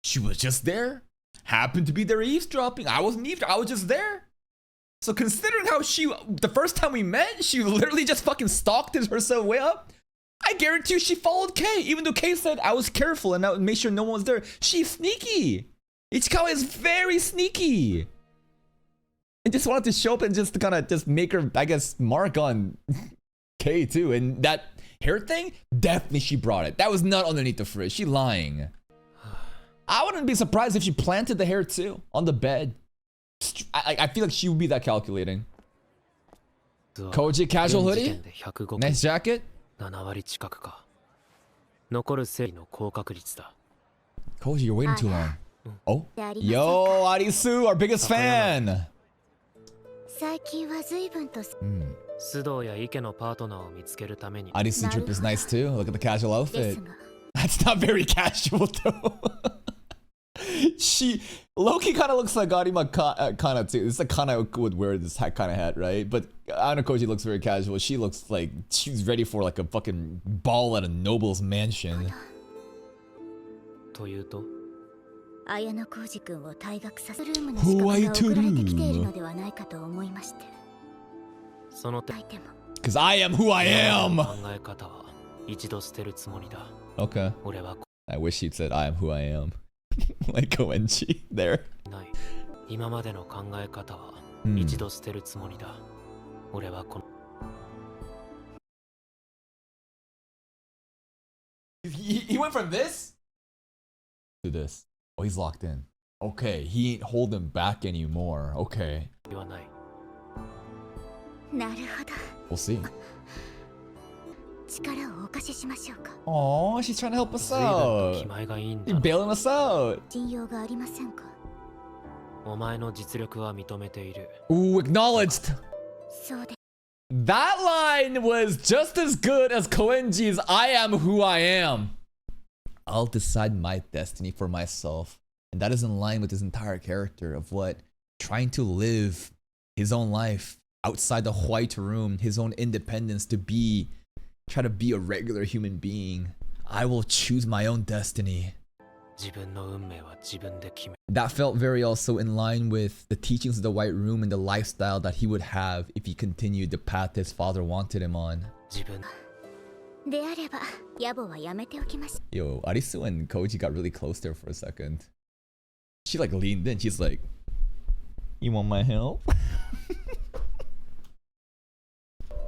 She was just there. Happened to be there eavesdropping. I wasn't eavesdropping. I was just there. So considering how the first time we met, she literally just fucking stalked herself way up. I guarantee you she followed Kay. Even though Kay said I was careful and I would make sure no one was there. She's sneaky. Ichikawa is very sneaky. and just wanted to show up and just kind of just make her, I guess, mark on K too. And that hair thing, definitely she brought it. That was not underneath the fridge. She lying. I wouldn't be surprised if she planted the hair too on the bed. I feel like she would be that calculating. Koji casual hoodie. Nice jacket. 7割近くか。残る整理の高確率だ。 Koji, you're waiting too long. Oh, yo, Arisu, our biggest fan. 最近は随分と須藤や池のパートナーを見つけるために。 Arisu drip is nice too. Look at the casual outfit. That's not very casual though. She Loki kind of looks like Arima Kana too. It's like Kana would wear this kind of hat, right? But Ana Koji looks very casual. She looks like she's ready for like a fucking ball at a noble's mansion. というと、綾野浩二君を退学させるルームの資格が送られてきているのではないかと思いまして。その点。Because I am who I am. 考え方は一度捨てるつもりだ。Okay. 俺は I wish he'd said I am who I am. Like Koenji there. ない。今までの考え方は一度捨てるつもりだ。俺はこの。He went from this to this. Oh, he's locked in. Okay, he ain't holding back anymore. Okay. 言わない。なるほど。 We'll see. 力をお貸ししましょうか。 Oh, she's trying to help us out. 気前がいいんだ。 You're bailing us out. 信用がありませんか。お前の実力は認めている。 Ooh, acknowledged. そうで。 That line was just as good as Koenji's I am who I am. I'll decide my destiny for myself. And that is in line with his entire character of what? Trying to live his own life outside the white room, his own independence to be, try to be a regular human being. I will choose my own destiny. 自分の運命は自分で決め。 That felt very also in line with the teachings of the White Room and the lifestyle that he would have if he continued the path his father wanted him on. 自分。であれば、野暮はやめておきまし。 Yo, Arisu and Koji got really close there for a second. She like leaned in. She's like, "You want my help?"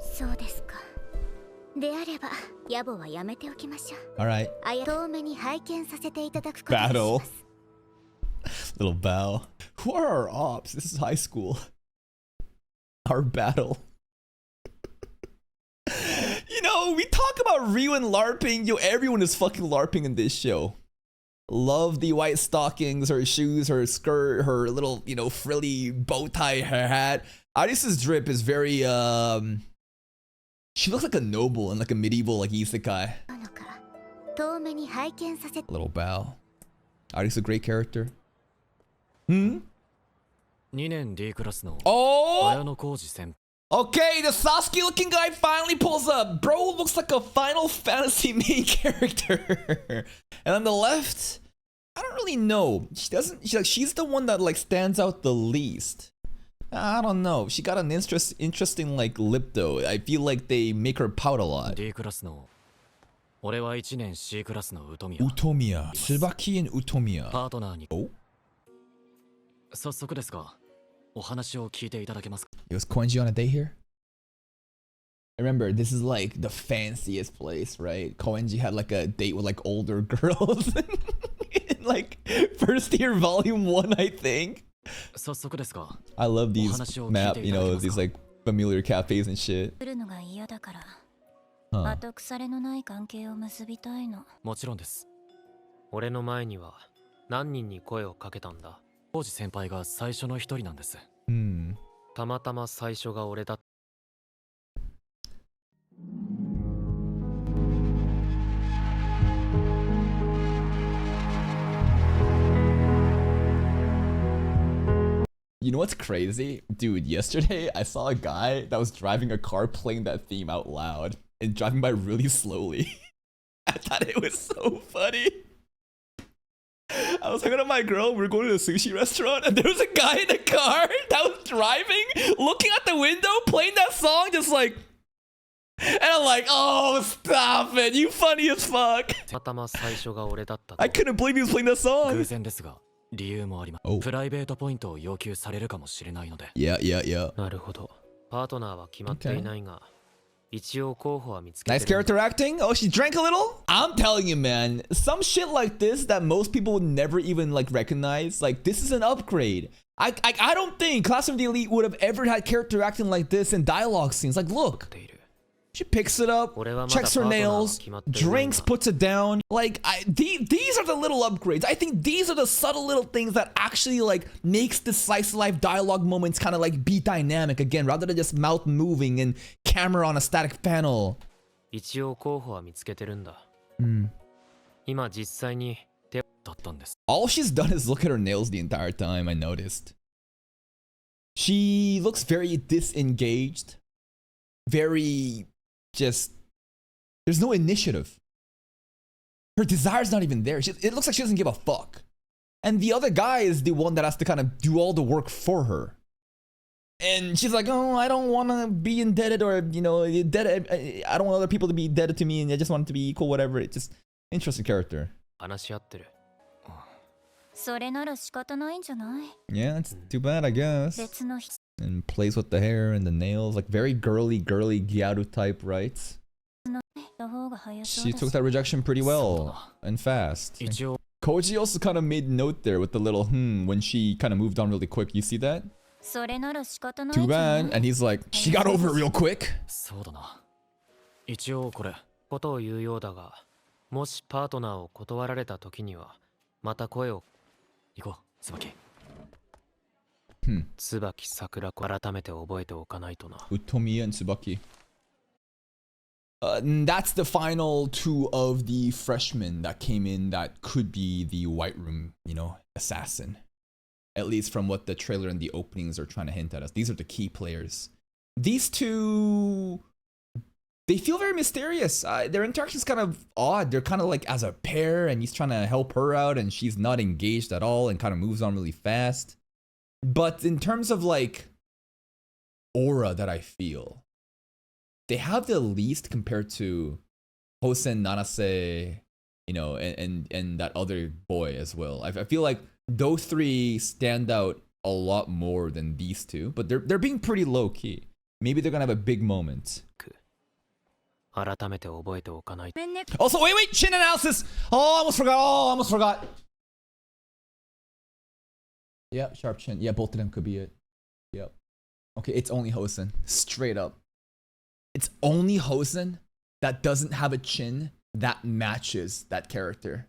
そうですか。であれば、野暮はやめておきましょう。 Alright. 遠目に拝見させていただくことにし Battle. ます。 Little bow. Who are our ops? This is high school. Our battle. You know, we talk about Ryu and LARPing. Yo, everyone is fucking LARPing in this show. Love the white stockings, her shoes, her skirt, her little, you know, frilly bow tie, her hat. Arisu's drip is very, she looks like a noble in like a medieval, like isekai. Little bow. Arisu a great character. Hmm? 2年 D クラスの Oh! 綾野浩二先輩。 Okay, the Sasuke looking guy finally pulls up. Bro looks like a Final Fantasy main character. And on the left, I don't really know. She's the one that like stands out the least. I don't know. She got an interesting like lip though. I feel like they make her pout a lot. D クラスの俺は1年 C クラスのウトミヤ。 Utomiya. Tsubaki and Utomiya. パートナーに。 Oh? 早速ですが、お話を聞いていただけますか。 Was Koenji on a date here? Remember, this is like the fanciest place, right? Koenji had like a date with like older girls in like first year volume 1, I think. 早速ですが、 I love these map, you know, these like familiar cafes and shit. 来るのが嫌だから。 Huh. 後腐れのない関係を結びたいの。もちろんです。俺の前には何人に声をかけたんだ。浩二先輩が最初の一人なんです。Hmm. たまたま最初が俺だ。 You know what's crazy? Dude, yesterday I saw a guy that was driving a car playing that theme out loud and driving by really slowly. I thought it was so funny. I was talking to my girl, we were going to a sushi restaurant, and there was a guy in a car that was driving, looking at the window, playing that song, just like... And I'm like, oh, stop it, you funny as fuck. I couldn't believe he was playing that song. 偶然ですが、理由もあります。 Oh. プライベートポイントを要求されるかもしれないので。 Yeah, yeah, yeah. なるほど。パートナーは決まっていないが、一応候補は見つけ Nice てるんだ。 character acting. Oh, she drank a little? I'm telling you, man. Some shit like this that most people would never even like recognize. Like, this is an upgrade. I don't think Classroom of the Elite would have ever had character acting like this in dialogue scenes. Like, look. She picks it up, checks her nails, drinks, puts it down. Like, these are the little upgrades. I think these are the subtle little things that actually like makes the slice of life dialogue moments kind of like be dynamic again, rather than just mouth moving and camera on a static panel. 一応候補は見つけてるんだ。今実際に手だったんです。 All she's done is look at her nails the entire time, I noticed. She looks very disengaged. Very just... There's no initiative. Her desire's not even there. It looks like she doesn't give a fuck. And the other guy is the one that has to kind of do all the work for her. And she's like, oh, I don't want to be indebted or, you know, I don't want other people to be indebted to me and I just want it to be equal, whatever. It's just interesting character. 話し合ってる。それなら仕方ないんじゃない？ Yeah, it's too bad, I guess. 別の人 And plays with the hair and the nails, like very girly Gyaru type, right? の方が早そう She だ took that rejection pretty well and fast. 一応 Koji also kind of made note there with the little when she kind of moved on really quick. You see that? それなら仕方ない Too んじゃない bad. And he's like, she got over it real quick. そうだな。一応これ。ことを言うようだが、もしパートナーを断られた時には、また声を。行こう、椿。椿桜子改めて覚えておかないとな。 Utomiya and Tsubaki. And that's the final two of the freshmen that came in that could be the White Room, you know, assassin. At least from what the trailer and the openings are trying to hint at us. These are the key players. These two, they feel very mysterious. Their interaction's kind of odd. They're kind of like as a pair and he's trying to help her out and she's not engaged at all and kind of moves on really fast. But in terms of like aura that I feel, they have the least compared to Hosen, Nanase, you know, and that other boy as well. I feel like those three stand out a lot more than these two, but they're being pretty low key. Maybe they're gonna have a big moment. 改めて覚えておかない。 Also, wait, chin analysis. Oh, almost forgot. Yeah, sharp chin. Yeah, both of them could be it. Yep. Okay, it's only Hosen. Straight up. It's only Hosen that doesn't have a chin that matches that character.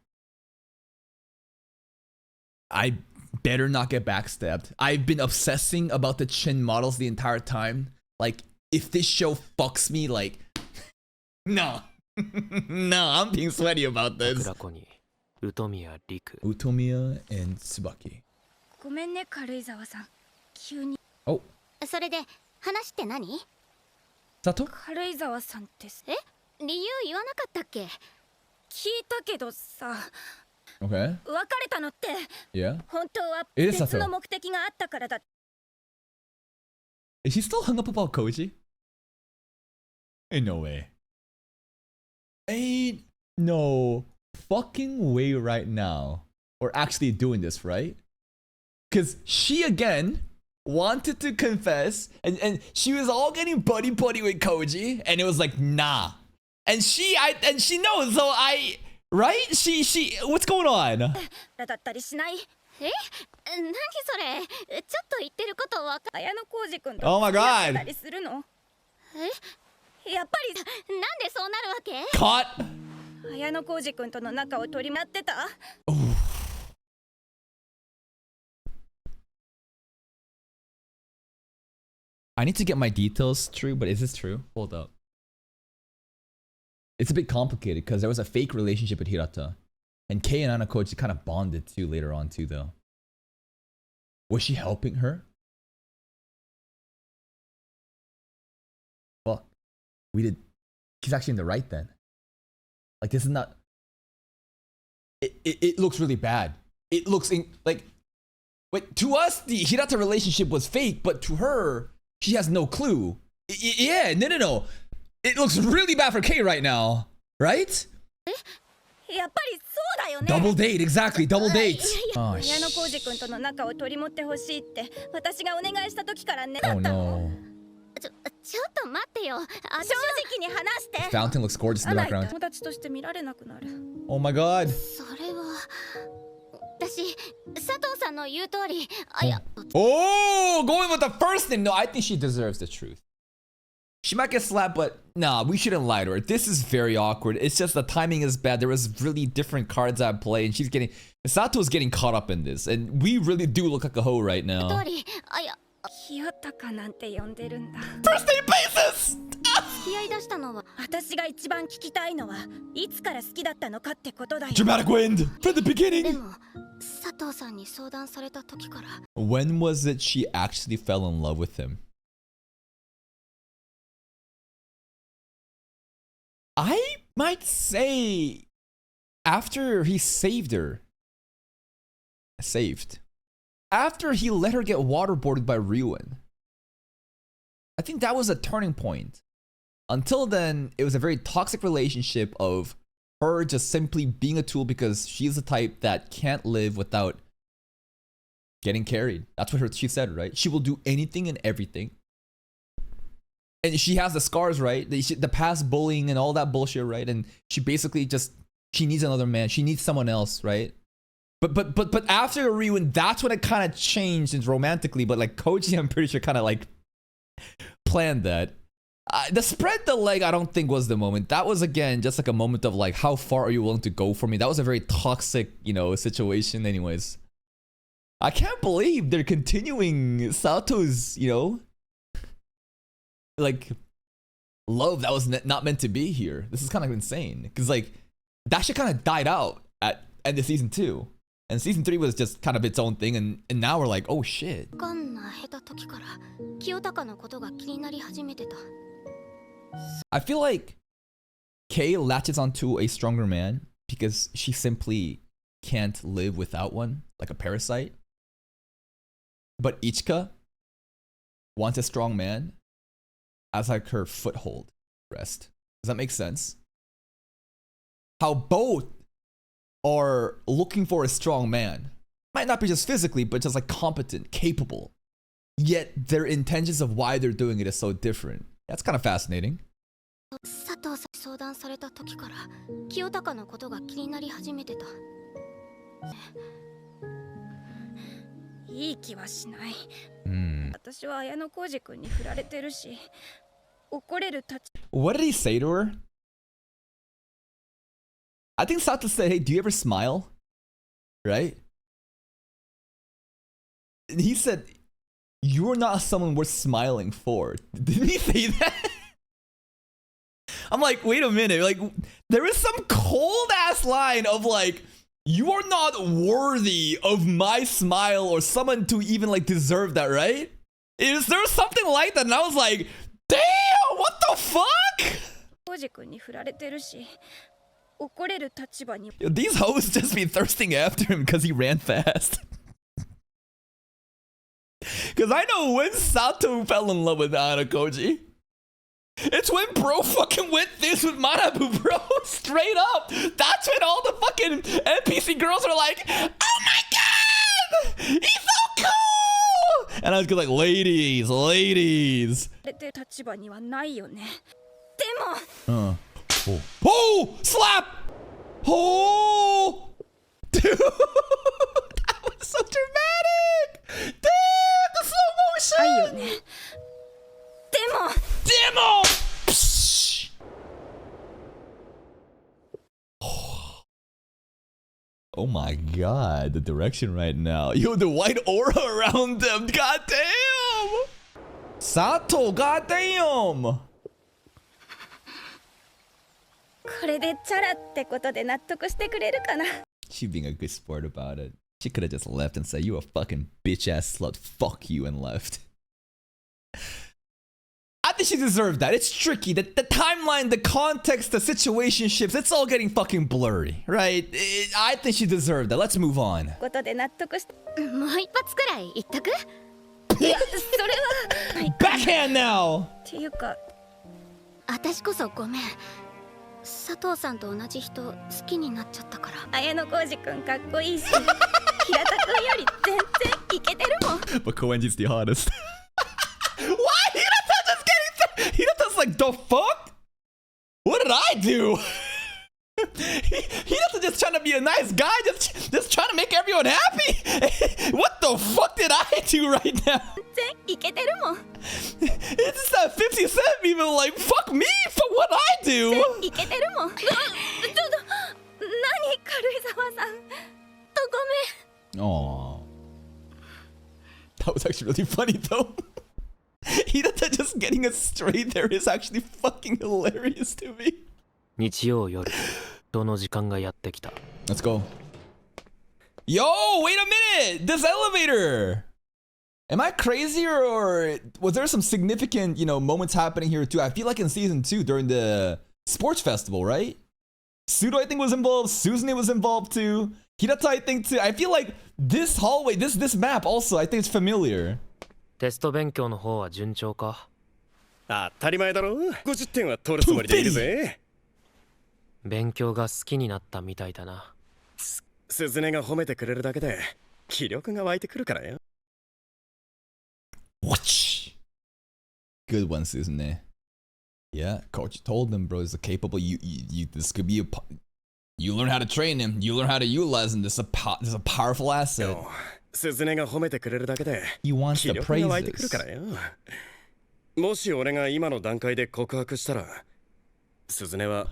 I better not get backstabbed. I've been obsessing about the chin models the entire time. Like, if this show fucks me, like... No. No, I'm being sweaty about this. 桜子に、Utomiya Riku。 Utomiya and Tsubaki. ごめんね軽井沢さん急に Oh. それで話って何？ Sato? 軽井沢さんってえ理由言わなかったっけ？聞いたけどさ Okay. 別れたのって Yeah. 本当は It is 別 Sato. の目的があったからだ Is he still hung up about Koji? Ain't no way. Ain't no fucking way right now. We're actually doing this, right? Because she again wanted to confess and she was all getting buddy with Koji and it was like, nah. And she knows, so right? She what's going on? だったりしないえ何それちょっと言ってることわか綾野浩二君と Oh my god. たりするのえやっぱりなんでそうなるわけ Caught. 綾野浩二君との仲を取りまってた I need to get my details true, but is this true? Hold up. It's a bit complicated because there was a fake relationship with Hirata. And Kei and Anakoji kind of bonded too later on too though. Was she helping her? Fuck. She's actually in the right then. Like this is not... It looks really bad. It looks like... Wait, to us, the Hirata relationship was fake, but to her... She has no clue. Yeah, no. It looks really bad for Kei right now, right? やっぱりそうだよね。 Double date, exactly, double date. 綾野浩二君との仲を取り持ってほしいって私がお願いした時からね。 Oh no. ちょっと待ってよ。正直に話して。 Fountain looks gorgeous in the background. 友達として見られなくなる。 Oh my god. それは私佐藤さんの言う通り。Oh, going with the first thing. No, I think she deserves the truth. She might get slapped, but nah, we shouldn't lie to her. This is very awkward. It's just the timing is bad. There was really different cards at play, and Sato's getting caught up in this, and we really do look like a hoe right now. 清高なんて呼んでるんだ。 First name basis! 付き合い出したのは私が一番聞きたいのはいつから好きだったのかってことだよ。 Dramatic wind from the で beginning. も佐藤さんに相談された時から。 When was it she actually fell in love with him? I might say after he saved her. After he let her get waterboarded by Ryuin. I think that was a turning point. Until then, it was a very toxic relationship of her just simply being a tool because she's the type that can't live without getting carried. That's what she said, right? She will do anything and everything. And she has the scars, right? The past bullying and all that bullshit, right? And she basically she needs another man. She needs someone else, right? But after Ryuin, that's when it kind of changed romantically. But like Koji, I'm pretty sure kind of like planned that. The spread the leg, I don't think was the moment. That was again just like a moment of like, how far are you willing to go for me? That was a very toxic, situation. Anyways, I can't believe they're continuing Sato's, like love that was not meant to be here. This is kind of insane because like that shit kind of died out at end of season 2. And season 3 was just kind of its own thing, and now we're like, oh shit. I feel like Kei latches onto a stronger man because she simply can't live without one, like a parasite. But Ichika wants a strong man as like her foothold rest. Does that make sense? How both are looking for a strong man. Might not be just physically, but just like competent, capable. Yet their intentions of why they're doing it is so different. That's kind of fascinating. 佐藤さんに相談された時から清高のことが気になり始めてた。いい気はしない。私は綾野浩二君に振られてるし、怒れる立場。 What did he say to her? I think Sato said, hey, do you ever smile? Right? And he said, you're not someone worth smiling for. Didn't he say that? I'm like, wait a minute. Like, there is some cold ass line of like, you are not worthy of my smile or someone to even like deserve that, right? Is there something like that? And I was like, damn, what the fuck? 浩二君に振られてるし。 These hoes just be thirsting after him because he ran fast. Because I know when Sato fell in love with Ayano Koji. It's when bro fucking went this with Manabu, bro. Straight up. That's when all the fucking NPC girls are like, oh my god! He's so cool! And I was like, ladies. Oh, slap! Oh, dude, that was so dramatic. Damn, the slow motion. Demo. Oh my god, the direction right now. Yo, the white aura around them. God damn. Sato, god damn. これでチャラってことで納得してくれるかな。 She being a good sport about it. She could have just left and said, you a fucking bitch ass slut. Fuck you, and left. I think she deserved that. It's tricky. The timeline, the context, the situationships, it's all getting fucking blurry, right? I think she deserved that. Let's move on. ことで納得して。もう一発くらい言っとく？いや、それは。Backhand now! っていうか、私こそごめん。佐藤さんと同じ人好きになっちゃったから。綾野浩二くんかっこいいし、平田くんより全然イケてるもん。But Koenji's the hottest. Why? Hinata just getting... Hinata's like, the fuck? What did I do? Hinata just trying to be a nice guy, just trying to make everyone happy. What the fuck did I do right now? 全然イケてるもん。It's just that 50 Cent people like, fuck me for what I do. イケてるもん。ちょっと何軽井沢さん。とごめん。Aww. That was actually really funny though. Hinata just getting us straight there is actually fucking hilarious to me. 日曜夜、その時間がやってきた。Let's go. Yo, wait a minute! This elevator! Am I crazy or was there some significant, you know, moments happening here too? I feel like in season 2 during the sports festival, right? Pseudo, I think, was involved. Suzune was involved too. Hirata, I think too. I feel like this hallway, this map also, I think it's familiar. テスト勉強の方は順調か？当たり前だろ。50点は取るつもりでいるぜ。勉強が好きになったみたいだな。鈴音が褒めてくれるだけで気力が湧いてくるからよ。Whoosh. Good one, Suzune. Yeah, coach told them, bro, he's a capable. You this could be a. You learn how to train him. You learn how to utilize him. This is a powerful asset. 鈴音が褒めてくれるだけで He wants 気 the 力が湧いてくる praises. からよ。もし俺が今の段階で告白したら、鈴音は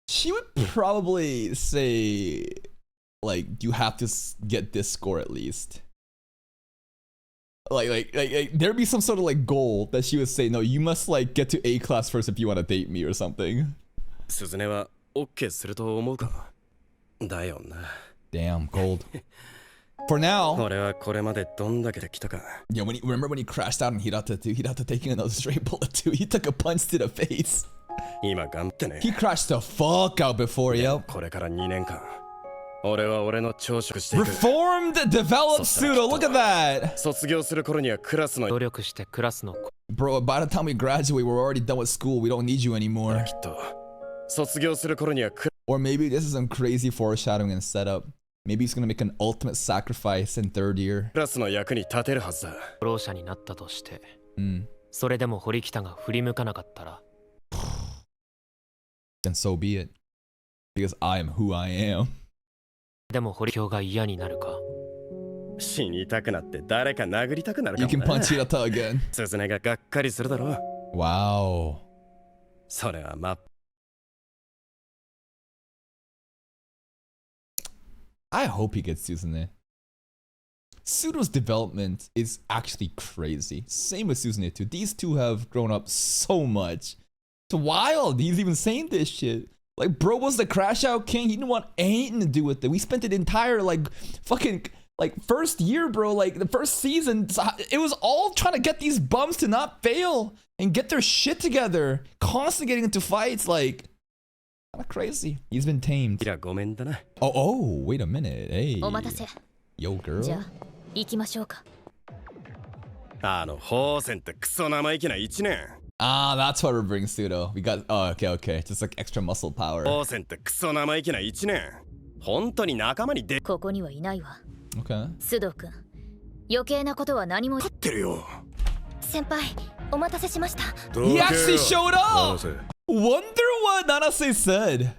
She would probably say, like, you have to get this score at least. Like, there'd be some sort of like goal that she would say, no, you must like get to A class first if you want to date me or something. 鈴音は OK すると思うか。だよな。Damn, cold. For now. 俺はこれまでどんだけで来たか。Yeah, remember when he crashed out on Hirata too? Hirata taking another straight bullet too. He took a punch to the face. 今頑張ってね。 He crashed the fuck out before, yo. これから2年間。俺は俺の朝食していく。 Reformed, developed pseudo. Look at that. 卒業する頃にはクラスの努力してクラスの Bro, by the time we graduate, we're already done with school. We don't need you anymore. きっと卒業する頃には Or maybe this is some crazy foreshadowing and setup. Maybe he's gonna make an ultimate sacrifice in third year. クラスの役に立てるはずだ。フォロー者になったとして、それでも堀北が振り向かなかったら、then so be it. Because I am who I am. でも堀京が嫌になるか。死にたくなって誰か殴りたくなるか You も can な。 punch Hirata again. 鈴音ががっかりするだろう。 Wow. それはまっ I hope he gets Suzune. Pseudo's development is actually crazy. Same with Suzune too. These two have grown up so much. It's wild. He's even saying this shit. Like, bro was the crash out king. He didn't want anything to do with it. We spent the entire like fucking like first year, bro. Like the first season, it was all trying to get these bums to not fail and get their shit together. Constantly getting into fights, like. Kind of crazy. He's been tamed. Oh, wait a minute. Hey. Yo, girl. じゃあ行きましょうか。ホーセンってクソ生意気な1年。Ah, that's why we're bringing Pseudo. We got, oh, okay. Just like extra muscle power. ホーセンってクソ生意気な1年。本当に仲間にで。ここにはいないわ。Okay. 須藤君、余計なことは何も。勝ってるよ。先輩、お待たせしました。He actually showed up. Wonder what Nanase said.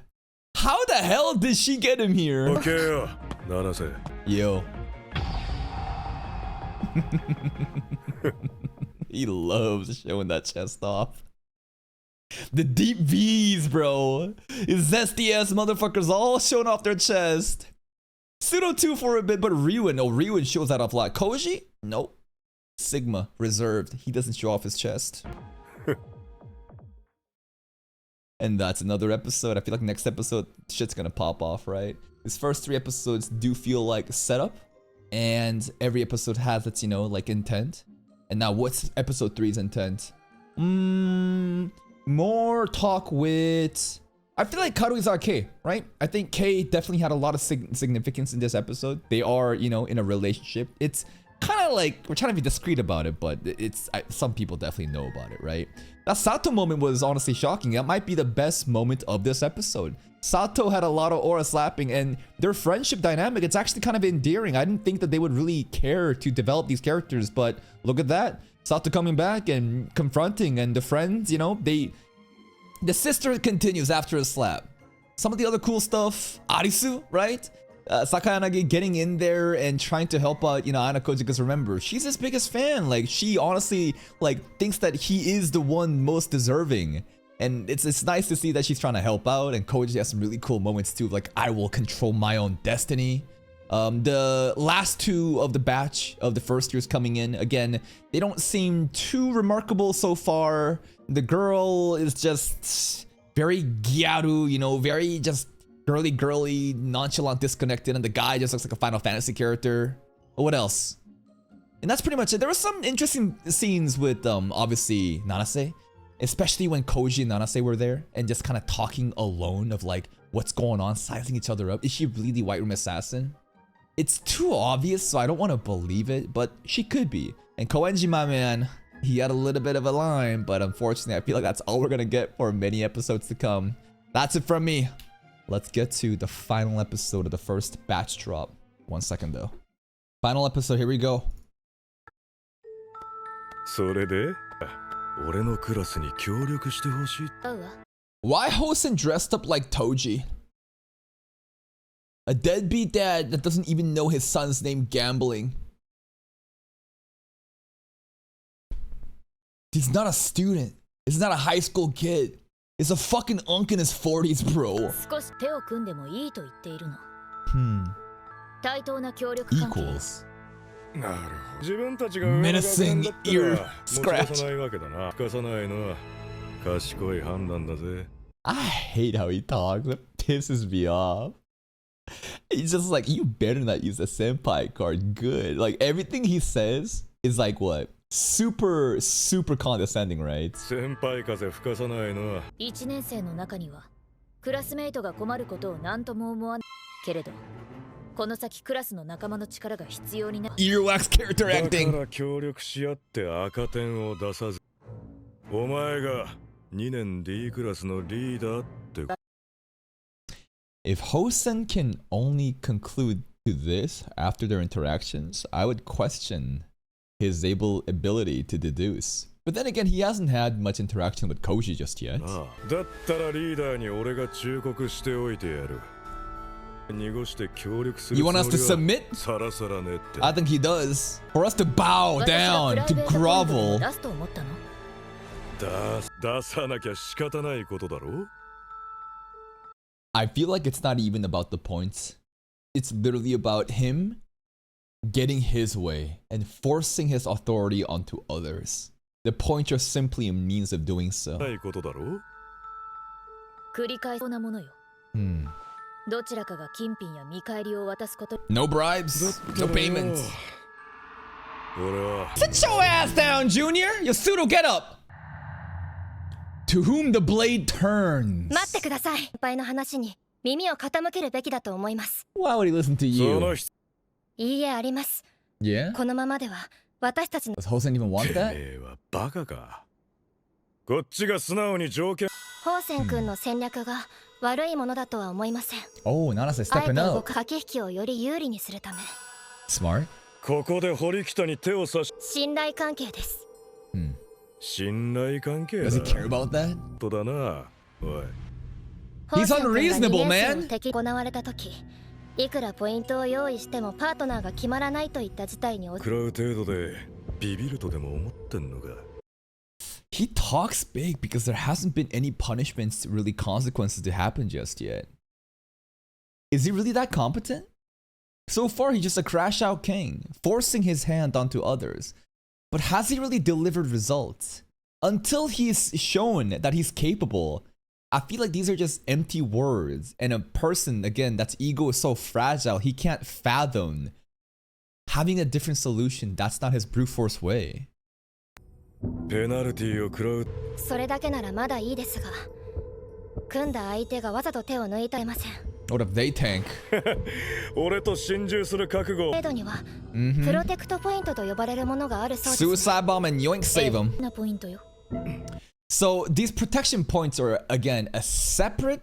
How the hell did she get him here? Okay, Nanase. Yo. He loves showing that chest off. The deep V's, bro. His zesty ass motherfuckers all showing off their chest. Pseudo 2 for a bit, but Ryuin. No, Ryuin shows that off a lot. Koji? Nope. Sigma, reserved. He doesn't show off his chest. And that's another episode. I feel like next episode, shit's gonna pop off, right? These first 3 episodes do feel like a setup. And every episode has its, you know, like intent. And now what's episode 3's intent? More talk with... I feel like Karuizawa K, right? I think K definitely had a lot of significance in this episode. They are, you know, in a relationship. It's kind of like, we're trying to be discreet about it, but some people definitely know about it, right? That Sato moment was honestly shocking. That might be the best moment of this episode. Sato had a lot of aura slapping, and their friendship dynamic, it's actually kind of endearing. I didn't think that they would really care to develop these characters, but look at that. Sato coming back and confronting, and the friends, you know, the sister continues after a slap. Some of the other cool stuff, Arisu, right? Sakayanagi getting in there and trying to help out, you know, Anakoji, because remember, she's his biggest fan. Like, she honestly, like, thinks that he is the one most deserving. And it's nice to see that she's trying to help out, and Koji has some really cool moments too, like, I will control my own destiny. The last two of the batch of the first years coming in, again, they don't seem too remarkable so far. The girl is just very gyaru, you know, very just girly, nonchalant, disconnected, and the guy just looks like a Final Fantasy character. But what else? And that's pretty much it. There were some interesting scenes with, obviously, Nanase. Especially when Koji and Nanase were there and just kind of talking alone of like what's going on, sizing each other up. Is she really the White Room assassin? It's too obvious, so I don't want to believe it, but she could be. And Koenji, my man, he had a little bit of a line, but unfortunately, I feel like that's all we're gonna get for many episodes to come. That's it from me. Let's get to the final episode of the first batch drop. 1 second though. Final episode, here we go. Why Hosen dressed up like Toji? A deadbeat dad that doesn't even know his son's name gambling. He's not a student. He's not a high school kid. He's a fucking unk in his 40s, bro. Equals. Menacing ear scratch. I hate how he talks. It pisses me off. He's just like, you better not use the senpai card. Good. Like, everything he says is like what? Super condescending, right? 1年生の中にはクラスメイトが困ることを何とも思わないけれど、この先クラスの仲間の力が必要になる。Earwax character acting. だから協力し合って赤点を出さず、お前が2年 D クラスのリーダーって。If Hosen can only conclude to this after their interactions, I would question his ability to deduce. But then again, he hasn't had much interaction with Koji just yet. だったらリーダーに俺が忠告しておいてやる。You want us to submit? I think he does. For us to bow down, to grovel. 出さなきゃ仕方ないことだろ? I feel like it's not even about the points. It's literally about him getting his way and forcing his authority onto others. The points are simply a means of doing so. No bribes, no payments. Sit your ass down, Junior! Your pseudo get up! To whom the blade turns. 待ってください。先輩の話に耳を傾けるべきだと思います。 Why would he listen to you? いいえ、あります。 Yeah? このままでは私たちの Does Hosen even want that? バカか。こっちが素直に条件。ホーセン君の戦略が悪いものだとは思いません。Oh, Nanase stepping up. 駆け引きをより有利にするため。Smart. ここで堀北に手を差し。信頼関係です。信頼関係だ。Does he care about that? とだな。おい。He's unreasonable, man. 敵行われた時、いくらポイントを用意してもパートナーが決まらないといった事態に食らう程度でビビるとでも思ってんのか。He talks big because there hasn't been any punishments, really consequences to happen just yet. Is he really that competent? So far, he's just a crash out king, forcing his hand onto others. But has he really delivered results? Until he's shown that he's capable, I feel like these are just empty words. And a person, again, that's ego is so fragile, he can't fathom having a different solution. That's not his brute force way. ペナルティを食らう。それだけならまだいいですが、組んだ相手がわざと手を抜いていません。What if they tank? 俺と心中する覚悟。程度にはプロテクトポイントと呼ばれるものがあるそうです。 Suicide bomb and yoink save him. なポイントよ。 So these protection points are again a separate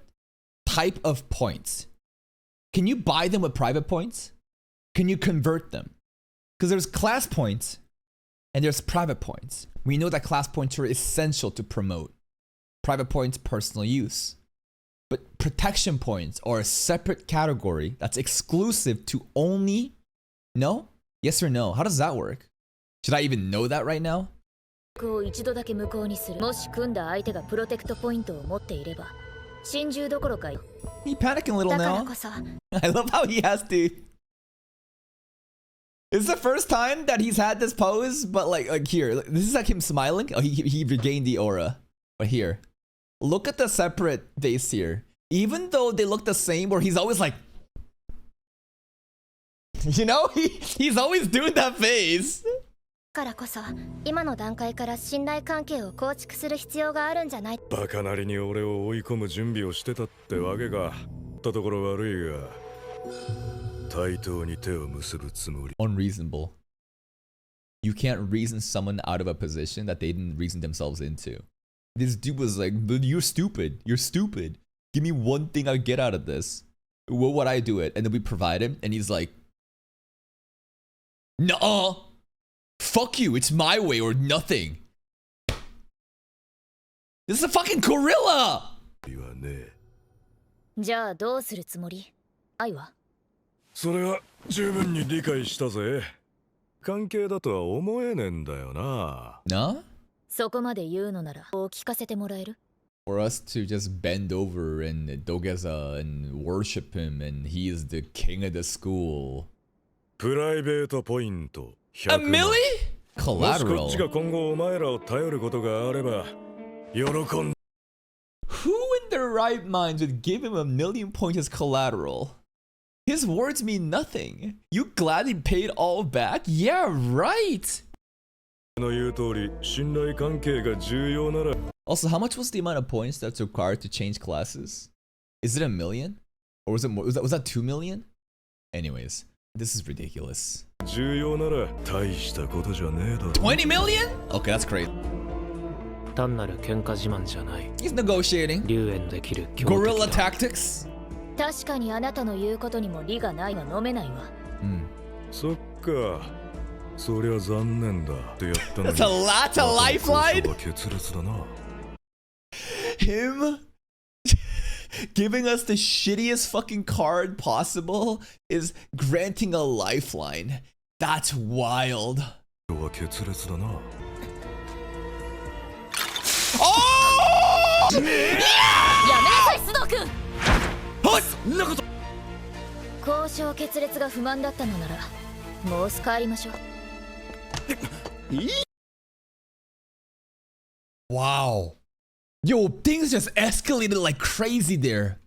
type of points. Can you buy them with private points? Can you convert them? Because there's class points and there's private points. We know that class points are essential to promote. Private points, personal use. But protection points are a separate category that's exclusive to only... No? Yes or no? How does that work? Should I even know that right now? を一度だけ無効にする。もし組んだ相手がプロテクトポイントを持っていれば、心中どころか。He panicking a little だから now. こそ I love how he has to. It's the first time that he's had this pose, but like here, this is like him smiling. Oh, he regained the aura. But here, look at the separate face here. Even though they look the same, where he's always like, you know, he's always doing that face. だからこそ今の段階から信頼関係を構築する必要があるんじゃない。バカなりに俺を追い込む準備をしてたってわけか。たところ悪いが、対等に手を結ぶつもり。Unreasonable. You can't reason someone out of a position that they didn't reason themselves into. This dude was like, "You're stupid. You're stupid. Give me one thing I get out of this. What would I do it?" And then we provide him, and he's like, "No, fuck you. It's my way or nothing." This is a fucking gorilla. 言わねえ。じゃあどうするつもり？愛は？それは十分に理解したぜ。関係だとは思えねえんだよな。No? そこまで言うのなら、お聞かせてもらえる？ For us to just bend over and Dogeza and worship him and he is the king of the school. プライベートポイント100 A 万。 milli? もしこっ Collateral. ちが今後お前らを頼ることがあれば喜んで。 Who in their right minds would give him 1 million points as collateral? His words mean nothing. You gladly paid all back? Yeah, right. の言う通り信頼関係が重要なら。 Also, how much was the amount of points that's required to change classes? Is it 1 million? Or was it more? Was that 2 million? Anyways, this is ridiculous. 重要なら大したことじゃねえだろ。 20 million? Okay, that's great. 単なる喧嘩自慢じゃない。 He's negotiating. 龍炎できる強敵 Guerrilla だ。 tactics. 確かにあなたの言うことにも利がないは飲めないわ。そっか。そりゃ残念だってやったのに。 That's a lot of lifeline. 決裂だな。 Him giving us the shittiest fucking card possible is granting a lifeline. That's wild. 決裂だな。 Oh! やめなさい須藤君。そんなこと。交渉決裂が不満だったのならもう帰りましょう。 Wow. Yo, things just escalated like crazy there.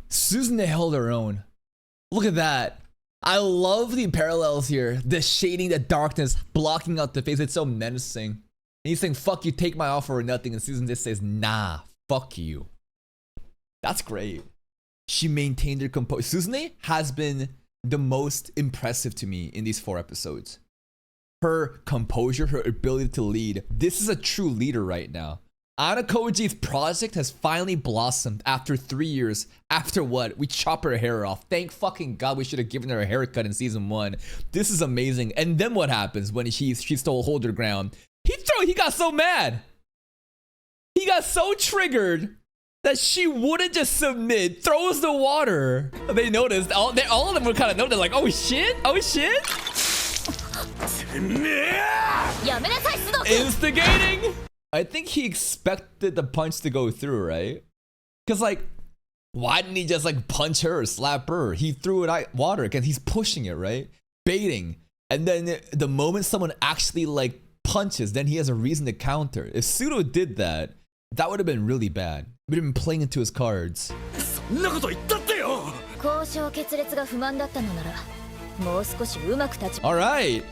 Susan held her own. Look at that. I love the parallels here. The shading, the darkness, blocking out the face. It's so menacing. And he's saying, fuck you, take my offer or nothing. And Susan just says, nah, fuck you. That's great. She maintained her composure. Susan has been the most impressive to me in these 4 episodes. Her composure, her ability to lead. This is a true leader right now. Anna Koji's project has finally blossomed after 3 years. After what? We chop her hair off. Thank fucking God we should have given her a haircut in season 1. This is amazing. And then what happens when she still hold her ground? He got so mad. He got so triggered that she wouldn't just submit. Throws the water. They noticed. All of them were kind of noticed. Like, oh shit. Oh shit. Instigating. I think he expected the punch to go through, right? Because, like, why didn't he just, like, punch her or slap her? He threw it at water because he's pushing it, right? Baiting. And then the moment someone actually, like, punches, then he has a reason to counter. If Pseudo did that, that would have been really bad. Would have been playing into his cards. All right.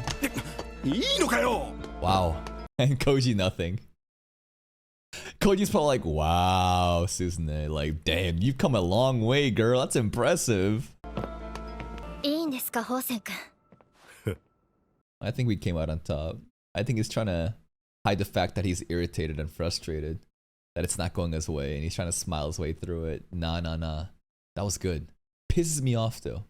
Wow. And Koji nothing. Koji's probably like, wow, Suzune, like, damn, you've come a long way, girl. That's impressive. いいんですか、ホウセン君。 I think we came out on top. I think he's trying to hide the fact that he's irritated and frustrated, that it's not going his way, and he's trying to smile his way through it. Nah. That was good. Pisses me off, though.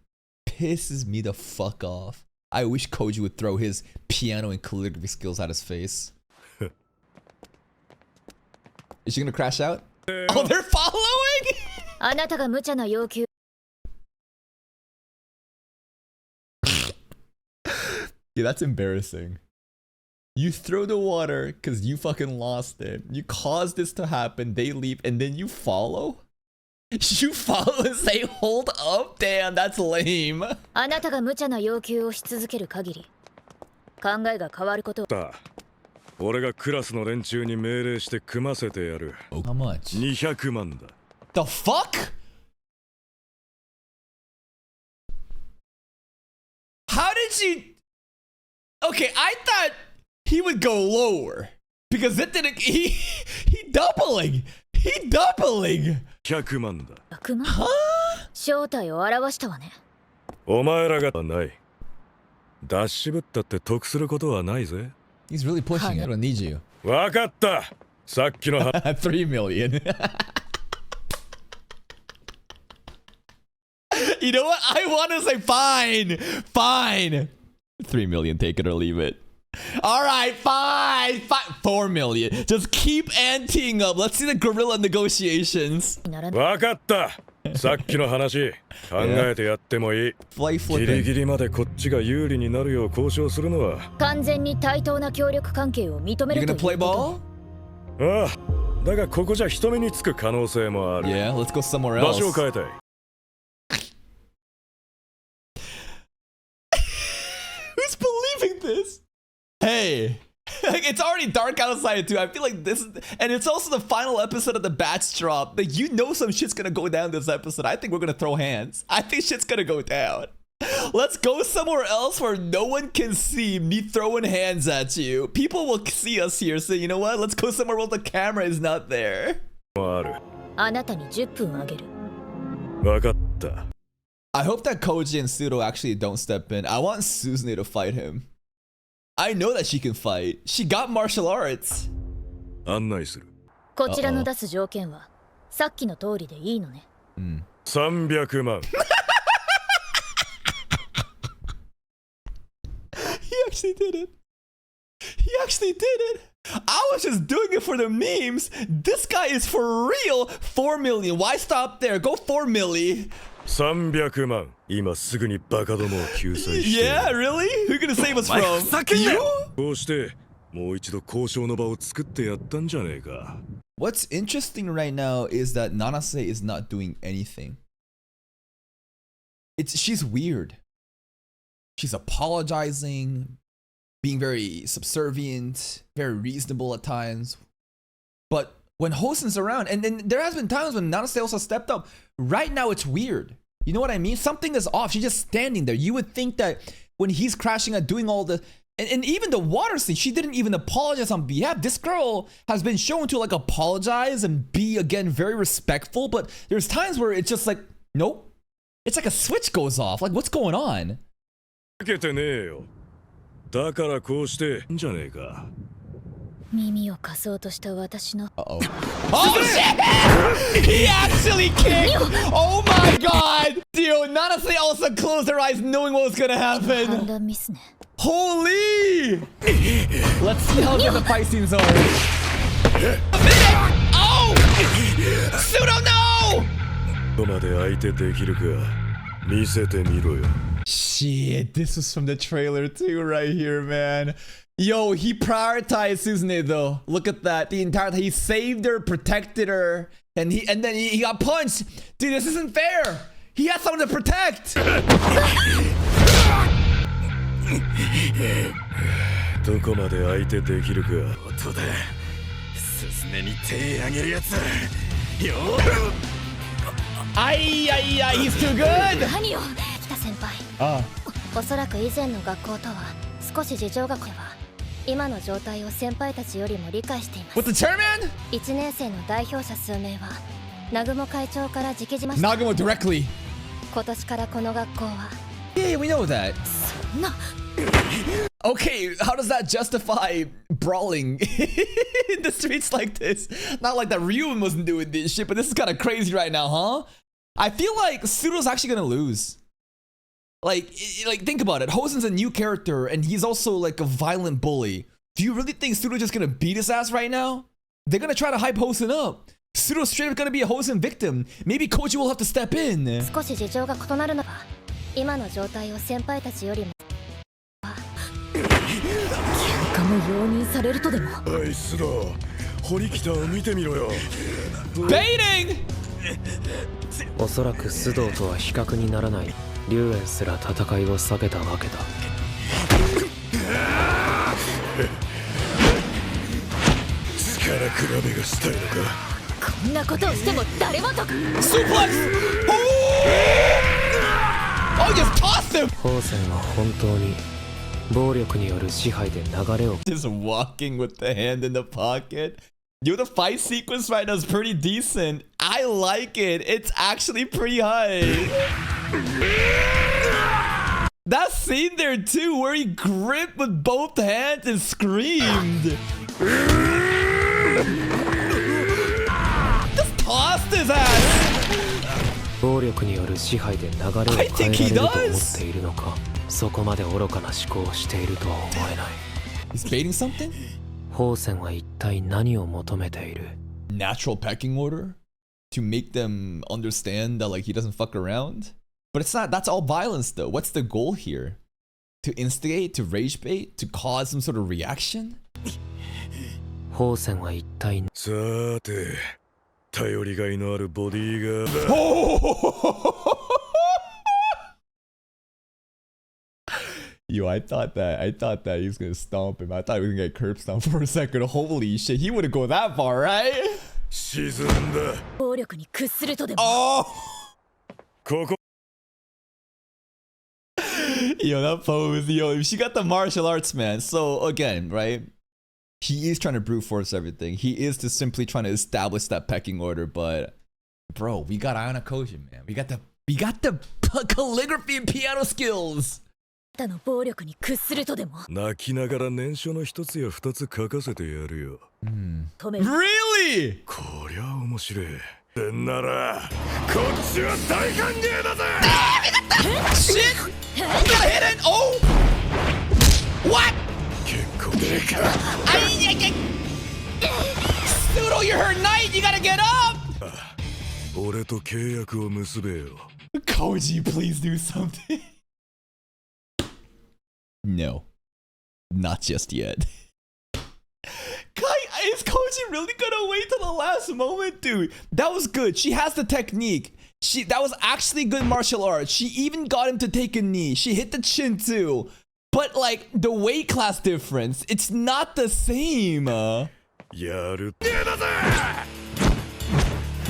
Pisses me the fuck off. I wish Koji would throw his piano and calligraphy skills at his face. Is she gonna crash out? Oh, they're following? あなたが無茶な要求 Yeah, that's embarrassing. You throw the water because you fucking lost it. You caused this to happen. They leave and then you follow? You follow and say, hold up? Damn, that's lame. あなたが無茶な要求をし続ける限り考えが変わることは俺がクラスの連中に命令して組ませてやる。 How much? 200万だ。 The fuck? How did she... Okay, I thought he would go lower because it didn't... He doubling. He doubling. 100万だ。 100万 正体を表したわね。お前らがない。出しぶったって得することはないぜ。 He's really pushing it. I don't need you. わかった。さっきの3 million. You know what? I want to say fine. 3 million, take it or leave it. All right, fine. 4 million. Just keep anteing up. Let's see the guerrilla negotiations. わかった。さっきの話考えてやってもいい。ギリギリまでこっちが有利になるよう交渉するのは完全に対等な協力関係を認めるということ。ああ、だがここじゃ人目につく可能性もある。Yeah, let's go somewhere else. 場所を変えたい。Who's believing this? Hey. Like, it's already dark outside too. I feel like this is, and it's also the final episode of the batch drop. Like, you know some shit's gonna go down this episode. I think we're gonna throw hands. I think shit's gonna go down. Let's go somewhere else where no one can see me throwing hands at you. People will see us here, so you know what? Let's go somewhere where the camera is not there. あなたに10分あげる。わかった。 I hope that Koji and Pseudo actually don't step in. I want Suzune to fight him. I know that she can fight. She got martial arts. 案内する。こちらの出す条件はさっきの通りでいいのね。300万。He actually did it. He actually did it. I was just doing it for the memes. This guy is for real. 4 million. Why stop there? Go 4 million. 300万。今すぐにバカどもを救済して。Yeah, really? Who are gonna save us from? You? こうしてもう一度交渉の場を作ってやったんじゃねえか。What's interesting right now is that Nanase is not doing anything. She's weird. She's apologizing, being very subservient, very reasonable at times. But when Hosen's around, and there has been times when Nanase also stepped up. Right now, it's weird. You know what I mean? Something is off. She's just standing there. You would think that when he's crashing and doing all the... And even the water scene, she didn't even apologize on behalf. This girl has been shown to like apologize and be, again, very respectful. But there's times where it's just like, nope. It's like a switch goes off. Like, what's going on? けてねえよ。だからこうしてんじゃねえか。耳を貸そうとした私の。Oh shit! He actually kicked! Oh my god! Dude, Nanase also closed her eyes knowing what was gonna happen. 判断ミスね。 Holy! Let's see how good the fight scenes are. Oh! Pseudo, no! どこまで相手できるか見せてみろよ。 Shit, this was from the trailer too, right here, man. Yo, he prioritized Suzune though. Look at that. The entire time he saved her, protected her, and then he got punched. Dude, this isn't fair. He has someone to protect. どこまで相手できるか。音だ。スズメに手あげるやつ。よ。Ay, he's too good. 何よ、北先輩。おそらく以前の学校とは少し事情がこれは今の状態を先輩たちよりも理解しています。 With the chairman? 1年生の代表者数名は南雲会長から直々ました。 Nagumo directly. 今年からこの学校は Yeah, we know that. そんな Okay, how does that justify brawling in the streets like this? Not like that Ryuin wasn't doing this shit, but this is kind of crazy right now, huh? I feel like Pseudo's actually gonna lose. Like think about it. Hosen's a new character, and he's also like a violent bully. Do you really think Pseudo's just gonna beat his ass right now? They're gonna try to hype Hosen up. Pseudo's straight up gonna be a Hosen victim. Maybe Koji will have to step in. 少し事情が異なるのは今の状態を先輩たちよりも喧嘩も容認されるとでも。あいつだ、堀北を見てみろよ。Baiting! おそらく須藤とは比較にならない龍炎すら戦いを避けたわけだ。力比べがしたいのか。こんなことをしても誰もと Suplex! Oh, you just tossed him! ホウセンは本当に暴力による支配で流れを Just walking with the hand in the pocket. Yo, the fight sequence right now is pretty decent. I like it. It's actually pretty high. That scene there too, where he gripped with both hands and screamed. Just tossed his ass. 暴力による支配で流れを変えられると思っているのか、そこまで愚かな思考をしているとは思えない。 He's baiting something? ホウセンは一体何を求めている？ Natural pecking order? To make them understand that like he doesn't fuck around? But it's not, that's all violence though. What's the goal here? To instigate, to rage bait, to cause some sort of reaction? ホウセンは一体さて、頼りがいのあるボディーが Yo, I thought that he was gonna stomp him. I thought he was gonna get curb stomped for a second. Holy shit, he wouldn't go that far, right? 沈んだ。暴力に屈するとでも。 Oh! ここ Yo, that pose, yo, she got the martial arts, man. So again, right? He is trying to brute force everything. He is just simply trying to establish that pecking order, but bro, we got Ayano Koji, man. We got the calligraphy and piano skills. あなたの暴力に屈するとでも。泣きながら念書の一つや二つ書かせてやるよ。止める。 Really? こりゃ面白い。でんなら、こっちは大歓迎だぜ。Shit! You gotta hit it! Oh! What? 結構でか。Pseudo, you're her knight! You gotta get up! 俺と契約を結べよ。Koji, please do something. No. Not just yet. Is Koji really gonna wait till the last moment, dude? That was good. She has the technique. That was actually good martial arts. She even got him to take a knee. She hit the chin too. But like the weight class difference, it's not the same. やる。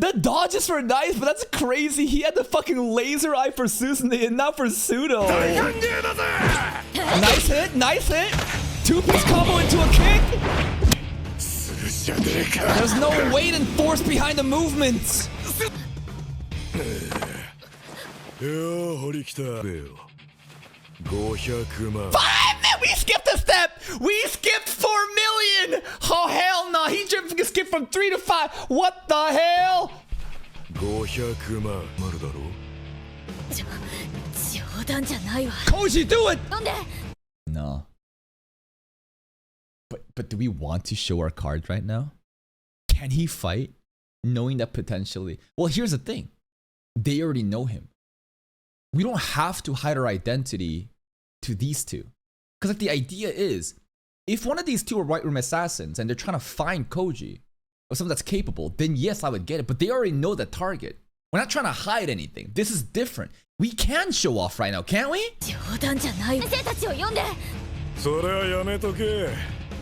The dodges were nice, but that's crazy. He had the fucking laser eye for Susan and not for Pseudo. Nice hit, nice hit. Two-piece combo into a kick. There's no weight and force behind the movements. よ、堀北。500万。 5 man, we skipped a step. We skipped 4 million. Oh hell no, he skipped from 3 to 5. What the hell? 500万。まるだろ。冗談じゃないわ。 Koji, do it. なんで？ No. But do we want to show our cards right now? Can he fight? Knowing that potentially... Well, here's the thing. They already know him. We don't have to hide our identity to these two. Because like the idea is, if one of these two are White Room assassins and they're trying to find Koji, or someone that's capable, then yes, I would get it. But they already know the target. We're not trying to hide anything. This is different. We can show off right now, can't we? 冗談じゃない。先生たちを呼んで。それはやめとけ。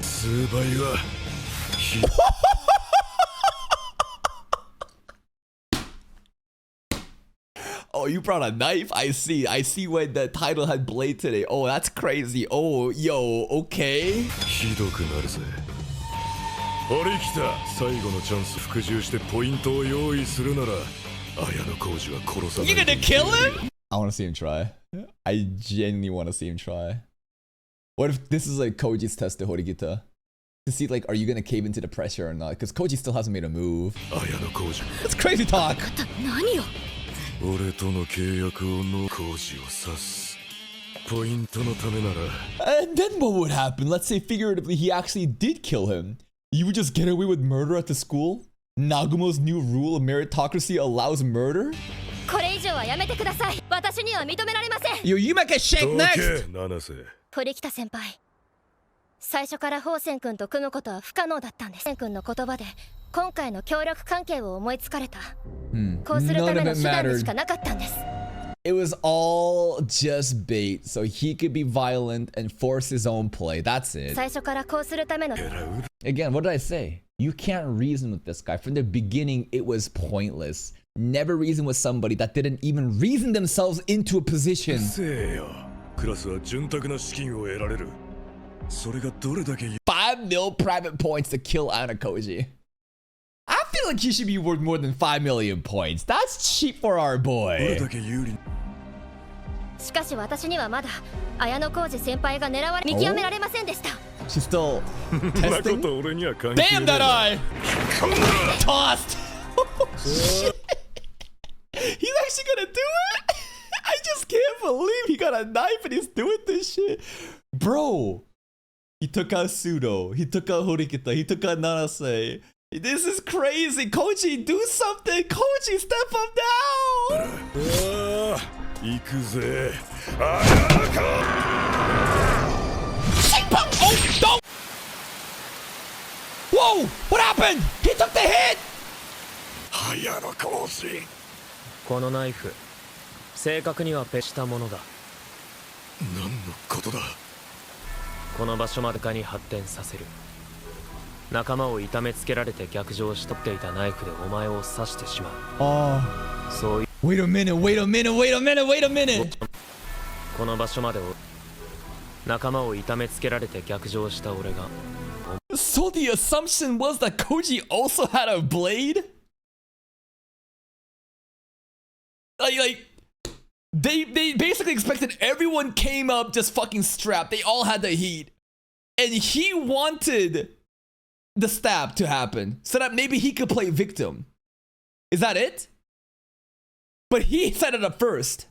数倍は。Oh, you brought a knife? I see when the title had blade today. Oh, that's crazy. Oh, yo, okay. ひどくなるぜ。堀北、最後のチャンス服従してポイントを用意するなら、綾野浩二は殺さない。 You gonna kill him? I want to see him try. I genuinely want to see him try. What if this is like Koji's test to Horikita? To see like, are you gonna cave into the pressure or not? Because Koji still hasn't made a move. That's crazy talk. 何よ。俺との契約をの浩二を指す。ポイントのためなら。 And then what would happen? Let's say figuratively he actually did kill him. You would just get away with murder at the school? Nagumo's new rule of meritocracy allows murder? これ以上はやめてください。私には認められません。 Yo, you might get shanked next. 七瀬。堀北先輩。最初から宝泉君と組むことは不可能だったんです。宝泉君の言葉で今回の協力関係を思いつかれた。こうするための手段にしかなかったんです。It was all just bait, so he could be violent and force his own play. That's it. 最初からこうするための。 Again, what did I say? You can't reason with this guy. From the beginning, it was pointless. Never reason with somebody that didn't even reason themselves into a position. せよ。クラスは潤沢な資金を得られる。それがどれだけ。5 mil private points to kill Anna Koji. I feel like he should be worth more than 5 million points. That's cheap for our boy. しかし私にはまだ綾野浩二先輩が狙われ見極められませんでした。 She's still testing. Damn that eye! Tossed. Shit. He's actually gonna do it. I just can't believe he got a knife and he's doing this shit, bro. He took out Sudo. He took out Horikita. He took out Narase. This is crazy. Koji, do something. Koji, step up now. 行くぜ。Oh, don't. Whoa, what happened? He took the hit. 綾野浩二。このナイフ、正確にはペしたものだ。何のことだ。この場所までかに発展させる。仲間を痛めつけられて逆上しとっていたナイフでお前を刺してしまう。そういう。Wait a minute, wait a minute, wait a minute, wait a minute. この場所まで仲間を痛めつけられて逆上した俺が。So the assumption was that Koji also had a blade? Like they basically expected everyone came up just fucking strapped. They all had the heat. And he wanted the stab to happen so that maybe he could play victim. Is that it? But he set it up first.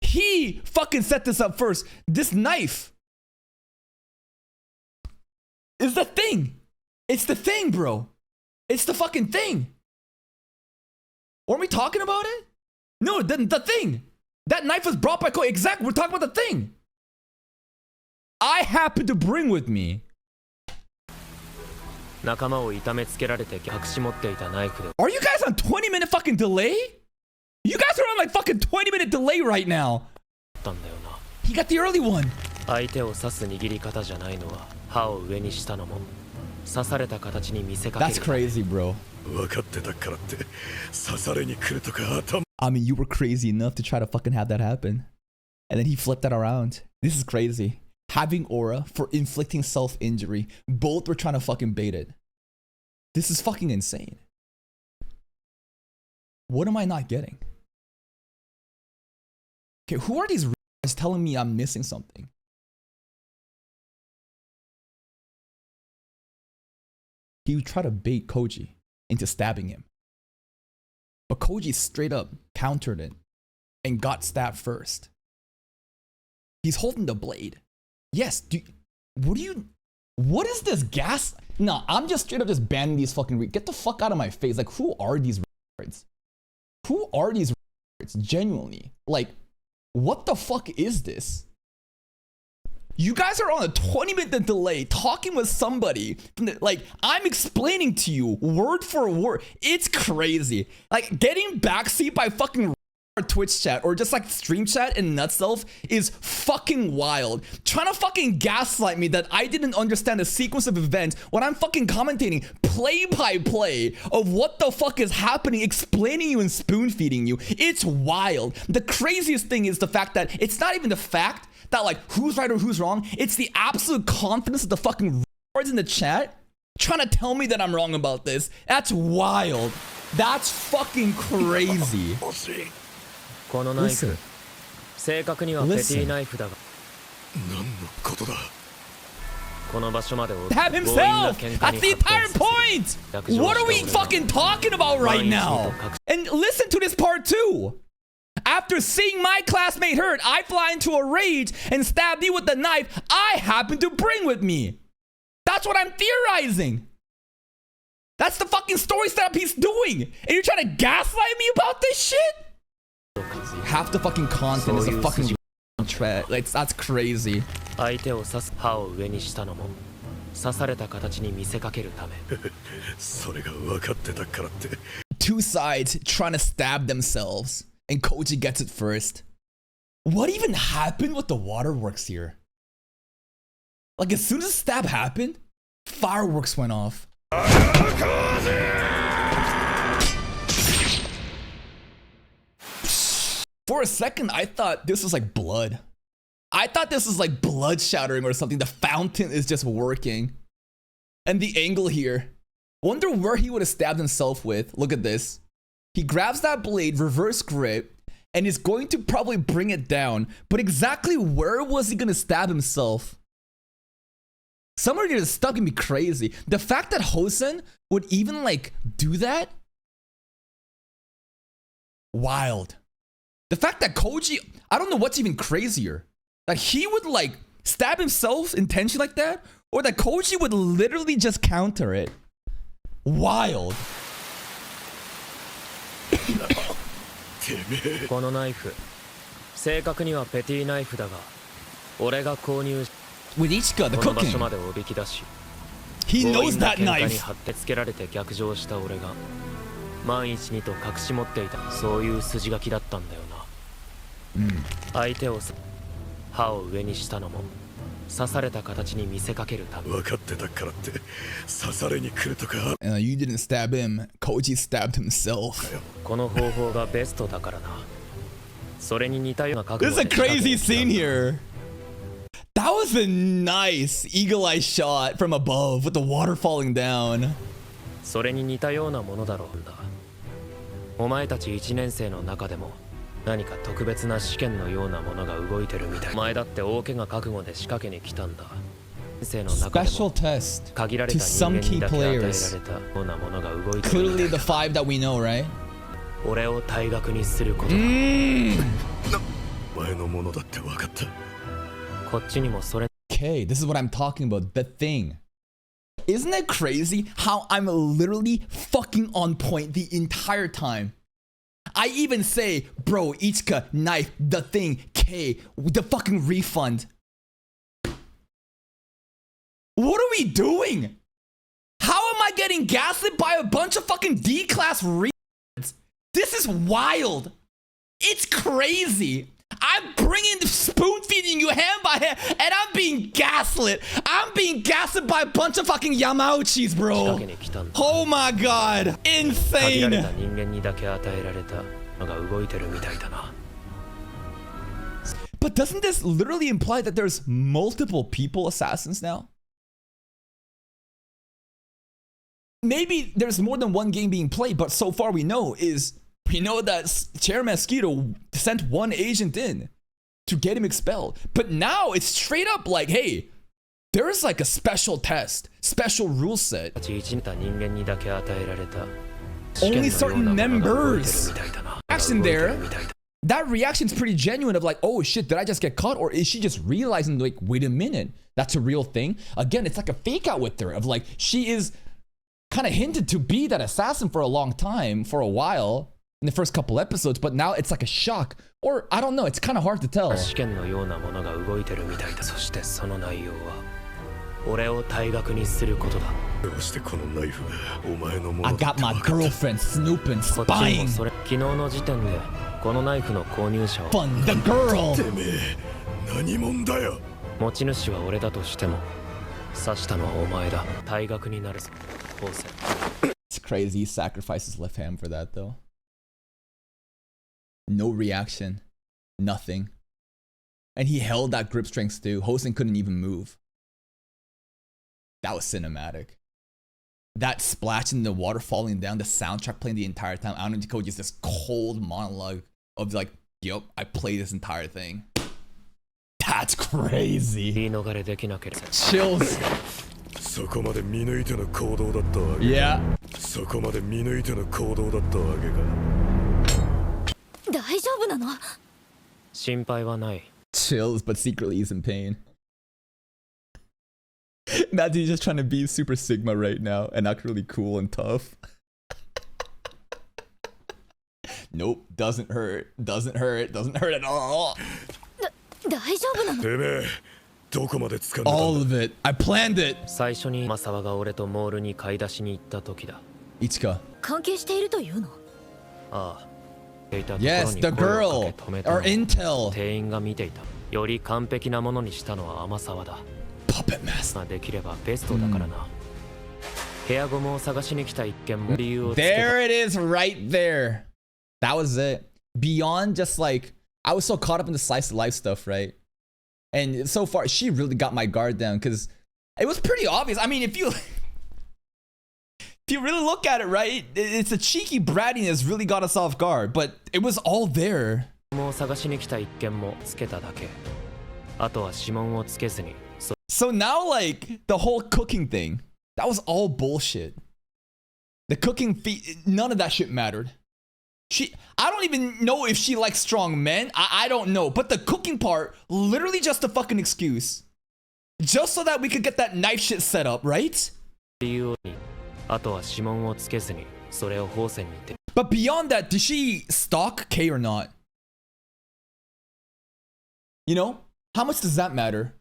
He fucking set this up first. This knife is the thing. It's the thing, bro. It's the fucking thing. Weren't we talking about it? No, the thing. That knife was brought by Koji. Exactly, we're talking about the thing. I happen to bring with me. 仲間を痛めつけられて隠し持っていたナイフで。Are you guys on 20-minute fucking delay? You guys are on like fucking 20-minute delay right now. たんだよな。 He got the early one. 相手を刺す握り方じゃないのは歯を上にしたのも刺された形に見せかける。 That's crazy, bro. 分かってたからって刺されに来るとか頭。I mean, you were crazy enough to try to fucking have that happen. And then he flipped that around. This is crazy. Having aura for inflicting self-injury. Both were trying to fucking bait it. This is fucking insane. What am I not getting? Okay, who are these guys telling me I'm missing something? He would try to bait Koji into stabbing him. But Koji straight up countered it and got stabbed first. He's holding the blade. Yes, what is this gas? No, I'm just straight up just banning these fucking get the fuck out of my face. Like, who are these retards? Who are these retards? Genuinely. Like, what the fuck is this? You guys are on a 20-minute delay talking with somebody from the, like, I'm explaining to you word for word. It's crazy. Like, getting backseat by fucking Twitch chat or just like stream chat in Nutself is fucking wild. Trying to fucking gaslight me that I didn't understand the sequence of events when I'm fucking commentating play by play of what the fuck is happening, explaining you and spoon feeding you. It's wild. The craziest thing is the fact that it's not even the fact that like who's right or who's wrong. It's the absolute confidence of the fucking words in the chat trying to tell me that I'm wrong about this. That's wild. That's fucking crazy. このナイフ、正確にはペティナイフだが、何のことだ。この場所までを Have himself! That's the entire point! What are we fucking talking about right now? And listen to this part too! After seeing my classmate hurt, I fly into a rage and stab you with the knife I happen to bring with me. That's what I'm theorizing! That's the fucking story setup he's doing! And you're trying to gaslight me about this shit?! Half the fucking content is a fucking threat. Like, that's crazy. 相手を刺す刃を上にしたのも刺された形に見せかけるため。それが分かってたからって。Two sides trying to stab themselves, and Koji gets it first. What even happened with the waterworks here? Like, as soon as the stab happened, fireworks went off. For a second, I thought this was like blood. I thought this was like blood shattering or something. The fountain is just working. And the angle here. Wonder where he would have stabbed himself with. Look at this. He grabs that blade, reverse grip, and is going to probably bring it down. But exactly where was he going to stab himself? Somewhere near the stuff can be crazy. The fact that Hosen would even like do that? Wild. The fact that Koji, I don't know what's even crazier. That he would like stab himself intentionally like that, or that Koji would literally just counter it. Wild. このナイフ、正確にはペティナイフだが、俺が購入し、With Ichika, the この場 cooking. 所までおびき出し、 He knows that 強引な喧嘩に knife. 貼ってつけられて逆上した俺が、万一にと隠し持っていた、そういう筋書きだったんだよな。相手を刃を上にしたのも刺された形に見せかけるため。分かってたからって刺されに来るとか。You didn't stab him. Koji stabbed himself. この方法がベストだからな。それに似たような覚 This 悟 is a crazy scene here. That was a nice eagle eye shot from above with the water falling down. それに似たようなものだろう。お前たち1年生の中でも何か特別な試験のようなものが動いてるみたい。お前だって大怪我覚悟で仕掛けに来たんだ。生の中でも限られた人間にだけ与えられたようなものが動いてる。Clearly the five that we know, right? 俺を退学にすることだ。前のものだって分かった。こっちにもそれ。Okay, this is what I'm talking about. The thing. Isn't it crazy how I'm literally fucking on point the entire time? I even say, bro, Ichika, knife, the thing, K, the fucking refund. What are we doing? How am I getting gaslit by a bunch of fucking D-class refunds? This is wild. It's crazy. I'm bringing the spoon feeding you hand by hand, and I'm being gaslit. I'm being gaslit by a bunch of fucking Yamauchis, bro. Oh my god. Insane. But doesn't this literally imply that there's multiple people assassins now? Maybe there's more than one game being played, but so far we know that Chair Mosquito sent one agent in to get him expelled. But now it's straight up like, hey, there's like a special test, special rule set. Only certain members. Reaction there. That reaction's pretty genuine of like, oh shit, did I just get caught? Or is she just realizing like, wait a minute, that's a real thing? Again, it's like a fake out with her of like, she is kind of hinted to be that assassin for a long time, for a while. In the first couple episodes, but now it's like a shock. Or, I don't know, it's kind of hard to tell. I got my girlfriend snooping, spying. このナイフの購入者を Fun, the girl! てめえ何者だよ。持ち主は俺だとしても刺したのはお前だ。退学になるぞホウセン。 It's crazy he sacrificed his left hand for that though. No reaction. Nothing. And he held that grip strength too. Hosen couldn't even move. That was cinematic. That splash in the water falling down, the soundtrack playing the entire time. I don't know, just this cold monologue of like, yup, I played this entire thing. That's crazy. Chills. そこまで見抜いての行動だったわけか。Yeah. そこまで見抜いての行動だったわけか。大丈夫なの？心配はない。 Chills, but secretly he's in pain. Imagine he's just trying to be super Sigma right now and act really cool and tough. Nope, doesn't hurt. Doesn't hurt. Doesn't hurt at all. 大丈夫なの？てめえどこまで掴んだんだ。 All of it. I planned it. 最初にマサワが俺とモールに買い出しに行った時だ。Ichika. 関係しているというの？ああ。Yes, the girl. Or intel. 店員が見ていた。より完璧なものにしたのは天沢だ。 Puppet master. できればベストだからな。部屋ゴムを探しに来た一件も理由をつけた。 There it is right there. That was it. Beyond just like, I was so caught up in the slice of life stuff, right? And so far, she really got my guard down because it was pretty obvious. I mean, if you really look at it, right, it's a cheeky brattiness really got us off guard, but it was all there. もう探しに来た一件もつけただけ。あとは指紋をつけずに。 So now, like, the whole cooking thing, that was all bullshit. The cooking fee, none of that shit mattered. I don't even know if she likes strong men. I don't know. But the cooking part, literally just a fucking excuse. Just so that we could get that knife shit set up, right? But beyond that, did she stalk Kay or not? You know? How much does that matter?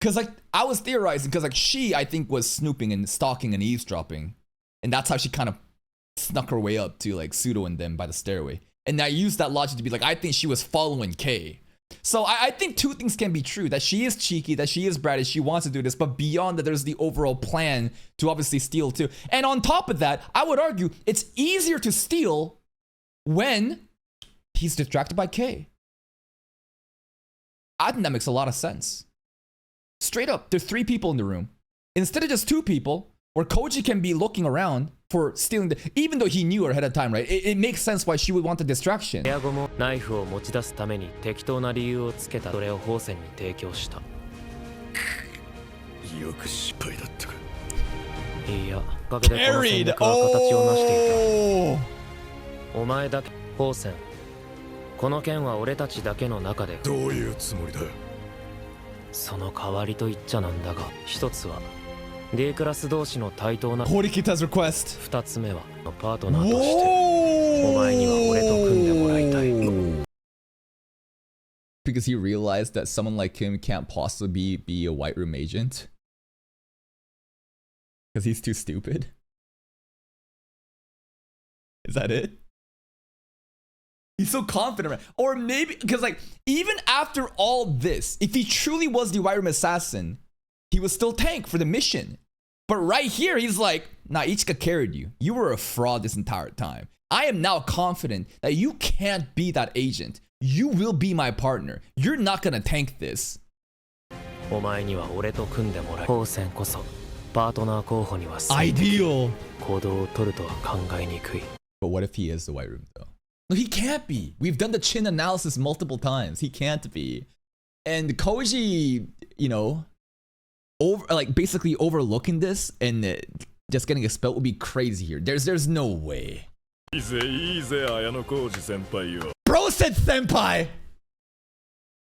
Because, like, I was theorizing, because, like, she, I think, was snooping and stalking and eavesdropping. And that's how she kind of snuck her way up to, like, Pseudo and them by the stairway. And I used that logic to be like, I think she was following Kay. So I think two things can be true. That she is cheeky, that she is bratty, she wants to do this. But beyond that, there's the overall plan to obviously steal too. And on top of that, I would argue it's easier to steal when he's distracted by Kay. I think that makes a lot of sense. Straight up, there's 3 people in the room. Instead of just 2 people, where Koji can be looking around for stealing the, even though he knew ahead of time, right? It makes sense why she would want the distraction. ナイフを持ち出すために適当な理由をつけた。それをホウセンに提供した。よく失敗だったか。いや、おかげでこの戦略は形を成していた。お前だけ、ホウセン。この件は俺たちだけの中で。どういうつもりだ。その代わりと言っちゃなんだが、一つは D クラス同士の対等な Horikita's request. 二つ目はパートナーとしてお前には俺と組んでもらいたい。 Because he realized that someone like him can't possibly be a White Room agent. Because he's too stupid. Is that it? He's so confident, right? Or maybe, because like, even after all this, if he truly was the White Room assassin, he was still tank for the mission. But right here, he's like, nah, Ichika carried you. You were a fraud this entire time. I am now confident that you can't be that agent. You will be my partner. You're not gonna tank this. お前には俺と組んでもらい、ホウセンこそパートナー候補には Ideal. 行動を取るとは考えにくい。 But what if he is the White Room though? No, he can't be. We've done the chin analysis multiple times. He can't be. And Koji, you know, basically overlooking this and just getting expelled would be crazy here. There's no way. Bro said senpai.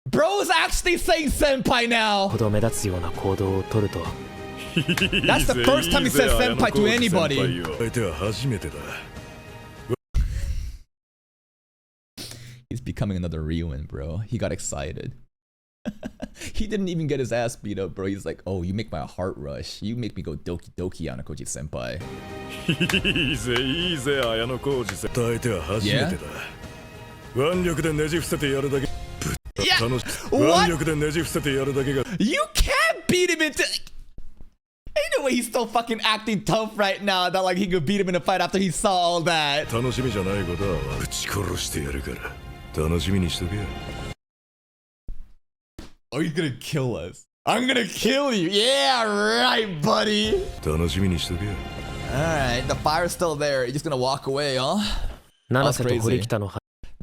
Bro's actually saying senpai now. 子供目立つような行動を取るとは。That's the first time he said senpai to anybody. He's becoming another Ryuin, bro. He got excited. He didn't even get his ass beat up, bro. He's like, oh, you make my heart rush. You make me go doki doki, Anakoji senpai. いいぜいいぜ綾野浩二さん。伝えては初めてだ。腕力でねじ伏せてやるだけ。楽しい。腕力でねじ伏せてやるだけが。You can't beat him into. Ain't no way he's still fucking acting tough right now that like he could beat him in a fight after he saw all that. 楽しみじゃないことは撃ち殺してやるから楽しみにしとけよ。Oh, he's gonna kill us. I'm gonna kill you. Yeah, right, buddy. 楽しみにしとけよ。Alright, the fire's still there. You're just gonna walk away, huh? That's crazy.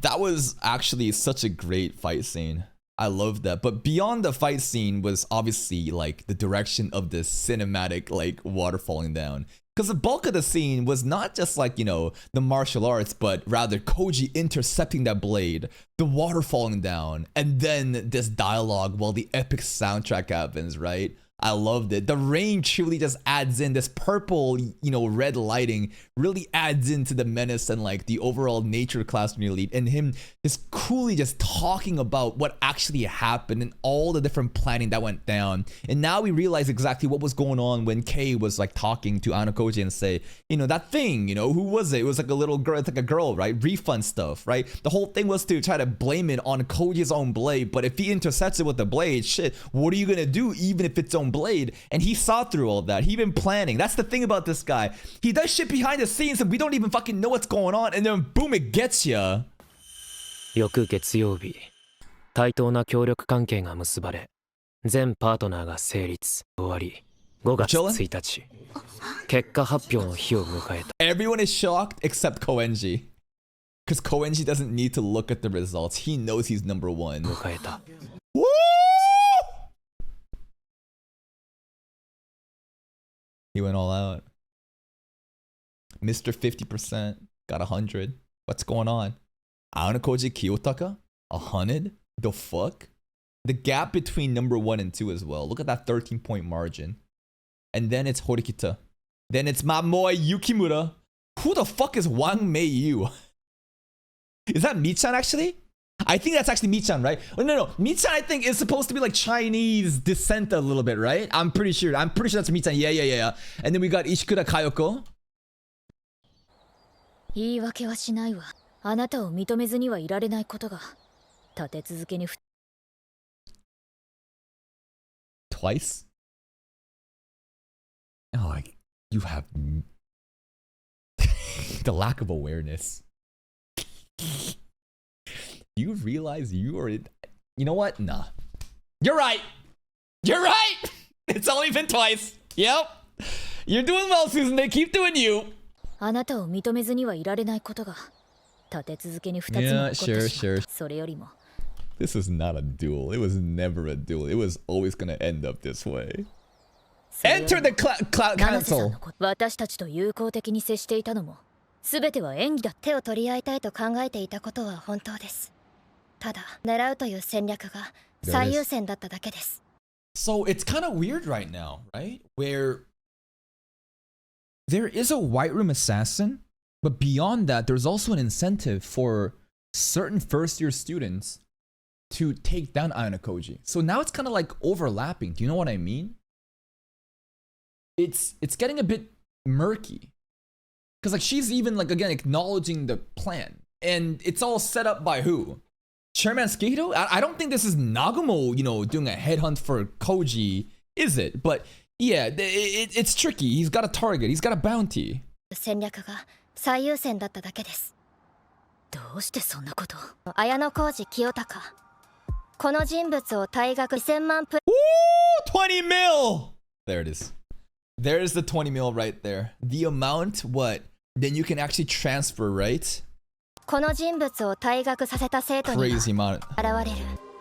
That was actually such a great fight scene. I love that. But beyond the fight scene was obviously like the direction of this cinematic like water falling down. Because the bulk of the scene was not just like, you know, the martial arts, but rather Koji intercepting that blade, the water falling down, and then this dialogue while the epic soundtrack happens, right? I loved it. The rain truly just adds in this purple, you know, red lighting really adds into the menace and like the overall nature class elite, and him just coolly just talking about what actually happened and all the different planning that went down. And now we realize exactly what was going on when Kei was like talking to Ayano and say, you know, that thing, you know, who was it? It was like a little girl, it's like a girl, right? Refund stuff, right? The whole thing was to try to blame it on Koji's own blade, but if he intercepts it with the blade, shit, what are you gonna do even if it's own blade? And he saw through all that. He been planning. That's the thing about this guy. He does shit behind the scenes and we don't even fucking know what's going on, and then boom, it gets ya. 翌月曜日、対等な協力関係が結ばれ、全パートナーが成立。終わり。5月1日、結果発表の日を迎えた。Everyone is shocked except Koenji. Because Koenji doesn't need to look at the results. He knows he's number one. 迎えた。Woo! He went all out. Mr. 50% got 100. What's going on? Ayano Kiyotaka? 100? The fuck? The gap between number 1 and 2 as well. Look at that 13-point margin. And then it's Horikita. Then it's my boy Yukimura. Who the fuck is Wang Meiyu? Is that Michan actually? I think that's actually Michan, right? Oh, no. Michan, I think, is supposed to be like Chinese descent a little bit, right? I'm pretty sure that's Michan. Yeah. And then we got Ishikura Kayoko. 言い訳はしないわ。あなたを認めずにはいられないことが立て続けにTwice? Oh, you have the lack of awareness. You realize you are in... You know what? Nah. You're right. You're right. It's only been twice. Yep. You're doing well, Susan. They keep doing you. あなたを認めずにはいられないことが立て続けに2つも起こってしまった。それよりも This is not a duel. It was never a duel. It was always gonna end up this way. Enter the cloud council. 私たちと友好的に接していたのも全ては演技だ。手を取り合いたいと考えていたことは本当です。ただ狙うという戦略が最優先だっただけです。So it's kind of weird right now, right? Where there is a White Room assassin, but beyond that, there's also an incentive for certain first-year students to take down Ayano Koji. So now it's kind of like overlapping. Do you know what I mean? It's getting a bit murky. Because like she's even like again acknowledging the plan. And it's all set up by who? Chairman Skihiro? I don't think this is Nagumo, you know, doing a headhunt for Koji, is it? But yeah, it's tricky. He's got a target. He's got a bounty. 戦略が最優先だっただけです。どうしてそんなこと？綾野浩二清隆。この人物を退学2000万プ。20 mil! There it is. There's the 20 mil right there. The amount, what? Then you can actually transfer, right? この人物を退学させた生徒に現れる。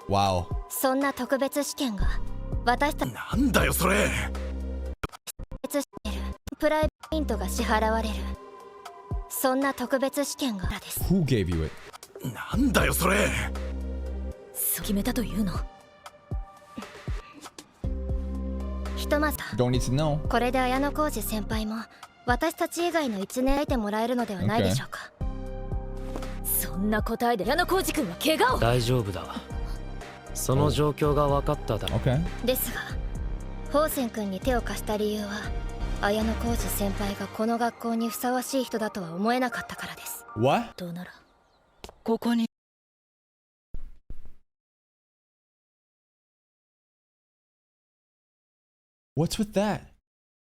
Wow. そんな特別試験が私たちなんだよそれ。プライベートが支払われる。そんな特別試験がです。Who gave you it? なんだよそれ。そう決めたというの。ひとまず Don't need to know. これで綾野浩二先輩も私たち以外の1年いてもらえるのではないでしょうか。そんな答えで綾野浩二君は怪我を。大丈夫だ。その状況が分かっただろ。Okay. ですが、宝泉君に手を貸した理由は綾野浩二先輩がこの学校にふさわしい人だとは思えなかったからです。What? どうならここに What's with that?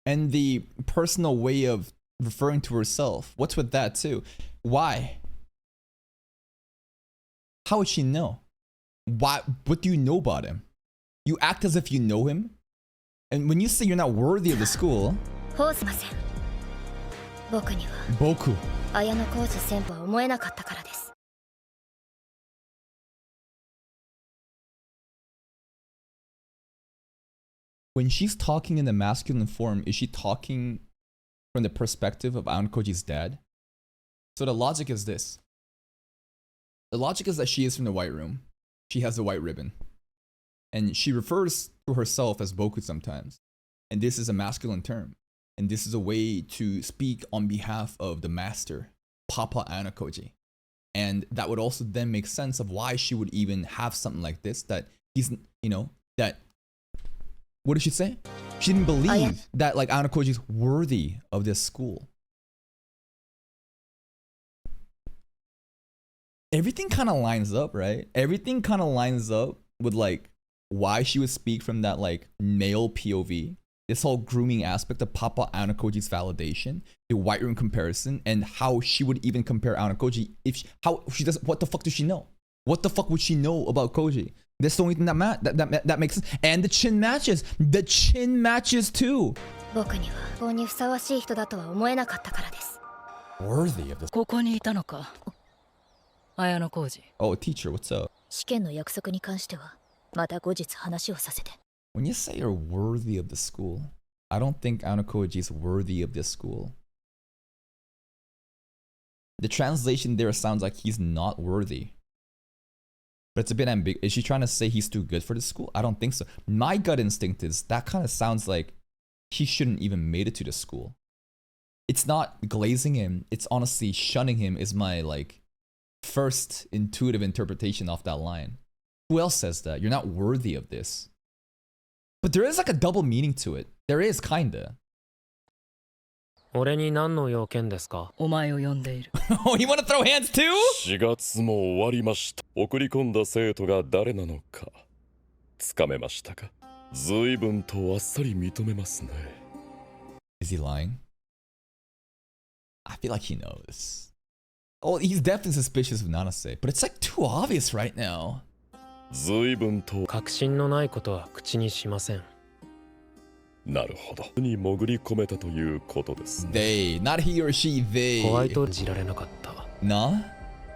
And the personal way of referring to herself. What's with that too? Why? How would she know? Why? What do you know about him? You act as if you know him? And when you say you're not worthy of the school... ホースません。僕には Boku. 綾野浩二先輩は思えなかったからです。When she's talking in the masculine form, is she talking from the perspective of Aonokoji's dad? So the logic is this. The logic is that she is from the white room. She has the white ribbon. And she refers to herself as Boku sometimes. And this is a masculine term. And this is a way to speak on behalf of the master, Papa Aonokoji. And that would also then make sense of why she would even have something like this, that he's, you know, that... What did she say? She didn't believe that like Aonokoji is worthy of this school. Everything kind of lines up, right? Everything kind of lines up with like why she would speak from that like male POV. This whole grooming aspect of Papa Aonokoji's validation, the white room comparison, and how she would even compare Aonokoji if she, how she does. What the fuck does she know? What the fuck would she know about Koji? That's the only thing that makes sense. And the chin matches. The chin matches too. 僕にはここにふさわしい人だとは思えなかったからです。Worthy of this. ここにいたのか。綾野浩二。Oh, teacher, what's up? 試験の約束に関してはまた後日話をさせて。When you say you're worthy of the school, I don't think Aonokoji is worthy of this school. The translation there sounds like he's not worthy. But it's a bit ambiguous. Is she trying to say he's too good for the school? I don't think so. My gut instinct is that kind of sounds like he shouldn't even made it to the school. It's not glazing him. It's honestly shunning him is my like first intuitive interpretation off that line. Who else says that? You're not worthy of this. But there is like a double meaning to it. There is kinda. 俺に何の用件ですか？お前を呼んでいる。Oh, you wanna throw hands too? 4月も終わりました。送り込んだ生徒が誰なのかつかめましたか？随分とあっさり認めますね。Is he lying? I feel like he knows. Oh, he's definitely suspicious of Nanase, but it's like too obvious right now. 随分と確信のないことは口にしません。なるほど。に潜り込めたということですね。They, not he or she, they. ホワイトじられなかった。Nah?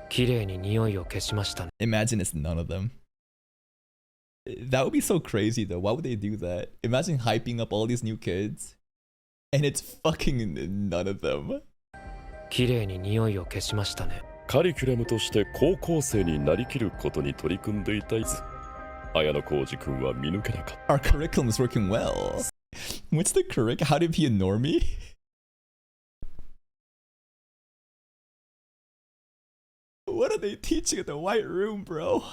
綺麗に匂いを消しましたね。Imagine it's none of them. That would be so crazy though. Why would they do that? Imagine hyping up all these new kids and it's fucking none of them. 綺麗に匂いを消しましたね。カリキュラムとして高校生になりきることに取り組んでいたいず。綾野浩二君は見抜けなかった。Our curriculum is working well. What's the curriculum? How to be a normie? What are they teaching at the White Room, bro?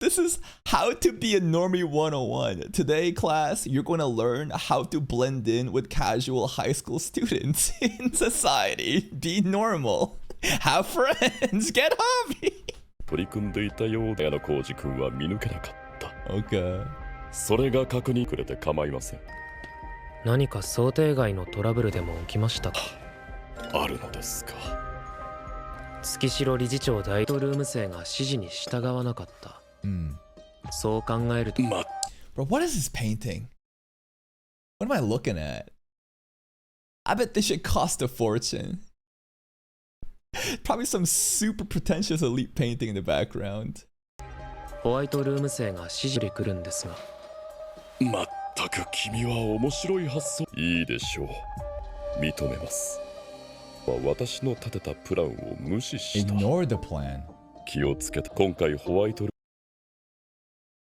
This is how to be a normie 101. Today, class, you're going to learn how to blend in with casual high school students in society. Be normal. Have friends. Get hobby. 取り組んでいたようで、綾野浩二君は見抜けなかった。Okay. それが確認くれて構いません。何か想定外のトラブルでも起きましたか？あるのですか。月城理事長大統領ルーム生が指示に従わなかった。そう考えると。Bro, what is this painting? What am I looking at? I bet this shit cost a fortune. Probably some super pretentious elite painting in the background. ホワイトルーム生が指示で来るんですが。まったく君は面白い発想。いいでしょう。認めます。私の立てたプランを無視した。Ignore the plan. 気をつけて。今回ホワイト。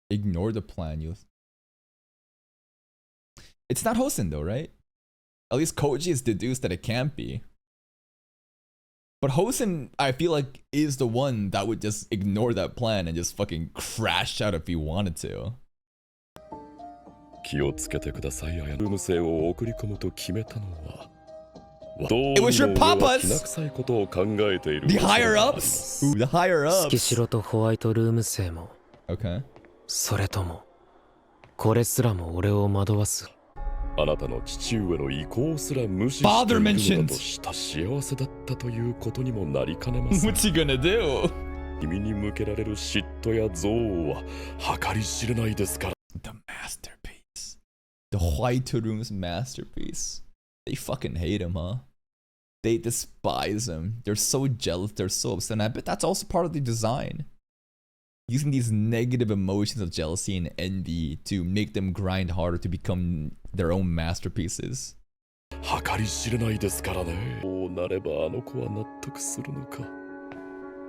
Ignore the plan, you. It's not Hosen though, right? At least Koji is deduced that it can't be. But Hosen, I feel like, is the one that would just ignore that plan and just fucking crash out if he wanted to. 気をつけてください。ルーム生を送り込むと決めたのは。It was your papas! きな臭いことを考えている。 The higher ups! Ooh, the higher スキ ups! シロとホワイトルーム生も Okay. それともこれすらも俺を惑わす。あなたの父上の意向すら無視しているのだとした幸せだったということにもなりかねません。 What's he gonna do? 君に向けられる嫉妬や憎悪は計り知れないですから。 The masterpiece. The White Room's masterpiece. They fucking hate him, huh? They despise him. They're so jealous. They're so upset. And I bet that's also part of the design. Using these negative emotions of jealousy and envy to make them grind harder to become their own masterpieces. 計り知れないですからね。こうなればあの子は納得するのか。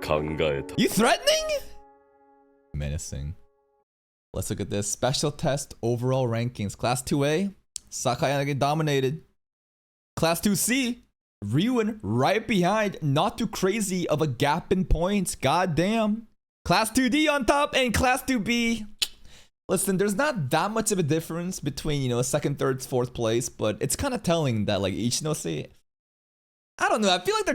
考えた。 You threatening? Menacing. Let's look at this. Special test overall rankings. Class 2A, Sakayanagi dominated. Class 2C, Ryuen right behind. Not too crazy of a gap in points. God damn. Class 2D on top and Class 2B. Listen, there's not that much of a difference between, you know, second, third, fourth place, but it's kind of telling that like Ichinose, I don't know, I feel like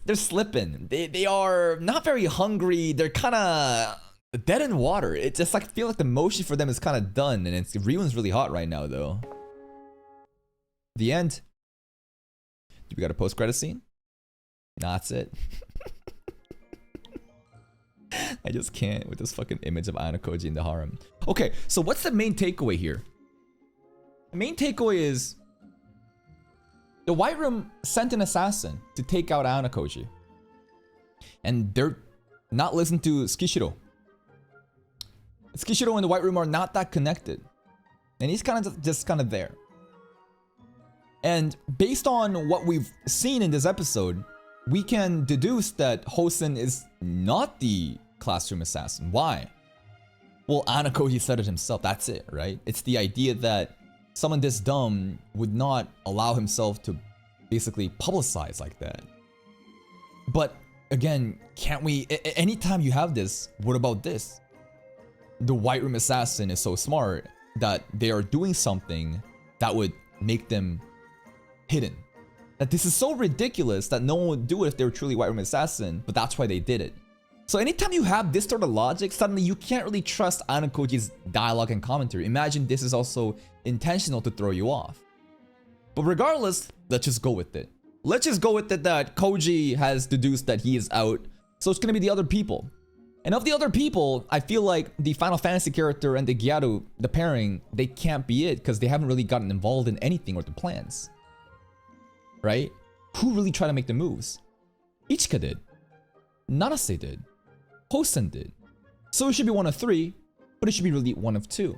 they're slipping. They are not very hungry. They're kind of dead in water. It's just like, I feel like the motion for them is kind of done, and Ryuen's really hot right now though. The end. Do we got a post-credit scene? Nah, that's it. I just can't with this fucking image of Anakoji in the harem. Okay, so what's the main takeaway here? The main takeaway is the White Room sent an assassin to take out Anakoji. And they're not listening to Tsukishiro. Tsukishiro and the White Room are not that connected. And he's kind of just kind of there. And based on what we've seen in this episode, we can deduce that Hosen is not the classroom assassin. Why? Well, Anakoji said it himself. That's it, right? It's the idea that someone this dumb would not allow himself to basically publicize like that. But again, can't we... Anytime you have this, what about this? The White Room assassin is so smart that they are doing something that would make them hidden. That this is so ridiculous that no one would do it if they were truly White Room assassin, but that's why they did it. So anytime you have this sort of logic, suddenly you can't really trust Anakoji's dialogue and commentary. Imagine this is also intentional to throw you off. But regardless, let's just go with it. Let's just go with it that Koji has deduced that he is out, so it's gonna be the other people. And of the other people, I feel like the Final Fantasy character and the Gyaru, the pairing, they can't be it because they haven't really gotten involved in anything or the plans. Right? Who really tried to make the moves? Ichika did. Nanase did. Hosen did. So it should be one of three, but it should be really one of two.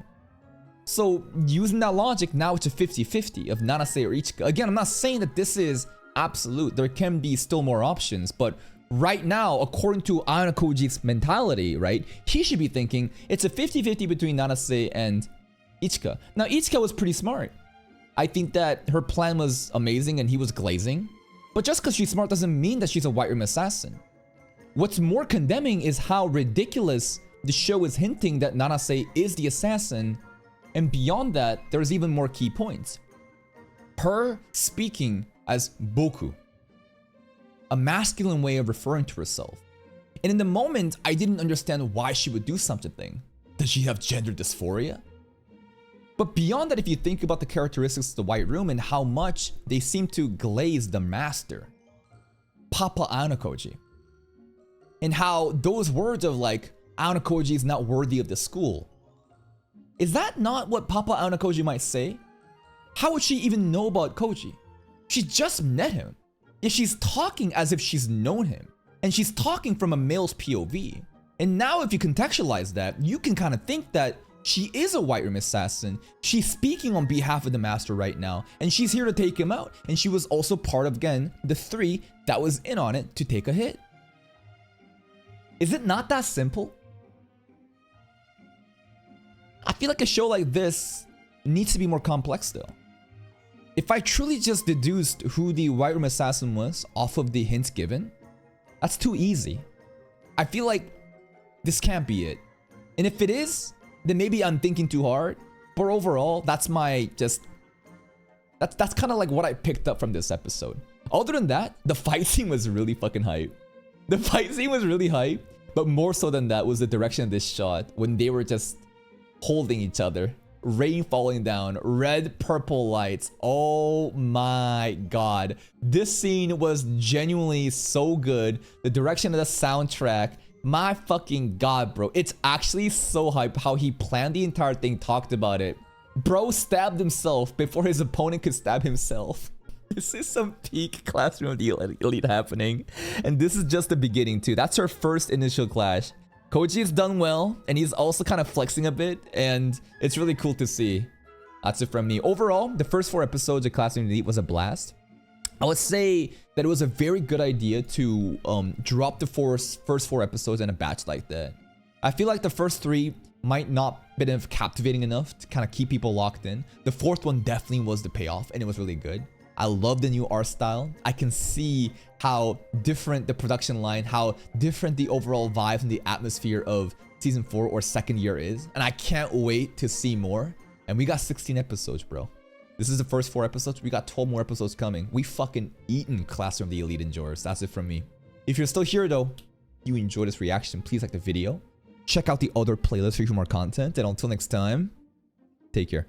So using that logic, now it's a 50-50 of Nanase or Ichika. Again, I'm not saying that this is absolute. There can be still more options, but right now, according to Anakoji's mentality, right, he should be thinking it's a 50-50 between Nanase and Ichika. Now, Ichika was pretty smart. I think that her plan was amazing and he was glazing. But just because she's smart doesn't mean that she's a White Room assassin. What's more condemning is how ridiculous the show is hinting that Nanase is the assassin. And beyond that, there's even more key points. Her speaking as Boku. A masculine way of referring to herself. And in the moment, I didn't understand why she would do such a thing. Does she have gender dysphoria? But beyond that, if you think about the characteristics of the White Room and how much they seem to glaze the master, Papa Anakoji, and how those words of like, Anakoji is not worthy of the school, is that not what Papa Anakoji might say? How would she even know about Koji? She just met him. Yet she's talking as if she's known him. And she's talking from a male's POV. And now if you contextualize that, you can kind of think that she is a White Room assassin. She's speaking on behalf of the master right now, and she's here to take him out. And she was also part of, again, the three that was in on it to take a hit. Is it not that simple? I feel like a show like this needs to be more complex though. If I truly just deduced who the White Room assassin was off of the hints given, that's too easy. I feel like this can't be it. And if it is, then maybe I'm thinking too hard. But overall, that's my just... That's kind of like what I picked up from this episode. Other than that, the fight scene was really fucking hype. The fight scene was really hype. But more so than that was the direction of this shot. When they were just holding each other. Rain falling down. Red, purple lights. Oh my god. This scene was genuinely so good. The direction of the soundtrack. My fucking god, bro. It's actually so hype how he planned the entire thing, talked about it. Bro stabbed himself before his opponent could stab himself. This is some peak Classroom of the Elite happening. And this is just the beginning too. That's her first initial clash. Koji has done well, and he's also kind of flexing a bit, and it's really cool to see. That's it from me. Overall, the first 4 episodes of Classroom of the Elite was a blast. I would say that it was a very good idea to drop the first 4 episodes in a batch like that. I feel like the first 3 might not been captivating enough to kind of keep people locked in. The 4th one definitely was the payoff, and it was really good. I love the new art style. I can see how different the production line, how different the overall vibe and the atmosphere of season 4 or second year is. And I can't wait to see more. And we got 16 episodes, bro. This is the first 4 episodes. We got 12 more episodes coming. We fucking eaten Classroom of the Elite enjoyers. That's it from me. If you're still here though, you enjoyed this reaction, please like the video. Check out the other playlists for more content. And until next time, take care.